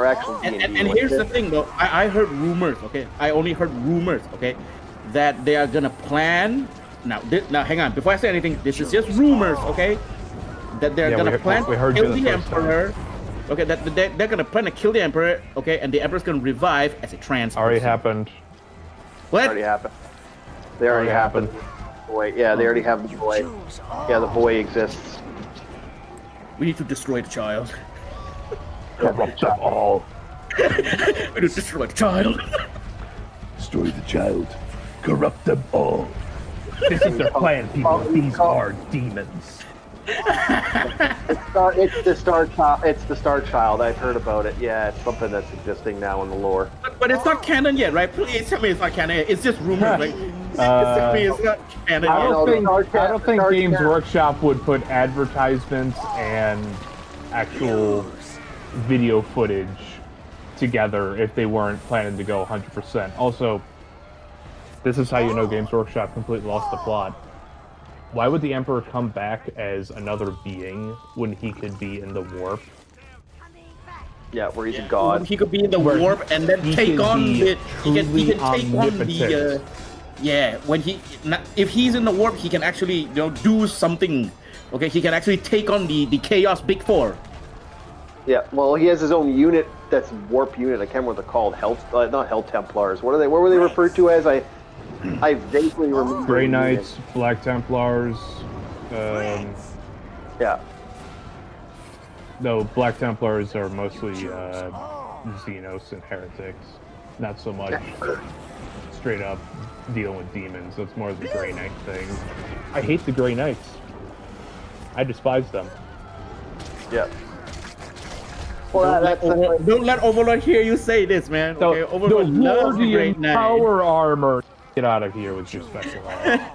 actual D&D. And here's the thing, though. I heard rumors, okay? I only heard rumors, okay? That they are gonna plan. Now, hang on. Before I say anything, this is just rumors, okay? That they're Yeah, gonna plan we to heard kill you the the first time. Emperor. Okay, that they're gonna plan to kill the Emperor, okay? And the Emperor's gonna revive as a trans Already person. happened. What? already happened. They already happened. Boy, yeah, they already have the boy. Choose all. Yeah, the boy exists. We need to destroy the child. Corrupt them all. We need to destroy the child. Destroy the child. Corrupt them all. This is their plan, people. These are demons. It's the star child. It's the star child. I've heard about it. Yeah, it's something that's existing now in the lore. But it's not canon yet, right? Please tell me it's not canon yet. It's just rumors, right? Tell me it's not canon I yet. don't think Star Games Cat. Workshop would put advertisements and actual video footage together if they weren't planning to go 100%. Also, this is how you know Games Workshop completely lost the plot. Why would the Emperor come back as another being when he could be in the warp? Yeah, where he's a god. He could be in the Where warp and then he take can on be the. He can truly take on the. omnipotent. Yeah, when if he's in the warp, he can actually do something. Okay, he can actually take on the Chaos Big Four. Yeah, well, he has his own unit that's warp unit. I can't remember what they're called. Not Hell Templars. What are they? What were they referred to as? I vaguely remember. Grey Knights, Black Templars. Yeah. No, Black Templars are mostly Xenos and heretics. Not so much straight up dealing with demons. That's more the Grey Knight thing. I hate the Grey Knights. I despise them. Yeah. Well, Don't let Overlord hear you say this, man. Okay, The Overlord loves the Lordian Great Knight. power armor. Get out of here with your special armor.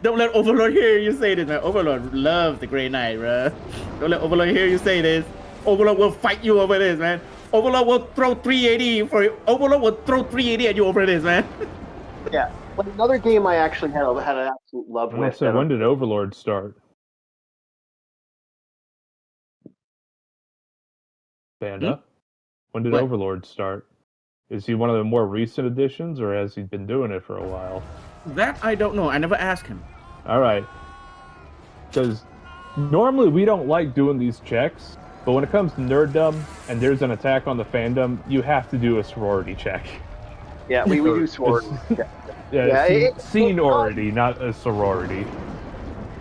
Don't let Overlord hear you say this, man. Overlord loves the Grey Knight, bro. Don't let Overlord hear you say this. Overlord will fight you over this, man. Overlord will throw 380 for you. Overlord will throw 380 at you over this, man. Yeah. But another game I actually had an absolute love with. So when did Overlord start? Banda? When did What? Overlord start? Is he one of the more recent additions, or has he been doing it for a while? That I don't know. I never asked him. All right. Because normally we don't like doing these checks, but when it comes to nerddom and there's an attack on the fandom, you have to do a sorority check. Yeah, we do sword. Yeah, Yeah, seniority, not a sorority.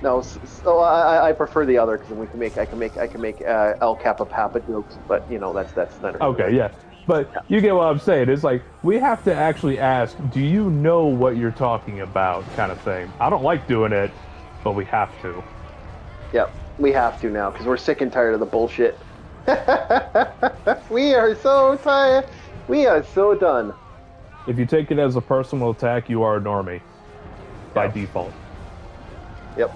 No, so I prefer the other because I can make El Kappa Papa jokes, but you know that's not Okay, yeah. But you get what I'm saying. It's like, we have to actually ask, do you know what you're talking about, kind of thing. I don't like doing it, but we have to. Yep, we have to now because we're sick and tired of the bullshit. We are so tired. We are so done. If you take it as a personal attack, you are a normie. By default. Yep.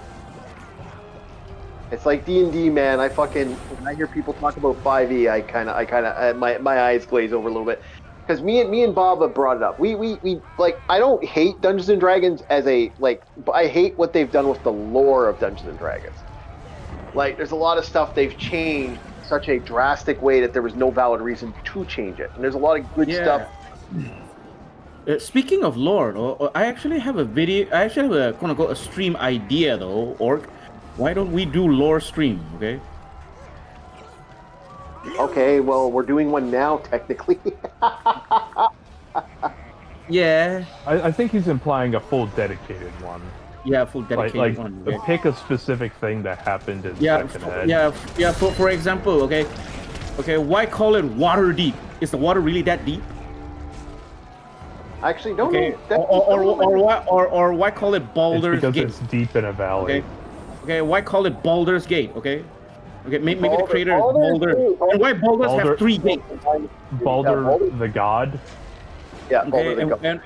It's like D&D, man. When I hear people talk about 5e, my eyes glaze over a little bit. Because me and Bob have brought it up. We like, I don't hate Dungeons and Dragons but I hate what they've done with the lore of Dungeons and Dragons. Like, there's a lot of stuff they've changed in such a drastic way that there was no valid reason to change it. And there's a lot of good stuff. Speaking of lore, I actually have a video. I actually have a quote unquote a stream idea though. Orc, why don't we do lore stream? Okay. Okay, well, we're doing one now, technically. Yeah. I think he's implying a full dedicated one. Yeah, full dedicated Like one. Okay? pick a specific thing that happened in Yeah, second ed. yeah. For example, okay. Why call it water deep? Is the water really that deep? Actually, don't Okay. know. Or why call it It's Baldur's because Gate? it's deep in a valley. Okay. Why call it Baldur's Gate? Okay. Maybe the creator is Baldur's Baldur. Gate. And why Baldur's Baldur- have 3 gates? Baldur the god. Yeah, Okay, Baldur the and, God. and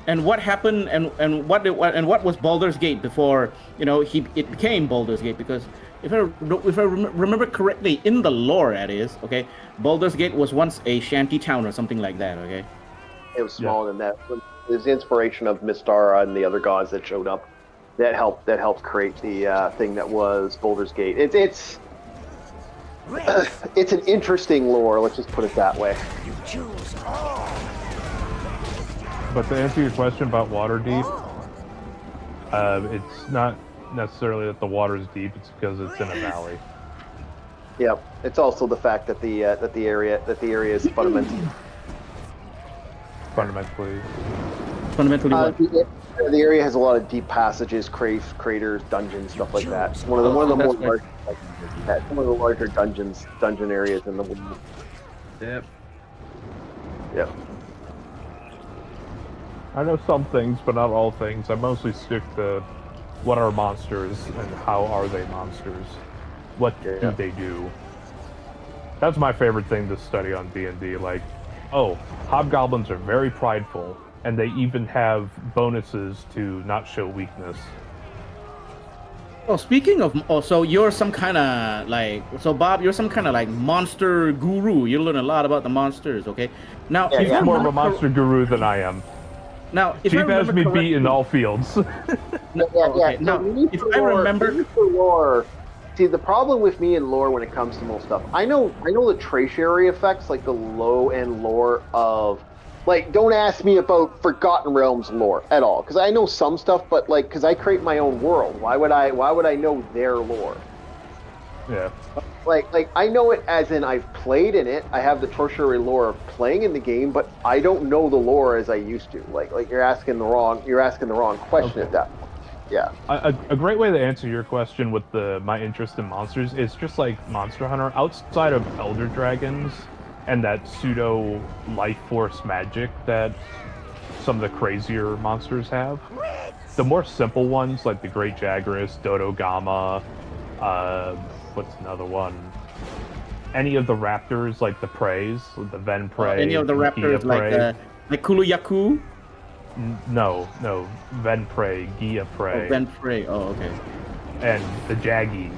And what happened, and what was Baldur's Gate before it became Baldur's Gate? Because if I remember correctly, in the lore, that is okay, Baldur's Gate was once a shanty town or something like that. Okay, It was smaller than that. It was the inspiration of Mystara and the other gods that showed up that helped create the thing that was Baldur's Gate. It's an interesting lore. Let's just put it that way. You choose all. But to answer your question about Waterdeep, it's not necessarily that the water is deep; it's because it's in a valley. Yeah, it's also the fact that the area is fundamentally what? the area has a lot of deep passages, craters, dungeons, stuff like that. It's one of the more large, one of the larger dungeon areas in the world. Yep. Yeah. I know some things, but not all things. I mostly stick to what are monsters and how are they monsters? What do they do? That's my favorite thing to study on D&D. Like, oh, hobgoblins are very prideful, and they even have bonuses to not show weakness. Oh, speaking of, so you're some kind of Bob, you're some kind of like monster guru. You learn a lot about the monsters. Okay, now He's more of a monster guru than I am. Now, if Chief has me beat in all fields. Okay. Now, if I remember, lore. See, the problem with me in lore when it comes to most stuff, I know the tertiary effects, like the low end lore of, like, don't ask me about Forgotten Realms lore at all, because I know some stuff, but like, because I create my own world, why would I know their lore? Yeah. Like I know it as in I've played in it. I have the tertiary lore of playing in the game, but I don't know the lore as I used to. Like you're asking the wrong question at that point. Yeah. A great way to answer your question with my interest in monsters is just like Monster Hunter. Outside of Elder Dragons and that pseudo life force magic that some of the crazier monsters have, the more simple ones like the Great Jagras, Dodo Gama, what's another one? Any of the raptors, like the preys, the Ven prey. Any of the raptors, like Kuluyaku? No, Ven prey, Gia prey. Oh, Ven prey. Oh, okay. And the Jaggies.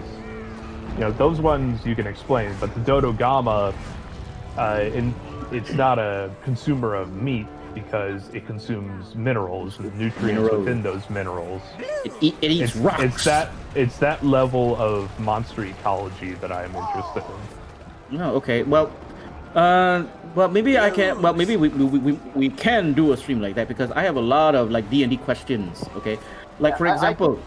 Those ones you can explain, but the Dodo Gama, it's not a consumer of meat because it consumes minerals and nutrients within those minerals. It eats rocks. It's that level of monster ecology that I am interested in. Oh, okay. Well, maybe I can. Well, maybe we can do a stream like that because I have a lot of like D&D questions. Okay, like for example,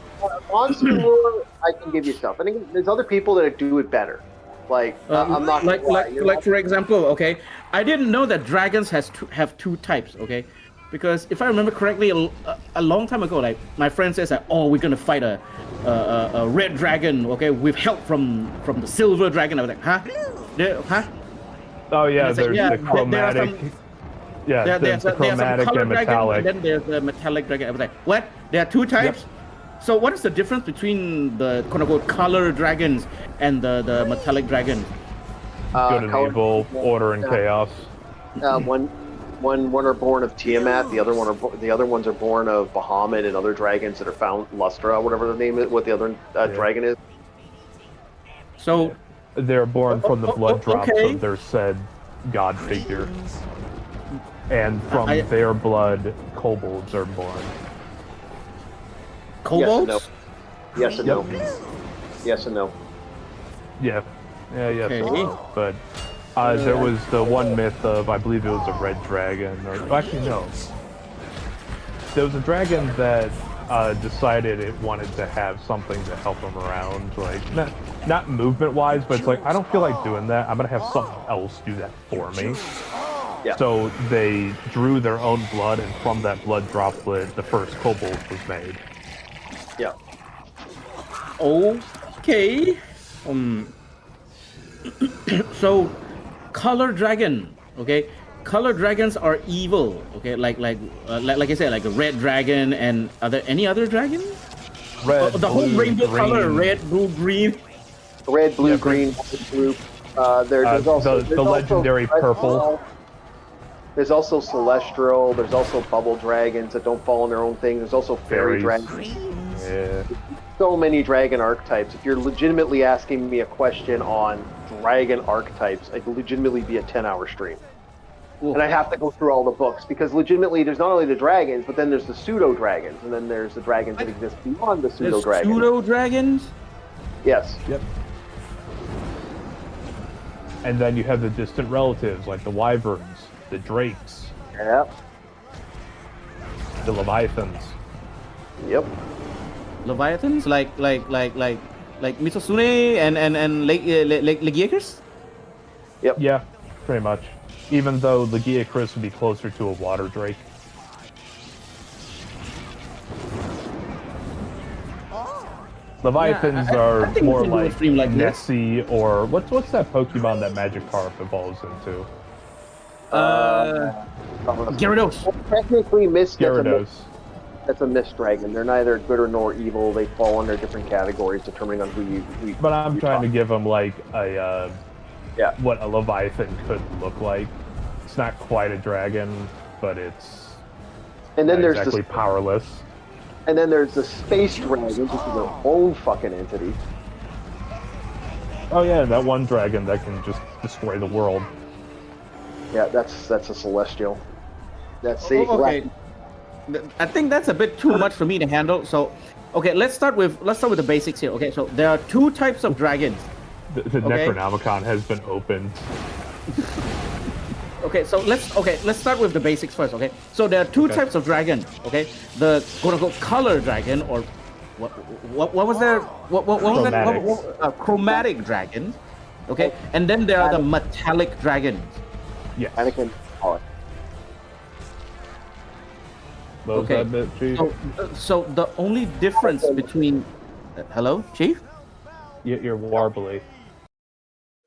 monster lore, I can give you stuff. I think there's other people that do it better. Like I'm not like for example, okay, I didn't know that dragons have two types. Okay, because if I remember correctly, a long time ago, like my friend says that, oh, we're gonna fight a red dragon. Okay, with help from the silver dragon. I was like, huh? Oh yeah, there's like, the chromatic. There's the chromatic and metallic. Dragon, and then there's the metallic dragon. I was like, what? There are two types. Yep. So what is the difference between the quote-unquote color dragons and the metallic dragons? Good and evil, order and chaos. One are born of Tiamat. The other ones are born of Bahamut and other dragons that are found Lustra, whatever the name is. What the other dragon is. So they're born from the blood drops of their said god figure, and from their blood, kobolds are born. Kobolds? Yes and no. Yes and no. Yeah. Yes. Okay. But there was the one myth of, I believe it was a red dragon, or actually no. There was a dragon that decided it wanted to have something to help him around, like not movement-wise, but it's like, I don't feel like doing that. I'm gonna have something else do that for me. Yeah. So they drew their own blood, and from that blood droplet, the first kobold was made. Yeah. Okay. So, color dragon. Okay, color dragons are evil. Okay, like I said, like a red dragon, and are there any other dragons? Red, the whole rainbow green. color: red, blue, green. Red, blue, green, blue. There's also the legendary purple. There's also celestial. There's also bubble dragons that don't fall on their own thing. There's also fairy Fairies. dragons. Yeah. So many dragon archetypes. If you're legitimately asking me a question on dragon archetypes, it'd legitimately be a 10-hour stream. Ooh. And I have to go through all the books because legitimately there's not only the dragons, but then there's the pseudo dragons, and then there's the dragons that exist beyond the pseudo There's dragons. pseudo dragons. Yes. Yep. And then you have the distant relatives like the wyverns, the drakes, Yep. the leviathans. Yep. Leviathans, like Mitsusune and Legiacres? Yep. Yeah, pretty much. Even though the Legiacris would be closer to a water drake. Leviathans I are think we more can do a like stream like this. Nessie or what's that Pokemon that Magikarp evolves into? Gyarados. Technically, Mist. Gyarados. That's a mist dragon. They're neither good or nor evil. They fall under different categories depending on who you. But I'm trying to give them like a Yeah. what a Leviathan could look like. It's not quite a dragon, but it's And then not there's exactly the powerless. and then there's the space dragons, which is their own fucking entity. Oh yeah, that one dragon that can just destroy the world. Yeah, that's a celestial. That's Okay. I think that's a bit too much for me to handle. So, okay, let's start with the basics here. Okay, so there are two types of dragons. The Okay. Necronomicon has been opened. Okay, so let's start with the basics first. Okay, so there are two Okay. types of dragon. Okay, the quote unquote color dragon, or what was there? What was that? Chromatic. Chromatic dragon. Okay, and then there are the metallic dragons. Yes. Anakin. Oh, What was Okay. that bit, Chief? So the only difference between hello, Chief. You're warbly.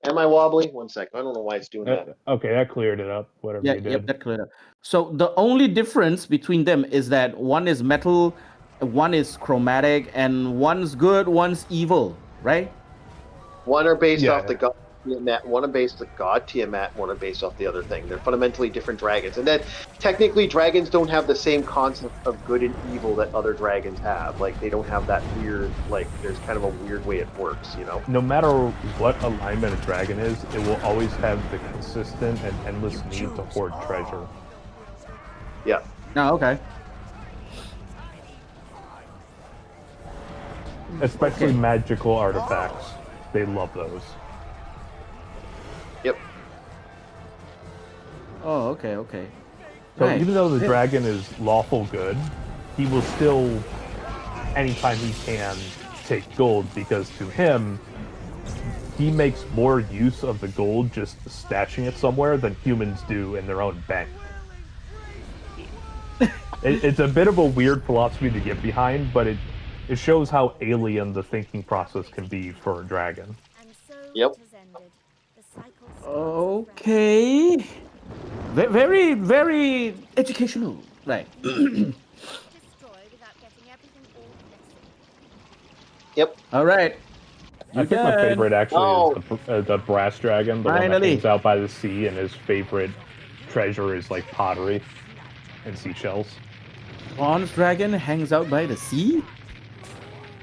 am I wobbly? One second. I don't know why it's doing that. Okay, that cleared it up. Whatever Yeah, you did. yep, that cleared up. So the only difference between them is that one is metal, one is chromatic, and one's good, one's evil, right? One are based Yeah. off the god Tiamat. One are based the god Tiamat. One are based off the other thing. They're fundamentally different dragons, and then technically dragons don't have the same concept of good and evil that other dragons have. Like they don't have that weird. Like there's kind of a weird way it works. You know. No matter what alignment a dragon is, it will always have the consistent and endless need to hoard treasure. Yeah. No, okay. Especially Okay. magical artifacts. They love those. Yep. Oh, okay, okay. So Right. even though the Yeah. dragon is lawful good, he will still, anytime he can, take gold because to him, he makes more use of the gold just stashing it somewhere than humans do in their own bank. It's a bit of a weird philosophy to get behind, but it shows how alien the thinking process can be for a dragon. Yep. Okay. Very, very educational. Right. Yep. All right. I think my favorite actually Oh. is the brass dragon, the one that Finally. hangs out by the sea, and his favorite treasure is like pottery and seashells. Bronze dragon hangs out by the sea.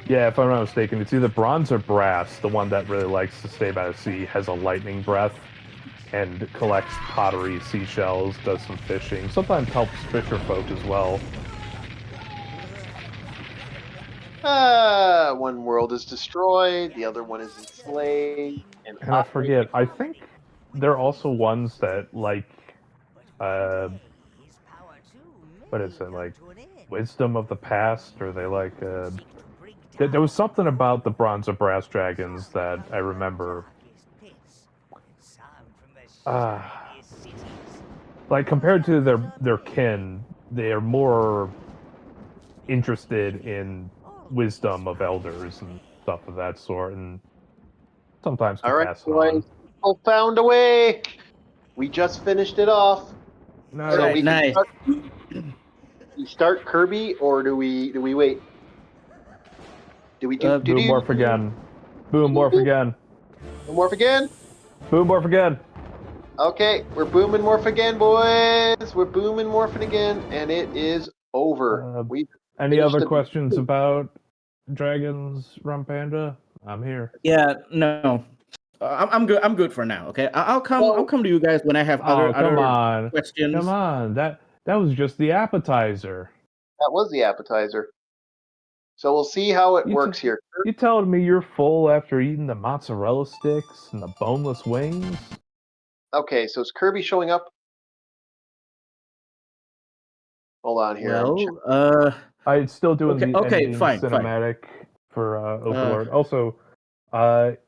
Yeah, if I'm not mistaken, it's either bronze or brass. The one that really likes to stay by the sea has a lightning breath and collects pottery, seashells, does some fishing. Sometimes helps fisher folk as well. One world is destroyed, the other one is enslaved, And I forget, I think there are also ones that like, what is it, like wisdom of the past, or they like, there was something about the bronze or brass dragons that I remember. Like compared to their kin, they are more interested in wisdom of elders and stuff of that sort, and sometimes can All right, pass it on. people found a way. We just finished it off. No, So Alright, we can nice. start Kirby, or do we wait? Do we do Boom morph again. Boom morph again. Morph again? Boom morph again. Okay, we're booming morph again, boys. We're booming morphing again, and it is over. We Any other questions about dragons, Rumpanda? I'm here. Yeah, no. I'm good. I'm good for now. Okay, I'll come. I'll come to you guys when I have Oh, come other on. questions. Come on. That was just the appetizer. That was the appetizer. So we'll see how it works here. You telling me you're full after eating the mozzarella sticks and the boneless wings? Okay, so is Kirby showing up? Hold on here. Well, I'm still doing the ending fine. cinematic for Overlord. Also,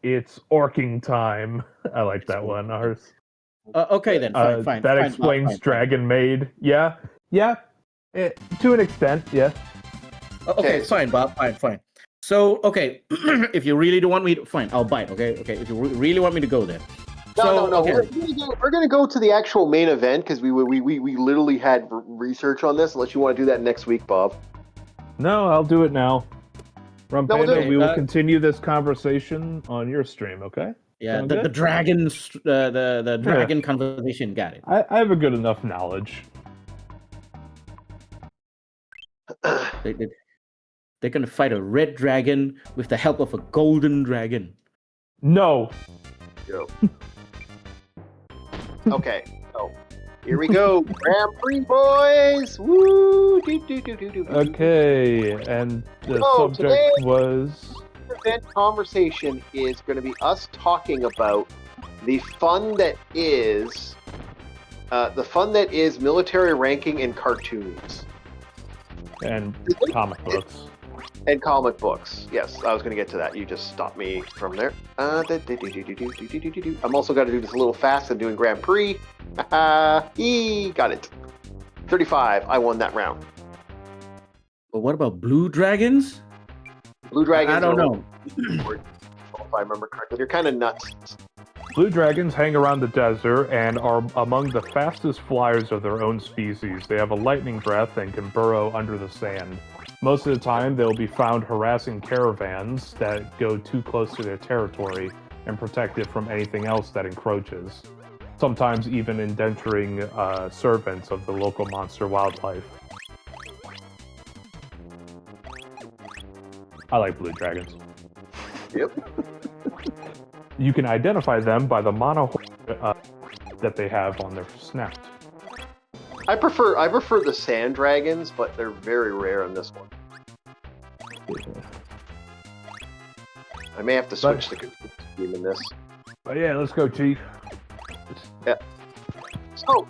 it's orking time. I like that one. Ours. Okay then, fine. That explains Dragon Maid. Yeah. To an extent, yeah. Okay, fine, Bob. Fine. So, okay, if you really don't want me to, fine, I'll bite. Okay. If you really want me to go there. No. Okay. We're gonna go to the actual main event because we literally had research on this. Unless you want to do that next week, Bob. No, I'll do it now. Rumpanda, we will Uh, continue this conversation on your stream, okay? Yeah, the dragons, the dragon conversation. Got it. I have a good enough knowledge. They're gonna fight a red dragon with the help of a golden dragon. No. Go. Okay, so here we go. Grand Prix, boys! Woo! Okay, and the subject was... Event conversation is going to be us talking about the fun that is military ranking in cartoons and comic books. And comic books. Yes, I was going to get to that. You just stopped me from there. I'm also got to do this a little fast. I'm doing Grand Prix. Got it. 35. I won that round. But what about blue dragons? Blue dragons. I don't know. If I remember correctly, they're kind of nuts. Blue dragons hang around the desert and are among the fastest flyers of their own species. They have a lightning breath and can burrow under the sand. Most of the time, they'll be found harassing caravans that go too close to their territory and protect it from anything else that encroaches. Sometimes even endangering servants of the local monster wildlife. I like blue dragons. Yep. You can identify them by the mono that they have on their snout. I prefer the sand dragons, but they're very rare in this one. I may have to switch the scheme in this. But yeah, let's go, Chief. Yeah. So,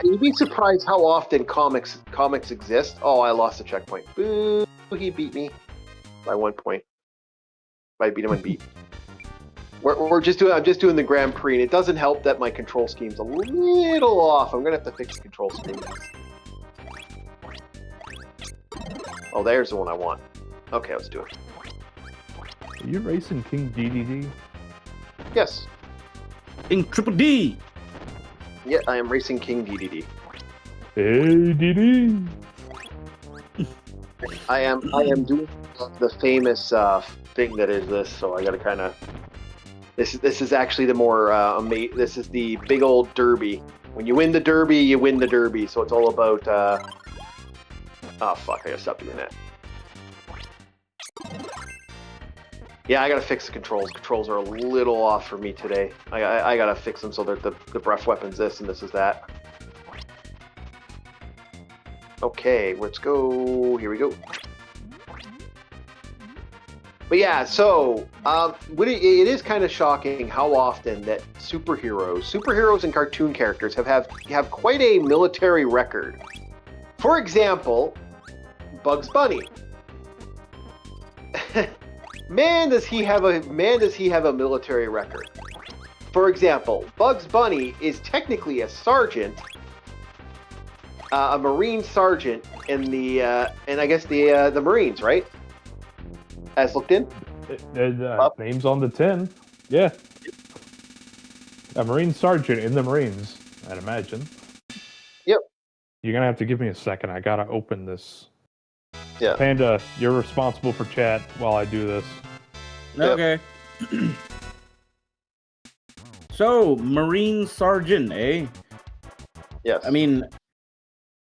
you'd be surprised how often comics exist. Oh, I lost a checkpoint. Boo! He beat me by 1 point. I beat him and beat. I'm just doing the Grand Prix, and it doesn't help that my control scheme's a little off. I'm gonna have to fix the control scheme. Oh, there's the one I want. Okay, let's do it. Are you racing King DDD? Yes. King Triple D. Yeah, I am racing King DDD. Hey, DD. I am doing the famous thing that is this, so I gotta kind of. This is actually the more this is the big old derby. When you win the derby, you win the derby. So it's all about. Oh fuck! I gotta stop doing that. Yeah, I gotta fix the controls. Controls are a little off for me today. I gotta fix them so that the breath weapon's this and this is that. Okay, let's go. Here we go. But yeah, so it is kind of shocking how often that superheroes and cartoon characters have quite a military record. For example, Bugs Bunny. Man, does he have a military record. For example, Bugs Bunny is technically a sergeant, a Marine sergeant in the Marines, right? As looked in? Name's on the tin. Yeah. A Marine Sergeant in the Marines, I'd imagine. Yep. You're gonna have to give me a second. I gotta open this. Yeah. Panda, you're responsible for chat while I do this. Okay. So, Marine Sergeant, eh? Yes. I mean,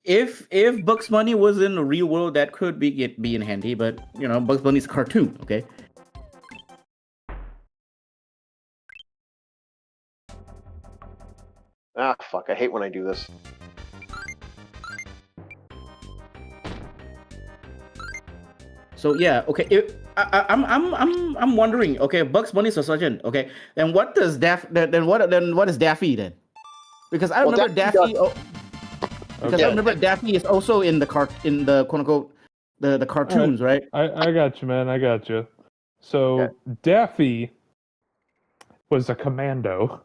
if Bugs Bunny was in the real world, that could be in handy. But Bugs Bunny's a cartoon, okay? Ah, fuck! I hate when I do this. So yeah, okay. I'm wondering. Okay, Bugs Bunny's a sergeant. Okay, then what does what is Daffy then? Because I remember Daffy. Because I remember Daffy is also in the quote unquote the cartoons, right? I got you, man. I got you. So Daffy was a commando.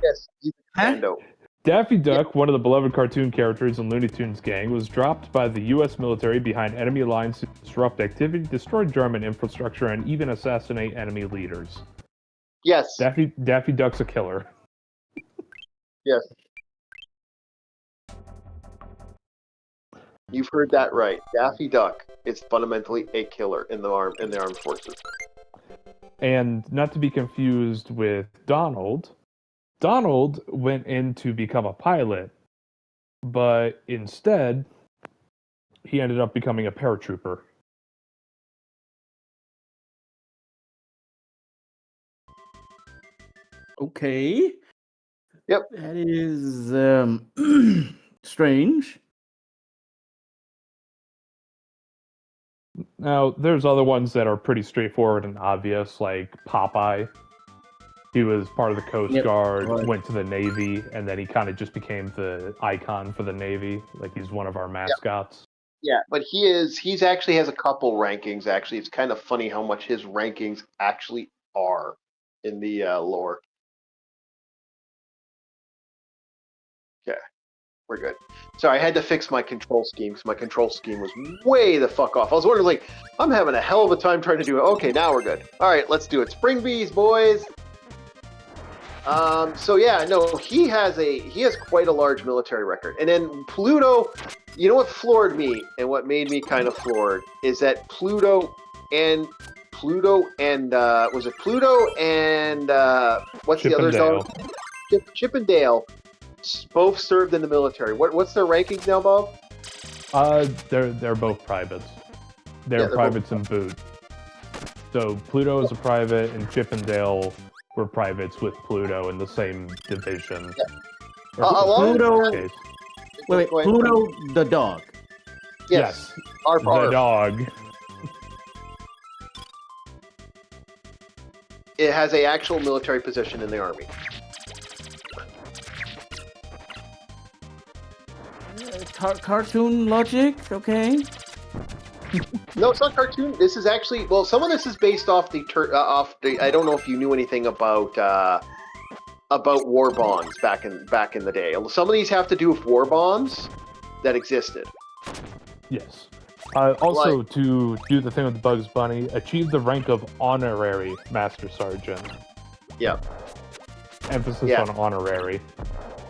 Yes, he's a commando. Daffy Duck, one of the beloved cartoon characters in Looney Tunes gang, was dropped by the U.S. military behind enemy lines to disrupt activity, destroy German infrastructure, and even assassinate enemy leaders. Yes. Daffy Duck's a killer. Yes. You've heard that right. Daffy Duck is fundamentally a killer in the armed forces. And not to be confused with Donald. Donald went in to become a pilot, but instead, he ended up becoming a paratrooper. Okay. Yep. That is strange. Now, there's other ones that are pretty straightforward and obvious, like Popeye. He was part of the Coast Guard, went to the Navy, and then he kind of just became the icon for the Navy. Like, he's one of our mascots. Yeah, but he's actually has a couple rankings, actually. It's kind of funny how much his rankings actually are in the lore. Okay, we're good. So I had to fix my control scheme, because my control scheme was way the fuck off. I was wondering, like, I'm having a hell of a time trying to do it. Okay, now we're good. All right, let's do it. Spring Bees, boys! So yeah, no, he has quite a large military record. And then Pluto, you know what floored me and what made me kind of floored is that Pluto and was it Pluto and what's Chip the other and dog? Chip and Dale both served in the military. What's their rankings now, Bob? They're both privates. They're privates in boot. So Pluto is a private, and Chip and Dale were privates with Pluto in the same division. Yeah. Pluto. Wait, Pluto the dog. Yes. The dog. It has a actual military position in the army. Cartoon logic, okay. No, it's not cartoon. This is actually some of this is based off the I don't know if you knew anything about war bonds back in the day. Some of these have to do with war bonds that existed. Yes. Also, to do the thing with Bugs Bunny, achieve the rank of honorary Master Sergeant. Yeah. Emphasis on honorary.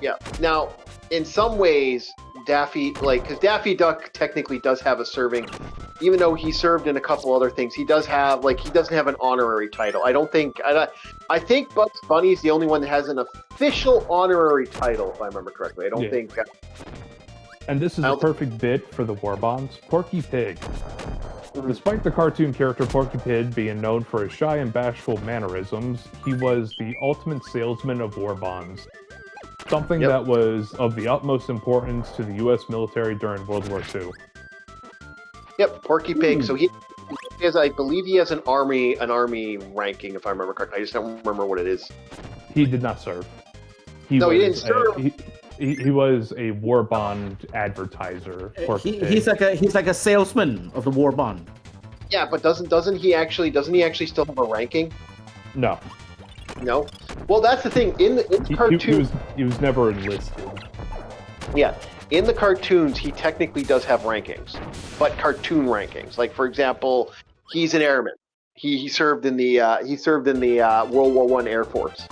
Yeah. Now, in some ways, Daffy, because Daffy Duck technically does have a serving, even though he served in a couple other things, he doesn't have an honorary title. I think Bugs Bunny is the only one that has an official honorary title, if I remember correctly. I don't think. And this is a perfect bit for the war bonds. Porky Pig. Despite the cartoon character Porky Pig being known for his shy and bashful mannerisms, he was the ultimate salesman of war bonds. Something that was of the utmost importance to the U.S. military during World War II. Yep, Porky Pig. So he has, I believe, he has an army ranking, if I remember correctly. I just don't remember what it is. He did not serve. He didn't serve. He was a war bond advertiser. He's like a salesman of the war bond. Yeah, but doesn't he actually still have a ranking? No. No. Well, that's the thing. In the cartoon, he was never enlisted. Yeah, in the cartoons, he technically does have rankings, but cartoon rankings. Like, for example, he's an airman. He served in the World War I Air Force.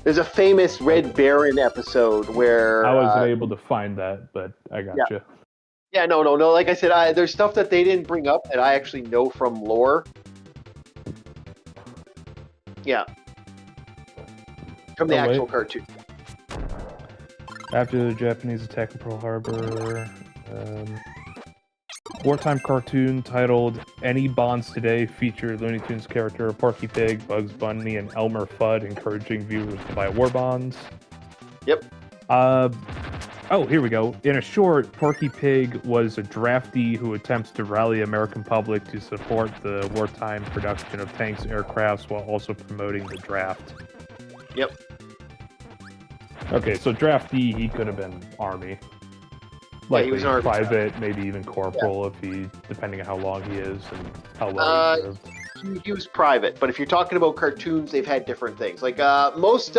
There's a famous Red Baron episode where I wasn't able to find that, but I got you. Yeah, no. Like I said, there's stuff that they didn't bring up that I actually know from lore. Yeah. from the Oh, actual wait. cartoon. After the Japanese attack on Pearl Harbor, wartime cartoon titled "Any Bonds Today" featured Looney Tunes character Porky Pig, Bugs Bunny, and Elmer Fudd, encouraging viewers to buy war bonds. Yep. Oh, here we go. In a short, Porky Pig was a draftee who attempts to rally American public to support the wartime production of tanks and aircrafts while also promoting the draft. Yep. Okay, so draftee, he could have been Army. Yeah, he was an Army private, maybe even corporal if he, depending on how long he is and how well he served. He was private, but if you're talking about cartoons, they've had different things. Like most,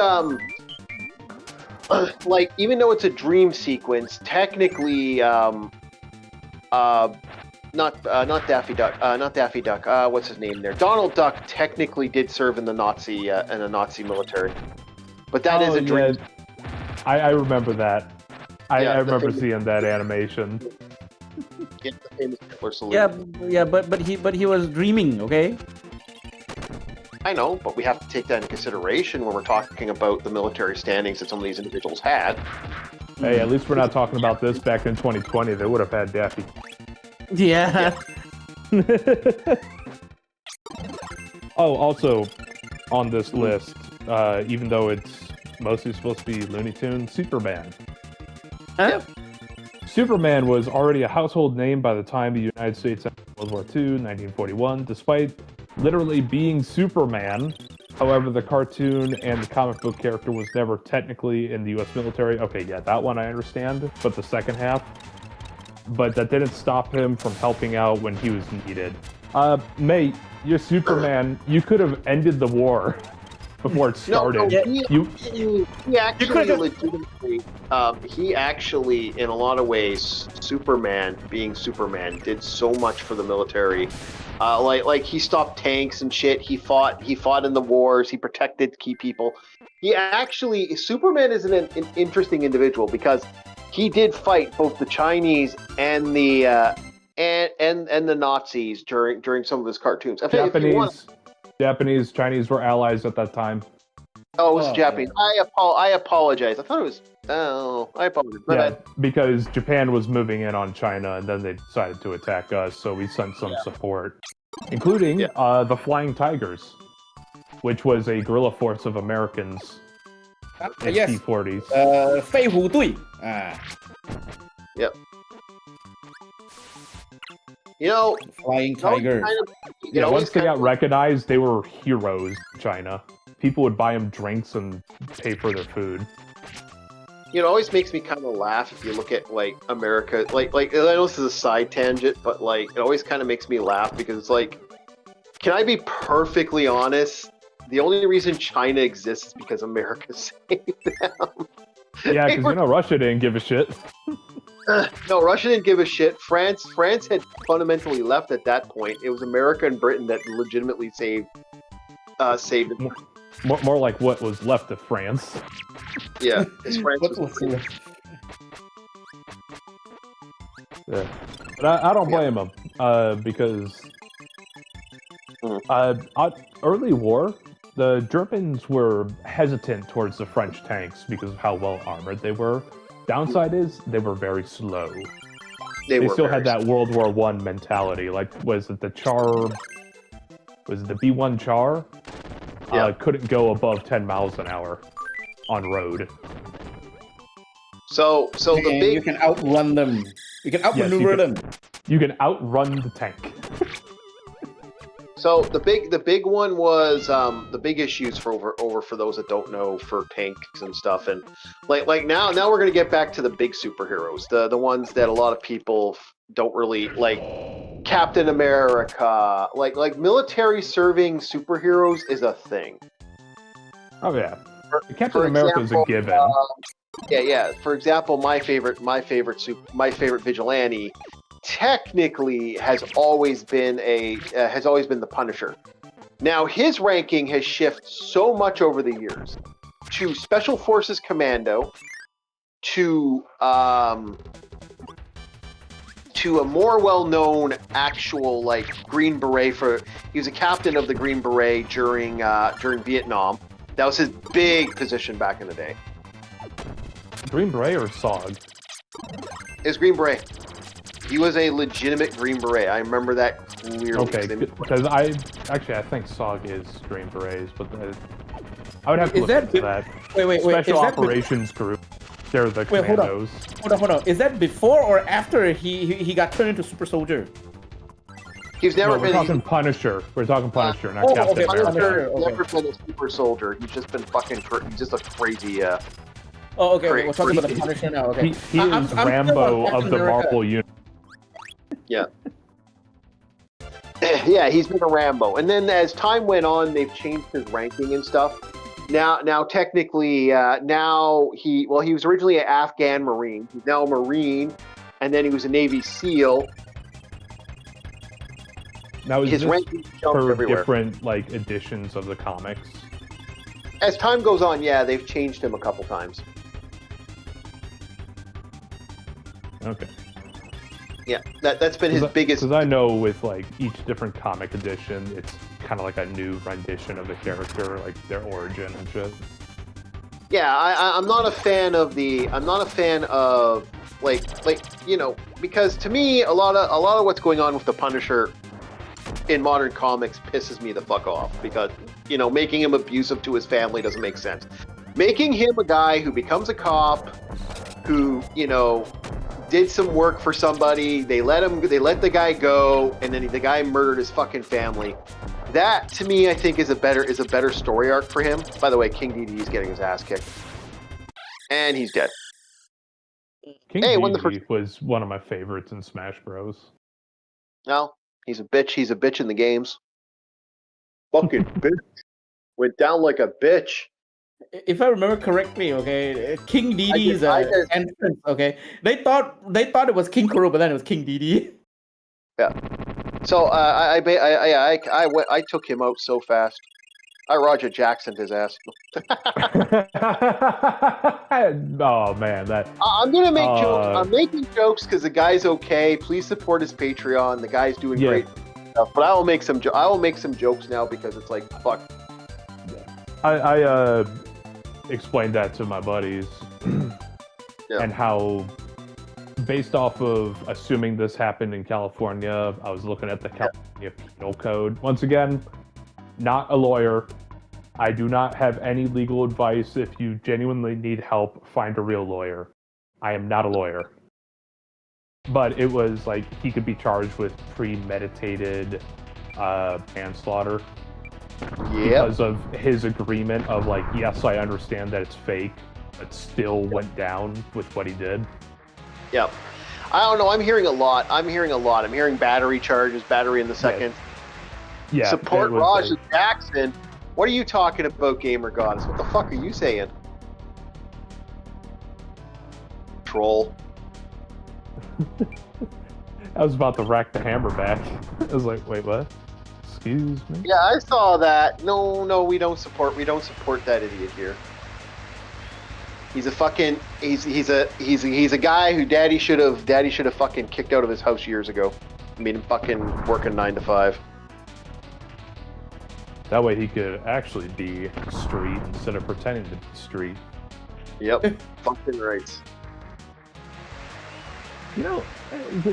like even though it's a dream sequence, technically, not Daffy Duck. What's his name there? Donald Duck technically did serve in the Nazi military, but that is a dream. Yeah. I remember that. I remember famous, seeing that animation. Yeah, the famous Hitler salute. Yeah, but he was dreaming, okay? I know, but we have to take that into consideration when we're talking about the military standings that some of these individuals had. Hey, at least we're not talking about this back in 2020. They would have had Daffy. Yeah. Oh, also on this list, even though it's mostly supposed to be Looney Tunes, Superman. Huh? Superman was already a household name by the time the United States entered World War II, 1941, despite literally being Superman. However, the cartoon and the comic book character was never technically in the U.S. military. Okay, yeah, that one I understand, but the second half. But that didn't stop him from helping out when he was needed. Mate, you're Superman. You could have ended the war before it started. He actually, in a lot of ways, Superman, being Superman, did so much for the military. Like he stopped tanks and shit. He fought in the wars. He protected key people. Superman is an interesting individual because he did fight both the Chinese and the and the Nazis during some of his cartoons. Japanese, Chinese were allies at that time. Oh, it was Japanese. I apologize. I thought it was. Oh, I apologize. Yeah, because Japan was moving in on China, and then they decided to attack us, so we sent some support, including the Flying Tigers, which was a guerrilla force of Americans in T-40s. 飞虎队. Yep. You know, Flying Tigers. Once they got recognized, they were heroes in China. People would buy them drinks and pay for their food. It always makes me kind of laugh if you look at like America. Like I know this is a side tangent, but like it always kind of makes me laugh because it's like, can I be perfectly honest? The only reason China exists is because America saved them. Yeah, because Russia didn't give a shit. No, Russia didn't give a shit. France had fundamentally left at that point. It was America and Britain that legitimately saved it. More like what was left of France. Yeah, because France was yeah. But I don't blame them because early war, the Germans were hesitant towards the French tanks because of how well armored they were. Downside is they were very slow. They still had that World War I mentality. Like, was it the B-1 Char? Yeah. Couldn't go above 10 miles an hour on road. So You can outrun them. You can outmaneuver them. You can outrun the tank. So the big one was the big issues for those that don't know, for tanks and stuff, and like now we're gonna get back to the big superheroes, the ones that a lot of people don't really like. Captain America, like military serving superheroes is a thing. Oh yeah, Captain America is a given. Yeah. For example, my favorite vigilante technically has always been the Punisher. Now his ranking has shifted so much over the years to Special Forces Commando, to a more well-known actual like Green Beret. He was a captain of the Green Beret during Vietnam. That was his big position back in the day. Green Beret or Sog? It was Green Beret. He was a legitimate Green Beret. I remember that clearly. Okay, because I think Sog is Green Berets, but I would have to look into that. Wait. Special Is that Operations Group. They're the commandos. Hold on. Is that before or after he got turned into Super Soldier? He's never We're talking Punisher. We're talking Punisher, not Captain America. Punisher never been a super soldier. He's just been fucking. He's just a crazy. Oh, okay. We're talking about the Punisher now. Okay. He is Rambo of the Marvel universe. Yeah. Yeah, he's been a Rambo. And then as time went on, they've changed his ranking and stuff. Now technically, now he was originally an Afghan Marine. He's now a Marine, and then he was a Navy SEAL. Now is his this ranking jumped per everywhere. different like editions of the comics? As time goes on, yeah, they've changed him a couple times. Okay. Yeah, that's been his biggest. Because I know with like each different comic edition, it's kind of like a new rendition of the character, like their origin and shit. Yeah, I'm not a fan of like because to me a lot of what's going on with the Punisher in modern comics pisses me the fuck off because making him abusive to his family doesn't make sense. Making him a guy who becomes a cop, who did some work for somebody, they let the guy go, and then the guy murdered his fucking family. That to me, I think, is a better story arc for him. By the way, King DD is getting his ass kicked, and he's dead. King DD was one of my favorites in Smash Bros. No, he's a bitch. He's a bitch in the games. Fucking bitch. Went down like a bitch. If I remember correctly, okay, King DD's entrance, okay, they thought it was King Kuro, but then it was King DD. Yeah. So I took him out so fast. I Roger Jacksoned his ass. Oh man, that. I'm gonna make jokes. I'm making jokes because the guy's okay. Please support his Patreon. The guy's doing great stuff. But I will make some jokes now because it's like fuck. I explained that to my buddies and how, based off of assuming this happened in California, I was looking at the California Penal Code. Once again, not a lawyer. I do not have any legal advice. If you genuinely need help, find a real lawyer. I am not a lawyer. But it was like he could be charged with premeditated manslaughter. Because of his agreement of like, yes, I understand that it's fake, but still went down with what he did. Yep. I don't know. I'm hearing a lot. I'm hearing battery charges, battery in the second. Yeah. Support Roger Jackson. What are you talking about, Gamer Goddess? What the fuck are you saying? Troll. I was about to rack the hammer back. I was like, wait, what? Excuse me? Yeah, I saw that. No, we don't support that idiot here. He's a fucking he's a guy who daddy should have fucking kicked out of his house years ago. Made him fucking working 9 to 5. That way he could actually be street instead of pretending to be street. Yep. Fucking right.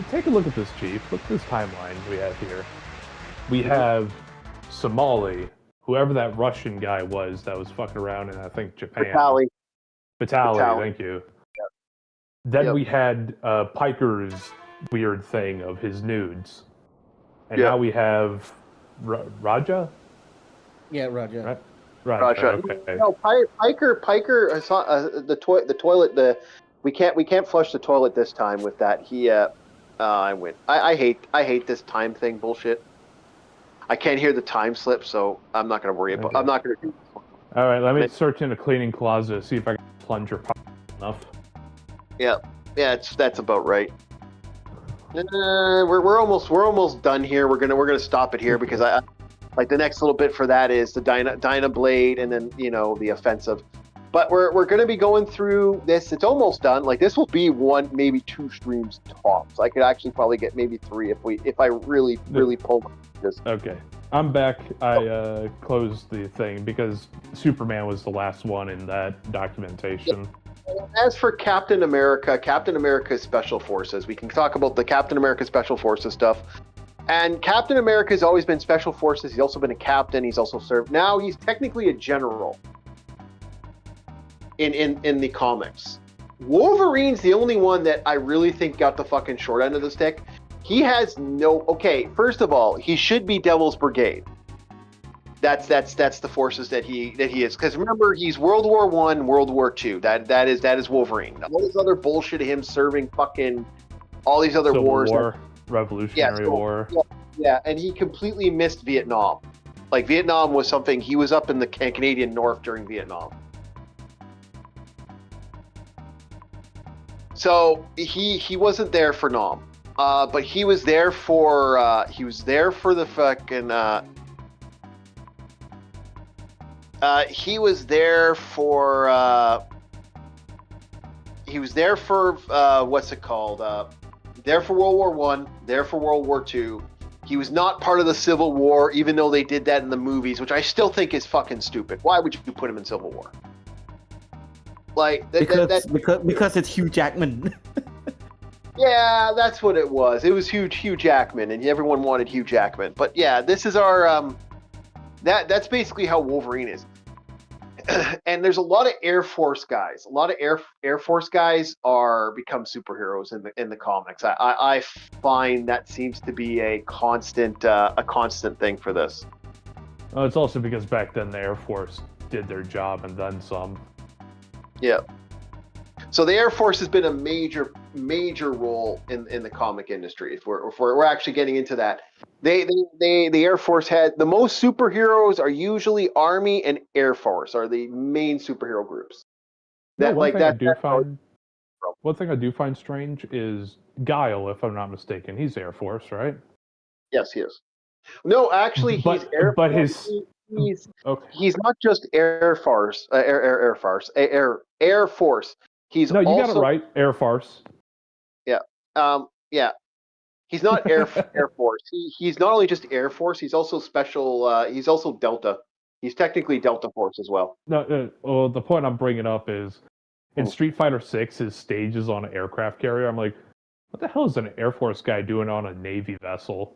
Take a look at this, Chief. Look at this timeline we have here. We have Somali, whoever that Russian guy was that was fucking around in, I think, Japan. Vitaly, thank you. Yep. Then we had Piker's weird thing of his nudes. And now we have Raja? Yeah, Raja. Right? Raja. Okay. No, Piker. I saw the toilet. We can't flush the toilet this time with that. I win. I hate this time thing bullshit. I can't hear the time slip, so I'm not going to worry about. I'm not going to do. All right, let me search in a cleaning closet, see if I can plunge your pipe enough. Yeah, that's about right. We're almost done here. We're gonna stop it here because I like the next little bit for that is the Dyna Blade and then the offensive. But we're gonna be going through this. It's almost done. Like this will be 1, maybe 2 streams tops. I could actually probably get maybe 3 if I really pull this. Okay. I'm back. I closed the thing because Superman was the last one in that documentation. As for Captain America's Special Forces. We can talk about the Captain America Special Forces stuff. And Captain America has always been Special Forces. He's also been a captain. He's also served. Now he's technically a general in the comics. Wolverine's the only one that I really think got the fucking short end of the stick. He has no. Okay, first of all, he should be Devil's Brigade. That's the forces that he is. Because remember, he's World War I, World War II. That is Wolverine. All this other bullshit of him serving fucking all these other Civil wars. War, Revolutionary War. Yeah, and he completely missed Vietnam. Like Vietnam was something he was up in the Canadian North during Vietnam. So he wasn't there for Nam, but he was there for the fucking. He was there for. He was there for what's it called? There for World War One, there for World War II. He was not part of the Civil War, even though they did that in the movies, which I still think is fucking stupid. Why would you put him in Civil War? Like because it's Hugh Jackman. Yeah, that's what it was. It was Hugh Jackman, and everyone wanted Hugh Jackman. But yeah, this is our that's basically how Wolverine is. And there's a lot of Air Force guys. A lot of Air Force guys are become superheroes in the comics. I find that seems to be a constant thing for this. Oh, it's also because back then the Air Force did their job and then some. Yeah. So the Air Force has been a major role in the comic industry. If we're actually getting into that, the Air Force had the most superheroes are usually Army and Air Force are the main superhero groups. One thing I do find strange is Guile, if I'm not mistaken. He's Air Force, right? Yes, he is. No, actually, he's Air Force. He's not just Air Force. Air Force. He's no, you also, got it right. Air Force. Yeah. Yeah. He's not Air Force. He's not only just Air Force. He's also special. He's also Delta. He's technically Delta Force as well. No. Well, the point I'm bringing up is in Street Fighter 6, his stage is on an aircraft carrier. I'm like, what the hell is an Air Force guy doing on a Navy vessel?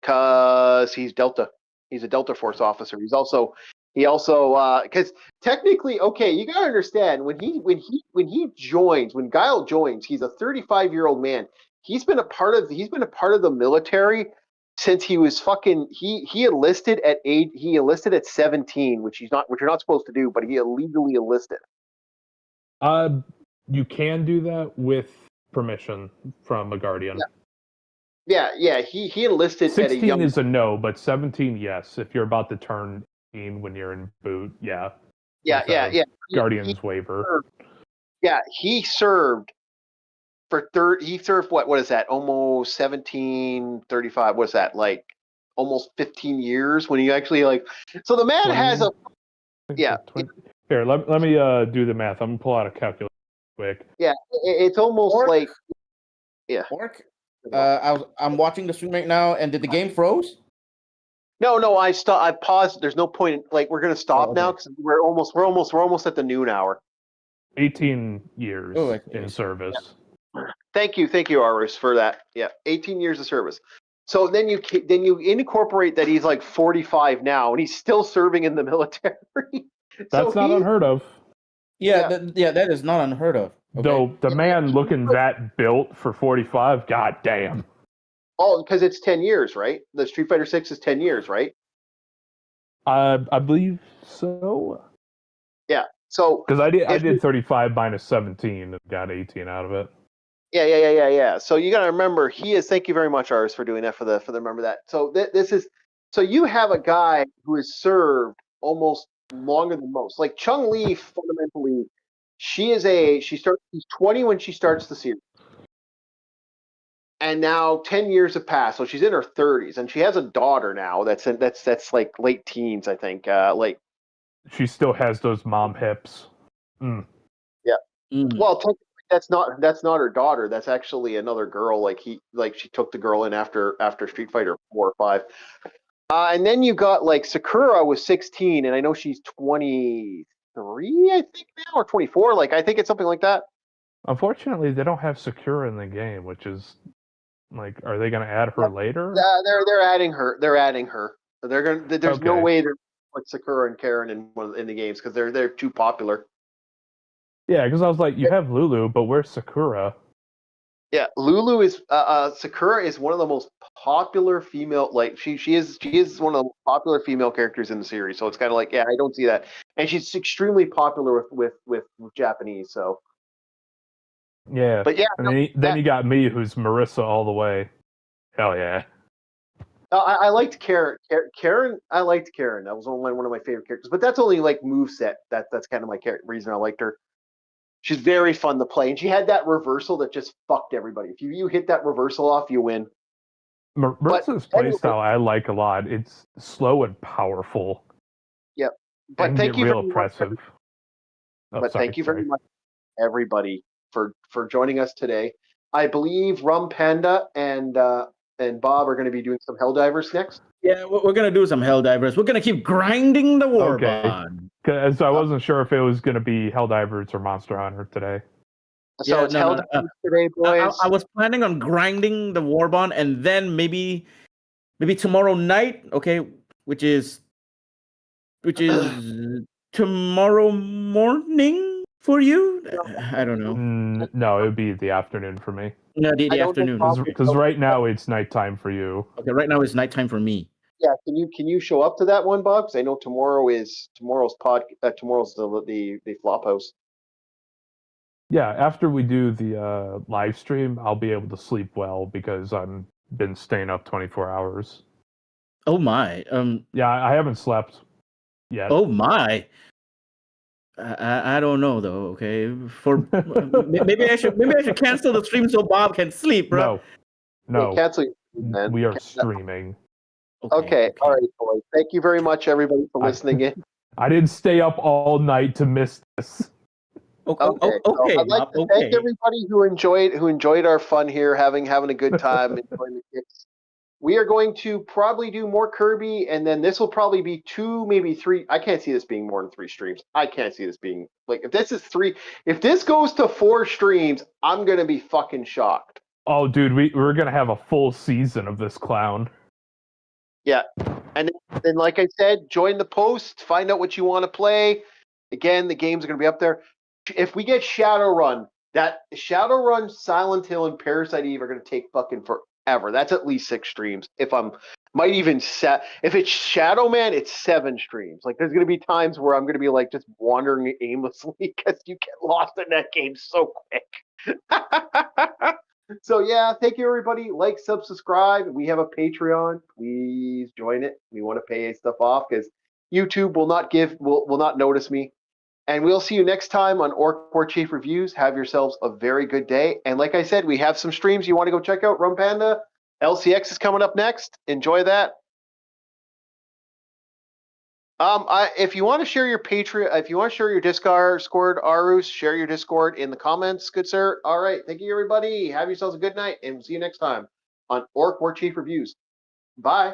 Because he's Delta. He's a Delta Force officer. He also because technically, okay, you gotta understand when Guile joins, he's a 35-year-old man. He's been a part of the military since he was fucking he enlisted at 17, which you're not supposed to do, but he illegally enlisted. You can do that with permission from a guardian. Yeah. He enlisted 16 at a young. is a no, but 17, yes. If you're about to turn 18 when you're in boot, yeah. Yeah. Guardian's waiver. He served for he served what is that? Almost 1735. What's that? Like almost 15 years when he actually like. So the man 20, has a. Yeah. 20. Here, let me do the math. I'm gonna pull out a calculator quick. Yeah, it's almost like. Yeah. Orc. I'm watching the stream right now, and did the game froze? No, I paused. There's no point. Like we're gonna stop now because we're almost at the noon hour. 18 years in service. Yeah. Thank you, Aris, for that. Yeah, 18 years of service. So then you incorporate that he's like 45 now, and he's still serving in the military. That's not unheard of. Yeah, that is not unheard of. Okay. Though the man looking that built for 45, god damn. Oh, because it's 10 years, right? The Street Fighter 6 is 10 years, right? I believe so. Yeah. So because I did 35 minus 17 and got 18 out of it. Yeah. So you got to remember, he is. Thank you very much, Ars, for doing that. For the remember that. So this is. So you have a guy who has served almost longer than most. Like Chung Li, fundamentally, she's 20 when she starts the series. And now 10 years have passed, so she's in her 30s, and she has a daughter now that's like late teens, I think. She still has those mom hips. Mm. Yeah. Mm. Well, that's not her daughter. That's actually another girl. She took the girl in after Street Fighter 4 or 5. And then you got like Sakura was 16, and I know she's 23, I think now, or 24. Like I think it's something like that. Unfortunately, they don't have Sakura in the game, which is like, are they going to add her later? They're adding her. They're adding her. They're gonna. There's no Okay. way to put Sakura and Karen in the games because they're too popular. Yeah, because I was like, you have Lulu, but where's Sakura? Yeah, Lulu is Sakura is one of the most popular female. Like she is one of the most popular female characters in the series. So it's kind of like, yeah, I don't see that, and she's extremely popular with Japanese. So, Yeah. but yeah, And then you got me, who's Marissa all the way. Hell yeah. I liked Karen. Karen, I liked Karen. That was only one of my favorite characters. But that's only like moveset. That's kind of my reason I liked her. She's very fun to play, and she had that reversal that just fucked everybody. If you hit that reversal off, you win. Marissa's playstyle I like a lot. It's slow and powerful. Yep. But and thank you real very impressive. much. Thank you very much, everybody, for joining us today. I believe Rum Panda and Bob are going to be doing some Helldivers next. Yeah, we're gonna do some Helldivers. We're gonna keep grinding the war bond. Because I wasn't sure if it was going to be Helldivers or Monster Hunter today. So Yeah, it's no, Helldivers today, boys. I was planning on grinding the war bond, and then maybe tomorrow night, okay, which is tomorrow morning for you. I don't know. No, it would be the afternoon for me. No, the afternoon. Because right now it's nighttime for you. Okay, right now it's nighttime for me. Yeah, can you show up to that one, Bob? Because I know tomorrow's the Flophouse. Yeah, after we do the live stream, I'll be able to sleep well because I've been staying up 24 hours. Oh my. Yeah, I haven't slept yet. Oh my. I don't know though. Okay, for maybe I should cancel the stream so Bob can sleep, bro. No, Hey, cancel your stream, man. we are streaming. Okay, all right, boys. Thank you very much, everybody, for listening in. I didn't stay up all night to miss this. Okay, so I'd like to thank everybody who enjoyed our fun here, having a good time, enjoying the kicks. We are going to probably do more Kirby, and then this will probably be 2, maybe 3. I can't see this being more than 3 streams. I can't see this being like if this goes to 4 streams, I'm gonna be fucking shocked. Oh, dude, we're gonna have a full season of this clown. Yeah, and then like I said, join the post, find out what you want to play. Again, the games are gonna be up there. If we get Shadowrun, Silent Hill, and Parasite Eve are gonna take fucking forever. That's at least 6 streams. If it's Shadow Man, it's 7 streams. Like there's gonna be times where I'm gonna be like just wandering aimlessly because you get lost in that game so quick. So yeah, thank you everybody. Like, subscribe. We have a Patreon. Please join it. We want to pay stuff off because YouTube will not notice me. And we'll see you next time on Orc War Chief Reviews. Have yourselves a very good day. And like I said, we have some streams you want to go check out. Rum Panda, LCX is coming up next. Enjoy that. If you want to share your Patreon, if you want to share your Discord, Arus, share your Discord in the comments, good sir. All right, thank you everybody. Have yourselves a good night, and we'll see you next time on Orc War Chief Reviews. Bye.